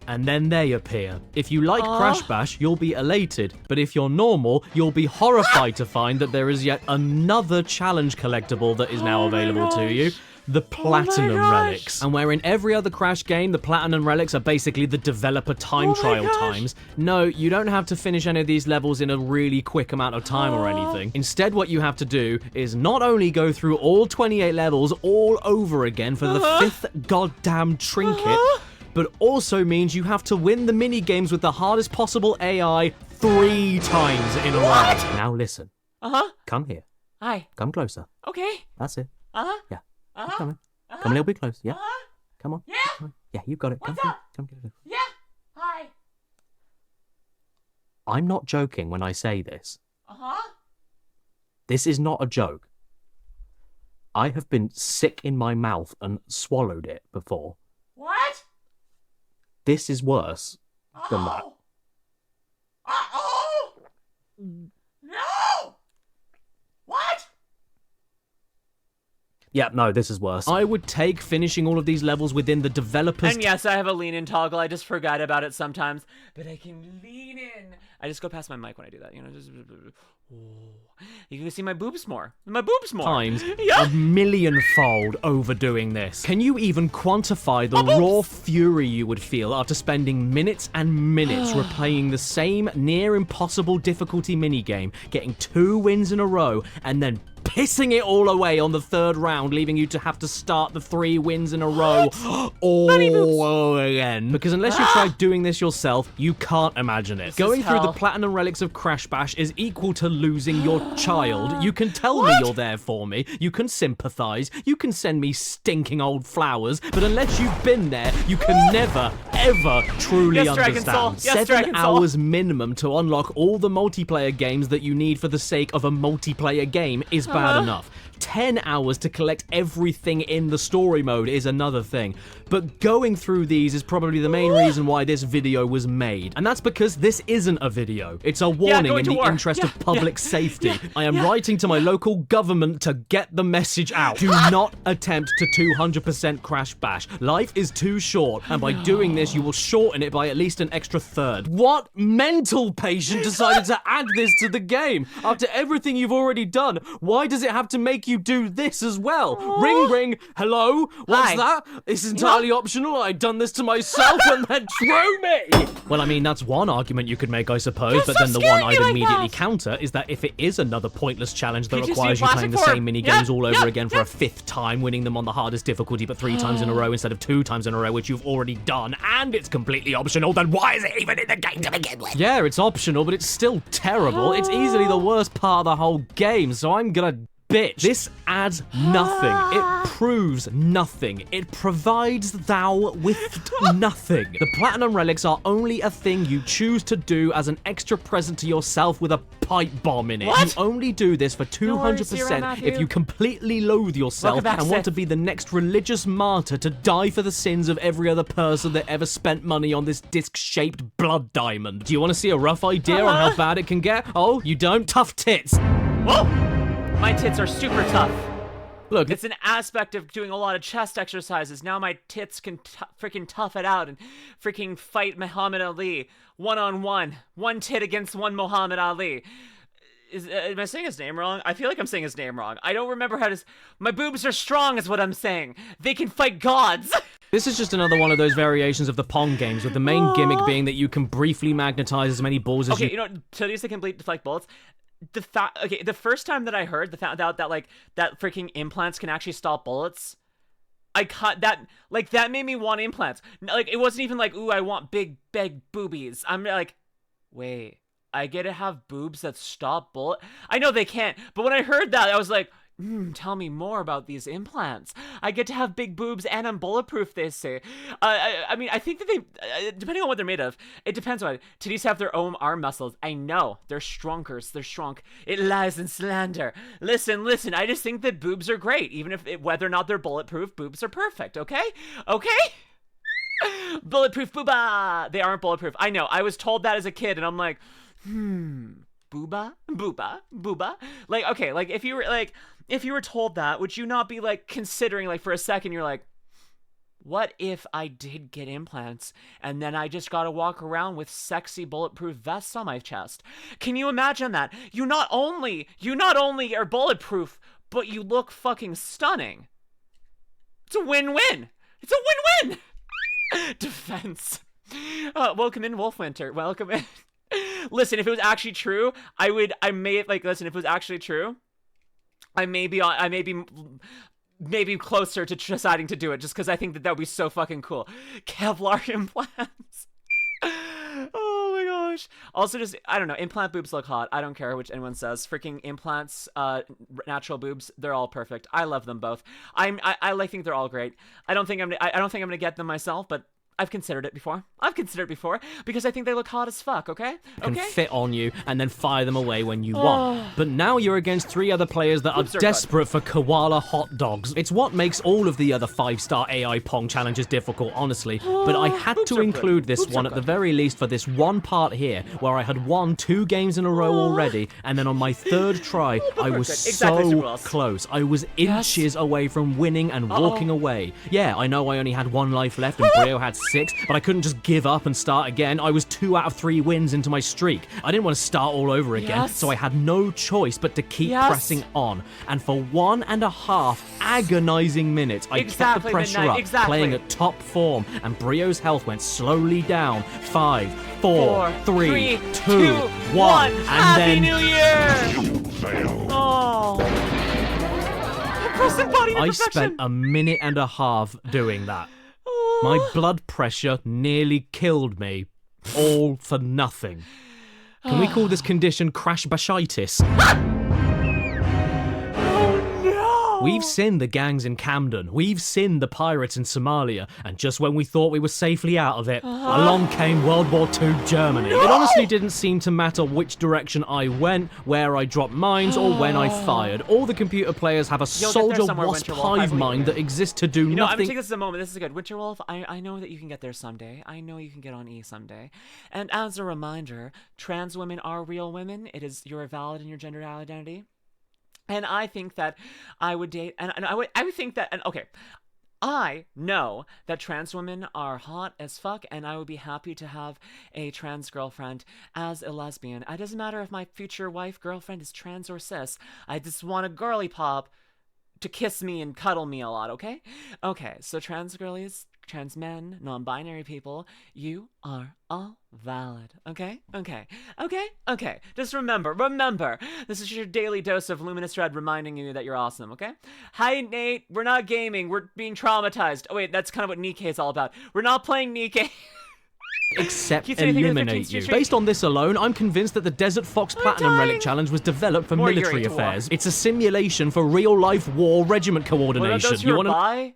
And then they appear. If you like Crash Bash, you'll be elated. But if you're normal, you'll be horrified to find that there is yet another challenge collectible that is now available to you. the Platinum Relics. And where in every other Crash game, the Platinum Relics are basically the developer time trial times, no, you don't have to finish any of these levels in a really quick amount of time or anything. Instead, what you have to do is not only go through all 28 levels all over again for the 5th goddamn trinket, but also means you have to win the mini games with the hardest possible AI 3 times in a row. Now listen. Come here. Hi. Come closer. Okay. That's it. Yeah. Uh-huh. Keep coming. Come a little bit closer. Yeah. Come on. Yeah. Come on. Yeah, you got it. What's Come up? Come get it. Yeah. Hi. I'm not joking when I say this. Uh-huh. This is not a joke. I have been sick in my mouth and swallowed it before. What? This is worse than that. Uh-oh! No! What? Yeah, no, this is worse. I would take finishing all of these levels within the developer's... And yes, I have a lean-in toggle. I just forget about it sometimes. But I can lean in. I just go past my mic when I do that. You know, just... You can see my boobs more. My boobs more. Times Yeah. a millionfold overdoing this. Can you even quantify the raw fury you would feel after spending minutes and minutes replaying the same near impossible difficulty minigame, getting 2 wins in a row, and then pissing it all away on the 3rd round, leaving you to have to start the 3 wins in a row all over again? Because unless you tried doing this yourself, you can't imagine it. Going through the Platinum Relics of Crash Bash is equal to losing your child. You can tell me you're there for me, you can sympathize, you can send me stinking old flowers, but unless you've been there, you can never, ever truly understand. 7 hours minimum to unlock all the multiplayer games that you need for the sake of a multiplayer game is bad enough. 10 hours to collect everything in the story mode is another thing. But going through these is probably the main reason why this video was made. And that's because this isn't a video. It's a warning in the interest of public safety. I am writing to my local government to get the message out. Do not attempt to 200% Crash Bash. Life is too short, and by doing this, you will shorten it by at least an extra 1/3. What mental patient decided to add this to the game? After everything you've already done, why does it have to make you do this as well? Ring, ring. Hello? What's that? It's entirely optional. I've done this to myself and then threw me. Well, I mean, that's one argument you could make, I suppose, but then the one I'd immediately counter is that if it is another pointless challenge that requires you playing the same mini games all over again for a 5th time, winning them on the hardest difficulty but 3 times in a row instead of 2 times in a row, which you've already done, and it's completely optional, then why is it even in the game to begin with? Yeah, it's optional, but it's still terrible. It's easily the worst part of the whole game, so I'm gonna bitch. This adds nothing. It proves nothing. It provides thou with nothing. The Platinum Relics are only a thing you choose to do as an extra present to yourself with a pipe bomb in it. You only do this for 200% if you completely loathe yourself and want to be the next religious martyr to die for the sins of every other person that ever spent money on this disc-shaped blood diamond. Do you want to see a rough idea on how bad it can get? Oh, you don't? Tough tits. Whoa! My tits are super tough. Look, it's an aspect of doing a lot of chest exercises. Now my tits can freaking tough it out and freaking fight Muhammad Ali one-on-one. One tit against one Muhammad Ali. Am I saying his name wrong? I feel like I'm saying his name wrong. I don't remember how to... My boobs are strong is what I'm saying. They can fight gods. This is just another one of those variations of the Pong games, with the main gimmick being that you can briefly magnetize as many balls as you know, so these can deflect bullets. The first time that I heard found out that like that freaking implants can actually stop bullets, I cut that, like, that made me want implants. Like, it wasn't even like, ooh, I want big boobies. I'm like, wait, I get to have boobs that stop bullet? I know they can't, but when I heard that, I was like, tell me more about these implants. I get to have big boobs and I'm bulletproof, they say. I mean, I think that they, depending on what they're made of, it depends on it. Titties have their own arm muscles. I know. They're stronkers. They're strong. It lies in slander. Listen. I just think that boobs are great. Even if, whether or not they're bulletproof, boobs are perfect, okay? Okay? Bulletproof booba! They aren't bulletproof. I know. I was told that as a kid, and I'm like, booba? Like, okay, like, if you were told that, would you not be, like, considering, like, for a second, you're like, what if I did get implants, and then I just gotta walk around with sexy bulletproof vests on my chest? Can you imagine that? You not only are bulletproof, but you look fucking stunning. It's a win-win. It's a win-win. Defense. Welcome in, Wolfwinter. Welcome in. Listen, if it was actually true, listen, if it was actually true, I may be maybe closer to deciding to do it, just because I think that would be so fucking cool. Kevlar implants. Oh my gosh. Also, just, I don't know, implant boobs look hot. I don't care which anyone says. Freaking implants, natural boobs, they're all perfect. I love them both. I think they're all great. I don't think I'm gonna get them myself, but I've considered it before. Because I think they look hot as fuck, okay? Can fit on you and then fire them away when you want. But now you're against 3 other players that are desperate for koala hot dogs. It's what makes all of the other 5-star AI Pong challenges difficult, honestly. But I had to include this one at the very least for this one part here, where I had won 2 games in a row already, and then on my 3rd try, I was so close. I was inches away from winning and walking away. Yeah, I know I only had 1 life left and Brio had 6, but I couldn't just give up and start again. I was 2 out of 3 wins into my streak. I didn't want to start all over again, so I had no choice but to keep pressing on. And for 1.5 agonizing minutes, I kept the pressure up, playing at top form, and Brio's health went slowly down. 5, 4, 3, 2, 1, and Happy then... New Year! Oh. I spent a minute and a half doing that. My blood pressure nearly killed me. All for nothing. Can we call this condition crash bashitis? We've seen the gangs in Camden. We've seen the pirates in Somalia. And just when we thought we were safely out of it, along came World War II Germany. It honestly didn't seem to matter which direction I went, where I dropped mines, or when I fired. All the computer players have a soldier wasp hive mind that exists to do nothing. I'm gonna nothing. take this as a moment. This is good. Winterwolf, I know that you can get there someday. I know you can get on E someday. And as a reminder, trans women are real women. You're valid in your gender identity. And I think that I would date, and I would think that, and okay, I know that trans women are hot as fuck, and I would be happy to have a trans girlfriend as a lesbian. It doesn't matter if my future wife, girlfriend is trans or cis. I just want a girly pop to kiss me and cuddle me a lot, okay? Okay, so trans girlies, trans men, non-binary people, you are all valid, okay? Okay. Just remember, this is your daily dose of LuminusRed reminding you that you're awesome, okay? Hi, Nate, we're not gaming, we're being traumatized. Oh wait, that's kind of what NIKKE is all about. We're not playing NIKKE. Except eliminate you. Based on this alone, I'm convinced that the Desert Fox Platinum Relic Challenge was developed for military affairs. It's a simulation for real-life war regiment coordination. Those who are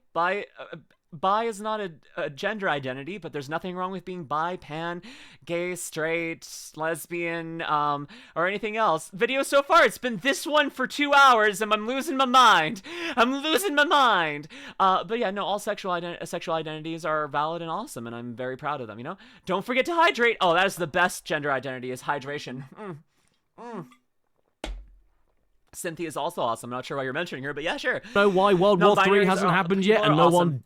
bi is not a gender identity, but there's nothing wrong with being bi, pan, gay, straight, lesbian, or anything else. Video so far, it's been this one for 2 hours, and I'm losing my mind. But yeah, no, all sexual identities are valid and awesome, and I'm very proud of them, you know? Don't forget to hydrate. Oh, that is the best gender identity, is hydration. Cynthia is also awesome. I'm not sure why you're mentioning her, but yeah, sure. Know why World War III hasn't happened yet and no one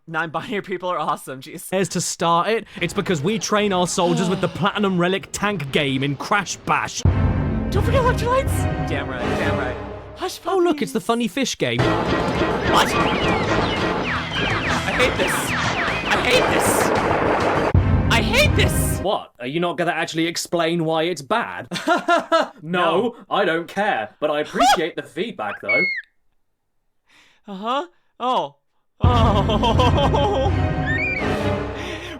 Non-binary people are awesome, jeez. Dares to start it? It's because we train our soldiers with the Platinum Relic tank game in Crash Bash. Don't forget electrolytes! Damn right. Hush puppies. Oh look, it's the funny fish game. What? I hate this! What? Are you not gonna actually explain why it's bad? No, I don't care, but I appreciate the feedback though. Oh.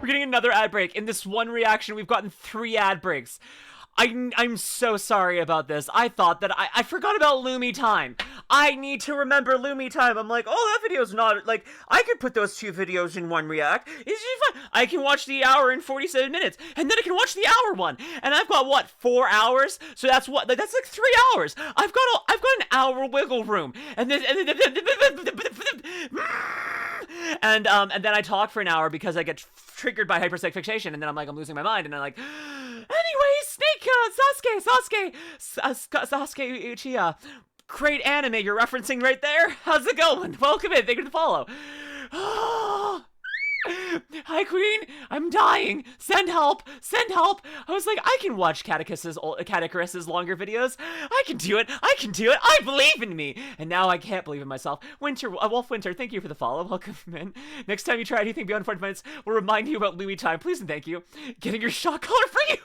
We're getting another ad break. In this one reaction, we've gotten 3 ad breaks. I'm so sorry about this. I thought that I forgot about Lumi time. I need to remember Lumi time. I'm like, oh, that video's not, like, I could put those 2 videos in one react. It's just fun. I can watch the hour in 47 minutes, and then I can watch the hour one. And I've got, what, 4 hours? So that's what, like, that's like 3 hours. I've got an hour wiggle room. And then, and then I talk for an hour because I get triggered by hypersexfixation, and then I'm like, I'm losing my mind, and I'm like, anyways, Snake, Sasuke Uchiha. Great anime you're referencing right there. How's it going? Welcome in. Thank you for the follow. Hi, Queen. I'm dying. Send help. Send help. I was like, I can watch Caddicarus's longer videos. I can do it. I can do it. I believe in me. And now I can't believe in myself. Wolf Winter, thank you for the follow. Welcome in. Next time you try anything beyond 40 minutes, we'll remind you about Louis time. Please and thank you. Getting your shot collar for you.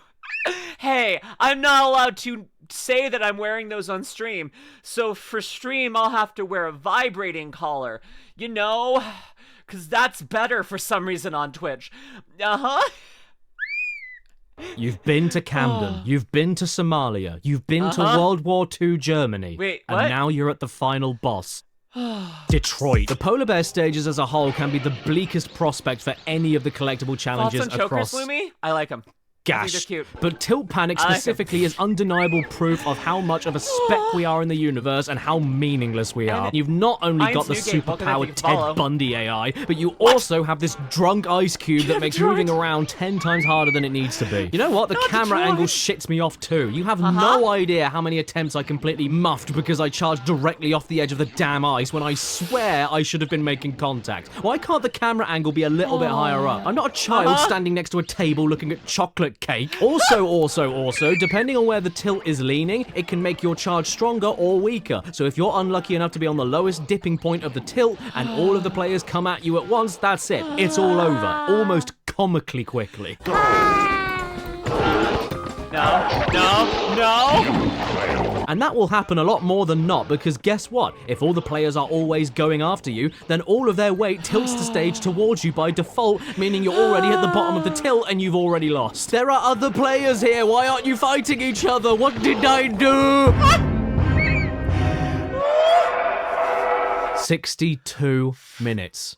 Hey, I'm not allowed to say that I'm wearing those on stream. So for stream, I'll have to wear a vibrating collar. You know, because that's better for some reason on Twitch. Uh-huh. You've been to Camden, you've been to Somalia, you've been to World War II Germany. Wait, what? And now you're at the final boss. Detroit. The polar bear stages as a whole can be the bleakest prospect for any of the collectible challenges Thoughts on across... Chokers, Lumi? I like them. Gash. Cute. But Tilt Panic specifically is undeniable proof of how much of a speck we are in the universe and how meaningless we are. You've not only got the superpowered Ted Bundy AI, but you also have this drunk ice cube that makes moving around 10 times harder than it needs to be. You know what? The camera angle shits me off too. You have no idea how many attempts I completely muffed because I charged directly off the edge of the damn ice when I swear I should have been making contact. Why can't the camera angle be a little bit higher up? I'm not a child standing next to a table looking at chocolate cake. Also, depending on where the tilt is leaning, it can make your charge stronger or weaker. So if you're unlucky enough to be on the lowest dipping point of the tilt and all of the players come at you at once, that's it. It's all over. Almost comically quickly. No. And that will happen a lot more than not, because guess what? If all the players are always going after you, then all of their weight tilts the stage towards you by default, meaning you're already at the bottom of the tilt and you've already lost. There are other players here. Why aren't you fighting each other? What did I do? 62 minutes.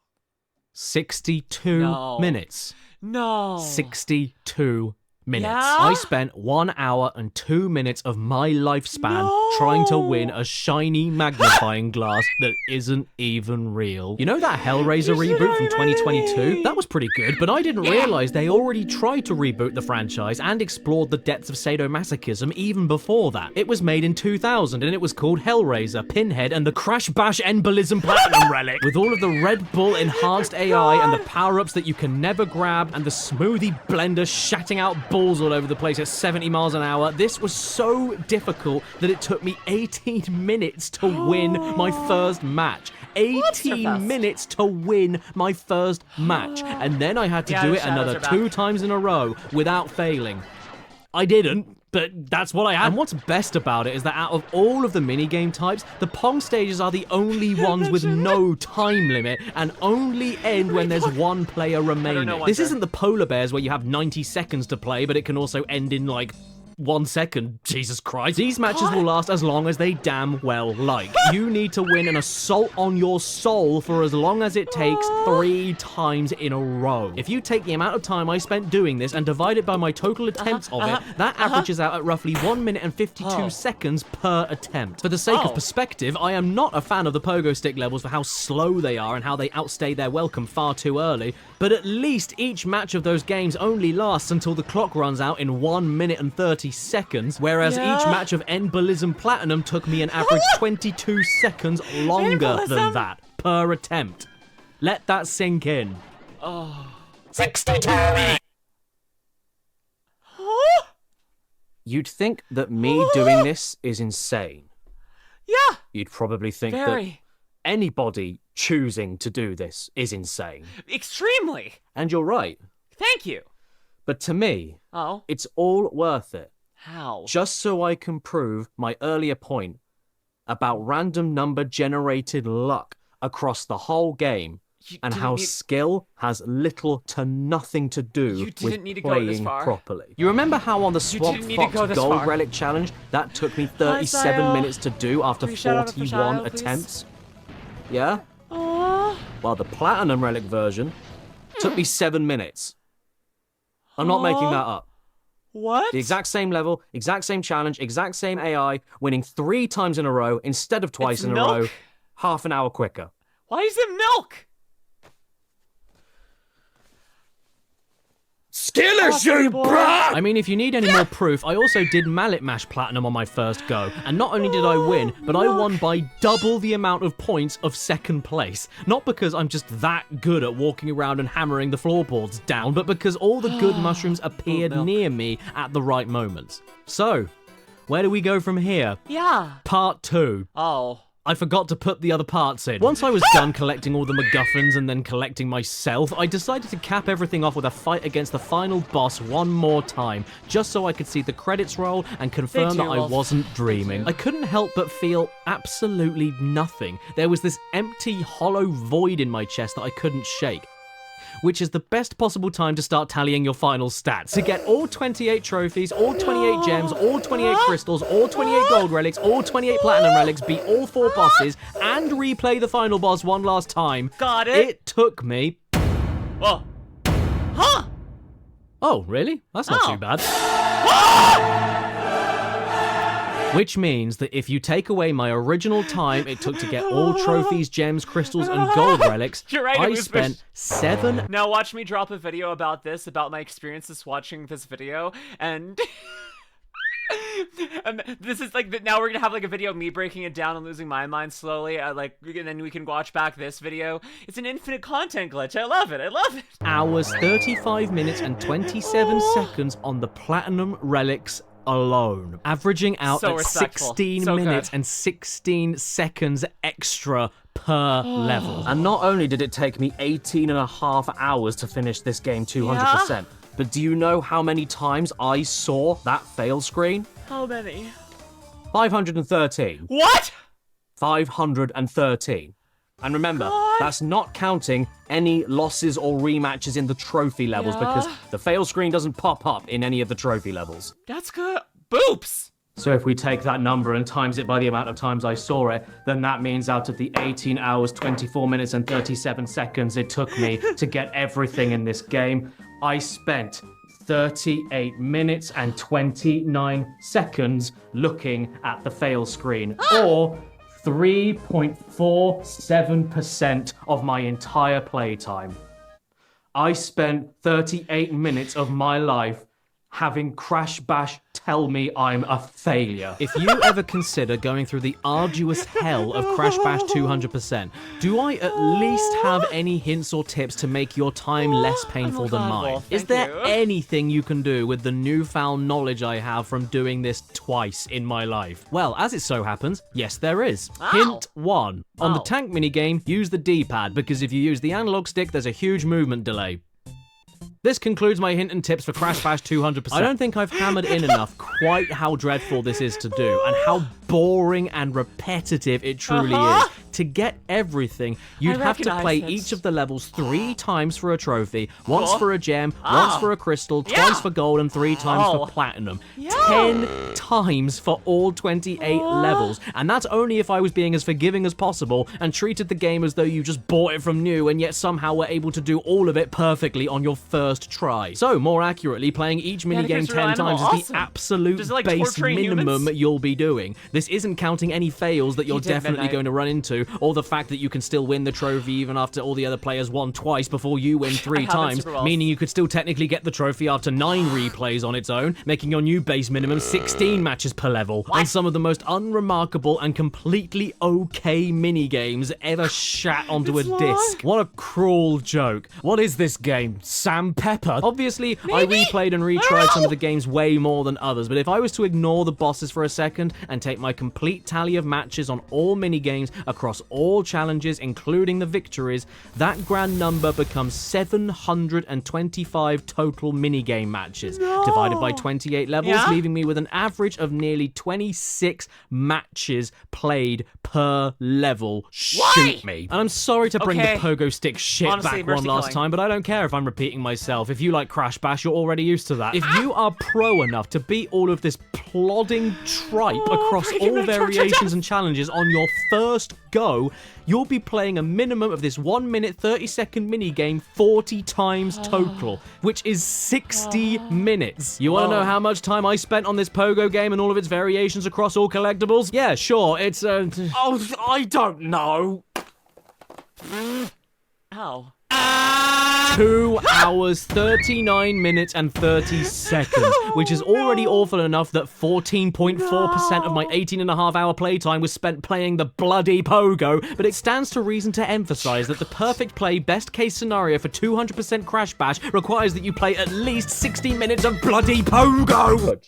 62 minutes. No. 62 minutes. Yeah? I spent 1 hour and 2 minutes of my lifespan trying to win a shiny magnifying glass that isn't even real. You know that Hellraiser reboot from 2022? That was pretty good, but I didn't realize they already tried to reboot the franchise and explored the depths of sadomasochism even before that. It was made in 2000 and it was called Hellraiser, Pinhead, and the Crash Bash Embolism Platinum Relic. With all of the Red Bull enhanced AI and the power-ups that you can never grab and the smoothie blender shatting out balls all over the place at 70 miles an hour, this was so difficult that it took me 18 minutes to win my first match. 18 minutes to win my first match. And then I had to do it another 2 times in a row without failing. I didn't, but that's what I had. And what's best about it is that out of all of the minigame types, the Pong stages are the only ones with no time limit and only end when there's one player remaining. This isn't the polar bears where you have 90 seconds to play, but it can also end in like 1 second. Jesus Christ. These matches will last as long as they damn well like. You need to win an assault on your soul for as long as it takes 3 times in a row. If you take the amount of time I spent doing this and divide it by my total attempts of it, that averages out at roughly 1 minute and 52 seconds per attempt. For the sake of perspective, I am not a fan of the pogo stick levels for how slow they are and how they outstay their welcome far too early, but at least each match of those games only lasts until the clock runs out in 1 minute and 30 seconds, whereas each match of Embolism Platinum took me an average 22 seconds longer than that per attempt. Let that sink in. 62! You'd think that me doing this is insane. Yeah. You'd probably think that anybody choosing to do this is insane. Extremely. And you're right. Thank you. But to me, it's all worth it. How? Just so I can prove my earlier point about random number generated luck across the whole game and how skill has little to nothing to do with playing properly. You remember how on the Swamp Fox Gold Relic Challenge that took me 37 minutes to do after 41 attempts? Yeah? Well, the Platinum Relic version took me 7 minutes. I'm not making that up. What? The exact same level, exact same challenge, exact same AI, winning 3 times in a row instead of twice in a row, half an hour quicker. Why is it milk? kill us, you brat! I mean, if you need any more proof, I also did Mallet Mash Platinum on my first go. And not only did I win, but I won by double the amount of points of second place. Not because I'm just that good at walking around and hammering the floorboards down, but because all the good mushrooms appeared near me at the right moments. So, where do we go from here? Yeah. Part 2. Oh. I forgot to put the other parts in. Once I was done collecting all the MacGuffins and then collecting myself, I decided to cap everything off with a fight against the final boss one more time, just so I could see the credits roll and confirm that I wasn't dreaming. I couldn't help but feel absolutely nothing. There was this empty, hollow void in my chest that I couldn't shake. Which is the best possible time to start tallying your final stats. To get all 28 trophies, all 28 gems, all 28 crystals, all 28 gold relics, all 28 platinum relics, beat all 4 bosses, and replay the final boss one last time. Got it. It took me... Oh. Huh? Oh, really? That's not too bad. Which means that if you take away my original time it took to get all trophies, gems, crystals, and gold relics, You're right, I spent 7... Now watch me drop a video about this, about my experiences watching this video, and... and this is like, now we're gonna have like a video of me breaking it down and losing my mind slowly, and then we can watch back this video. It's an infinite content glitch. I love it. I love it. Hours, 35 minutes, and 27 seconds on the platinum relics alone, averaging out at 16 minutes and 16 seconds extra per level. And not only did it take me 18.5 hours to finish this game 200%, but do you know how many times I saw that fail screen? How many? 513. What? 513. And remember, that's not counting any losses or rematches in the trophy levels, because the fail screen doesn't pop up in any of the trophy levels. That's good. Boops! So if we take that number and times it by the amount of times I saw it, then that means out of the 18 hours, 24 minutes, and 37 seconds it took me to get everything in this game, I spent 38 minutes and 29 seconds looking at the fail screen, or 3.47% of my entire playtime. I spent 38 minutes of my life having Crash Bash tell me I'm a failure. If you ever consider going through the arduous hell of Crash Bash 200%, do I at least have any hints or tips to make your time less painful than mine? Well, Is there anything you can do with the newfound knowledge I have from doing this twice in my life? Well, as it so happens, yes there is. Hint 1. On the tank minigame, use the D-pad, because if you use the analog stick, there's a huge movement delay. This concludes my hint and tips for Crash Bash 200%. I don't think I've hammered in enough quite how dreadful this is to do, and how boring and repetitive it truly is. To get everything, you'd have to play each of the levels 3 times for a trophy, once for a gem, once for a crystal, twice for gold, and 3 times for platinum. 10 times for all 28 levels. And that's only if I was being as forgiving as possible and treated the game as though you just bought it from new and yet somehow were able to do all of it perfectly on your first try. So, more accurately, playing each minigame 10 times is the absolute base minimum you'll be doing. This isn't counting any fails that you're definitely going to run into, or the fact that you can still win the trophy even after all the other players won twice before you win 3 times, meaning you could still technically get the trophy after 9 replays on its own, making your new base minimum 16 matches per level, and some of the most unremarkable and completely okay minigames ever shat onto a disc. What a cruel joke. What is this game? Sam Pepper? Obviously, I replayed and retried some of the games way more than others, but if I was to ignore the bosses for a second and take my complete tally of matches on all minigames across all challenges, including the victories, that grand number becomes 725 total minigame matches, divided by 28 levels, leaving me with an average of nearly 26 matches played per level. Shoot me. And I'm sorry to bring the pogo stick shit back one last time, but I don't care if I'm repeating myself. If you like Crash Bash, you're already used to that. If you are pro enough to beat all of this plodding tripe across all variations and challenges on your first go, you'll be playing a minimum of this 1 minute 30-second minigame 40 times total, which is 60 minutes. You want to know how much time I spent on this pogo game and all of its variations across all collectibles? Yeah, sure, it's Oh, I don't know. Ow. 2 hours, 39 minutes, and 30 seconds, which is already awful enough that 14.4% of my 18.5-hour playtime was spent playing the bloody pogo, but it stands to reason to emphasize that the perfect play best case scenario for 200% Crash Bash requires that you play at least 60 minutes of bloody pogo! But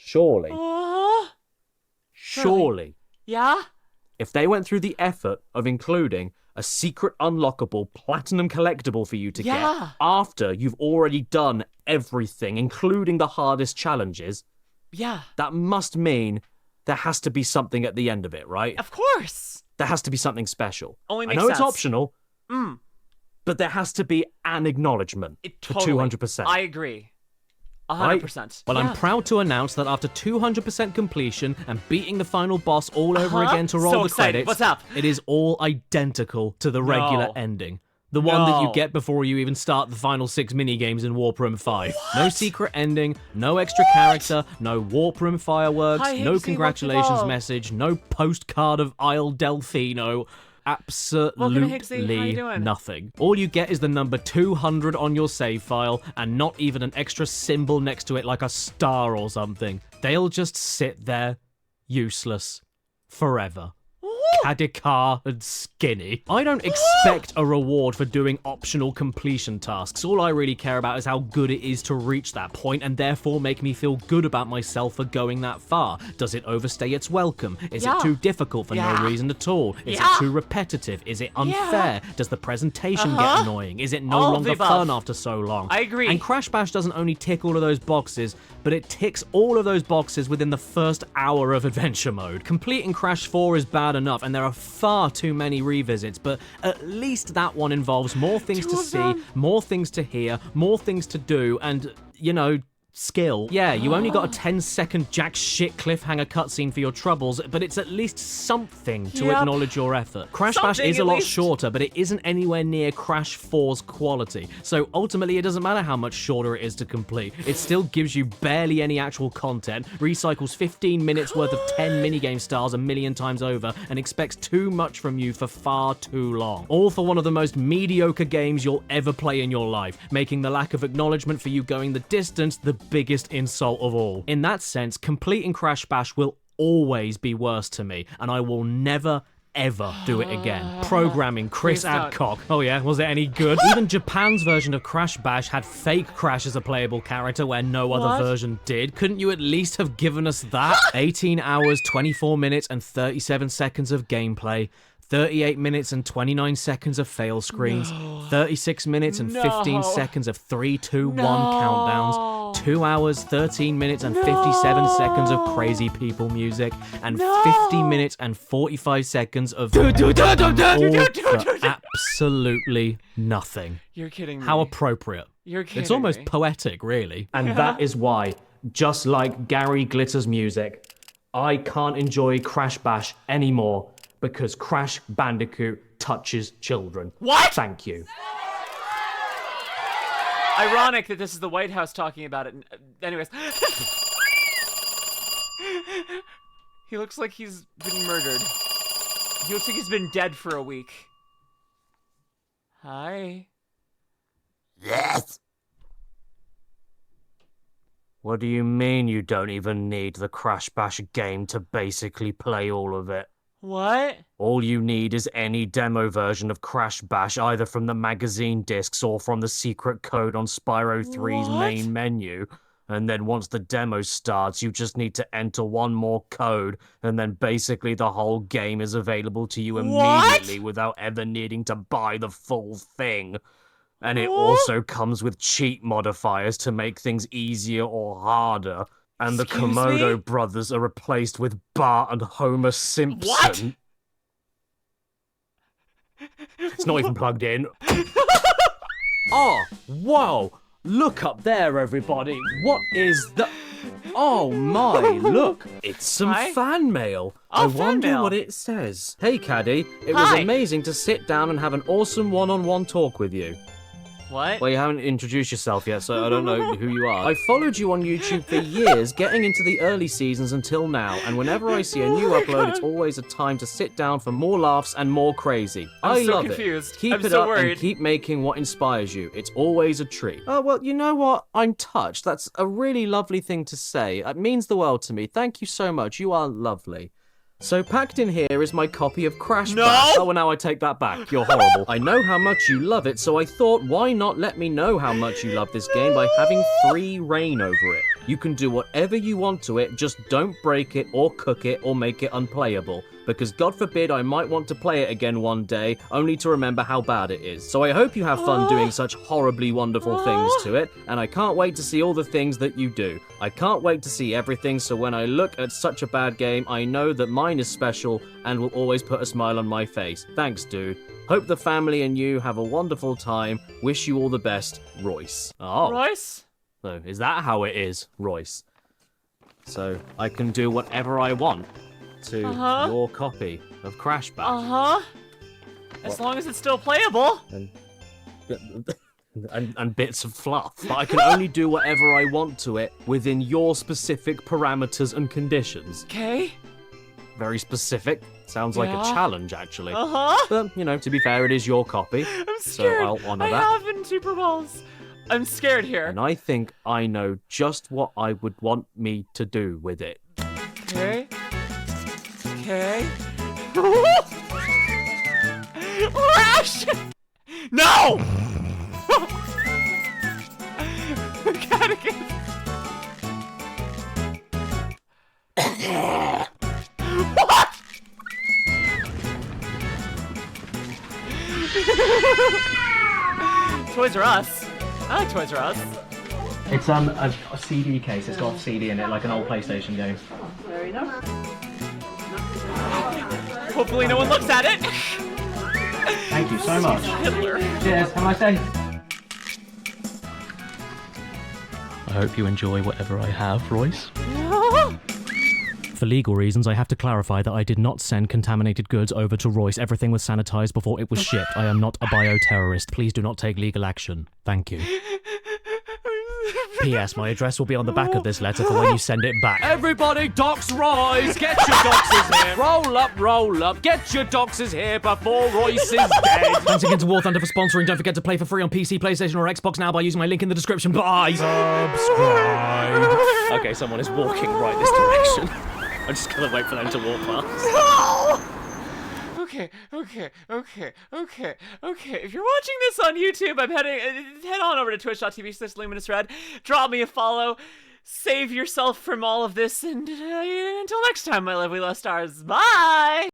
surely, Yeah? if they went through the effort of including a secret unlockable platinum collectible for you to get after you've already done everything, including the hardest challenges, that must mean there has to be something at the end of it, right? Of course. There has to be something special. Only I makes know sense. it's optional, but there has to be an acknowledgement for 200%. I agree. 100%. Right? Well, I'm proud to announce that after 200% completion and beating the final boss all over again to roll So the excited. credits, What's up? it is all identical to the regular ending. The one that you No. get before you even start the final 6 minigames in Warp Room 5. No secret ending, no extra character, no Warp Room fireworks, Hi, no Hipsy, congratulations what's up? message, no postcard of Isle Delfino. Welcome, Higgsy. How you Absolutely doing? nothing. All you get is the number 200 on your save file and not even an extra symbol next to it like a star or something. They'll just sit there, useless, forever. Caddicarus and skinny. I don't expect a reward for doing optional completion tasks. All I really care about is how good it is to reach that point and therefore make me feel good about myself for going that far. Does it overstay its welcome? Is it too difficult for no reason at all? Is it too repetitive? Is it unfair? Does the presentation get annoying? Is it no All of the longer above. fun after so long? I agree. And Crash Bash doesn't only tick all of those boxes, but it ticks all of those boxes within the first hour of adventure mode. Completing Crash 4 is bad enough, and there are far too many revisits, but at least that one involves more things to see, more things to hear, more things to do, and, you know, skill. Yeah, you only got a 10-second jack shit cliffhanger cutscene for your troubles, but it's at least something to acknowledge your effort. Crash Bash Something, is a at lot least. shorter, but it isn't anywhere near Crash 4's quality. So ultimately, it doesn't matter how much shorter it is to complete. It still gives you barely any actual content, recycles 15 minutes worth of 10 minigame styles a million times over, and expects too much from you for far too long. All for one of the most mediocre games you'll ever play in your life, making the lack of acknowledgement for you going the distance the biggest insult of all. In that sense, completing Crash Bash will always be worse to me, and I will never ever do it again. Programming Chris Please don't. Adcock. Oh yeah, was it any good? Even Japan's version of Crash Bash had fake Crash as a playable character where no other version did. Couldn't you at least have given us that? 18 hours, 24 minutes, and 37 seconds of gameplay. 38 minutes and 29 seconds of fail screens, 36 minutes and 15 seconds of 3, 2, 1 countdowns, 2 hours, 13 minutes and 57 seconds of crazy people music, and 50 minutes and 45 seconds of all for absolutely nothing. You're kidding me. How appropriate. You're kidding It's almost me. poetic, really. And that is why, just like Gary Glitter's music, I can't enjoy Crash Bash anymore. Because Crash Bandicoot touches children. What? Thank you. Ironic that this is the White House talking about it. Anyways. He looks like he's been murdered. He looks like he's been dead for a week. Hi. Yes. What do you mean you don't even need the Crash Bash game to basically play all of it? What? All you need is any demo version of Crash Bash, either from the magazine discs or from the secret code on Spyro 3's main menu. And then once the demo starts, you just need to enter one more code, and then basically the whole game is available to you immediately without ever needing to buy the full thing. And it also comes with cheat modifiers to make things easier or harder. And the Excuse Komodo me? brothers are replaced with Bart and Homer Simpson. What? It's not even plugged in. Oh, whoa! Look up there, everybody. What is the... Oh my, look. It's some Hi? fan mail. Oh, I fan wonder mail. what it says. Hey, Caddy. It Hi. was amazing to sit down and have an awesome one-on-one talk with you. What? Well, you haven't introduced yourself yet, so I don't know who you are. I followed you on YouTube for years, getting into the early seasons until now, and whenever I see a new upload, it's always a time to sit down for more laughs and more crazy. I so love confused. it. Keep I'm it so up worried. and keep making what inspires you. It's always a treat. Oh, well, you know what? I'm touched. That's a really lovely thing to say. It means the world to me. Thank you so much. You are lovely. So packed in here is my copy of Crash Bandicoot. Oh, well, now I take that back. You're horrible. I know how much you love it, so I thought, why not let me know how much you love this game by having free reign over it? You can do whatever you want to it, just don't break it or cook it or make it unplayable. Because God forbid I might want to play it again one day, only to remember how bad it is. So I hope you have fun doing such horribly wonderful things to it, and I can't wait to see all the things that you do. I can't wait to see everything, so when I look at such a bad game, I know that mine is special and will always put a smile on my face. Thanks, dude. Hope the family and you have a wonderful time. Wish you all the best, Royce. Oh. Royce? So is that how it is, Royce? So I can do whatever I want to your copy of Crash Bandicoot. As long as it's still playable. And bits of fluff. But I can only do whatever I want to it within your specific parameters and conditions. Okay. Very specific. Sounds like a challenge, actually. Uh-huh. But, to be fair, it is your copy. I'm scared. So I'll honor I that. have VTuber balls. I'm scared here. And I think I know just what I would want me to do with it. Okay. Okay. Rash! No! Caddicarus. What? Toys R Us. I like Toys R Us. It's a CD case. It's got a CD in it, like an old PlayStation game. Very nice. Hopefully no one looks at it. Thank you so much. Hitler. Cheers. Have a nice day. I hope you enjoy whatever I have, Royce. For legal reasons, I have to clarify that I did not send contaminated goods over to Royce. Everything was sanitized before it was shipped. I am not a bioterrorist. Please do not take legal action. Thank you. P.S. My address will be on the back of this letter for when you send it back. Everybody, docs rise! Get your doxes here! Roll up! Get your doxes here before Royce is dead! Thanks again to War Thunder for sponsoring. Don't forget to play for free on PC, PlayStation, or Xbox now by using my link in the description. Bye! Subscribe! Okay, someone is walking right this direction. I'm just gonna wait for them to walk past. No! Okay. If you're watching this on YouTube, head on over to twitch.tv/LuminusRed. Drop me a follow. Save yourself from all of this, and until next time, my lovely lost stars. Bye!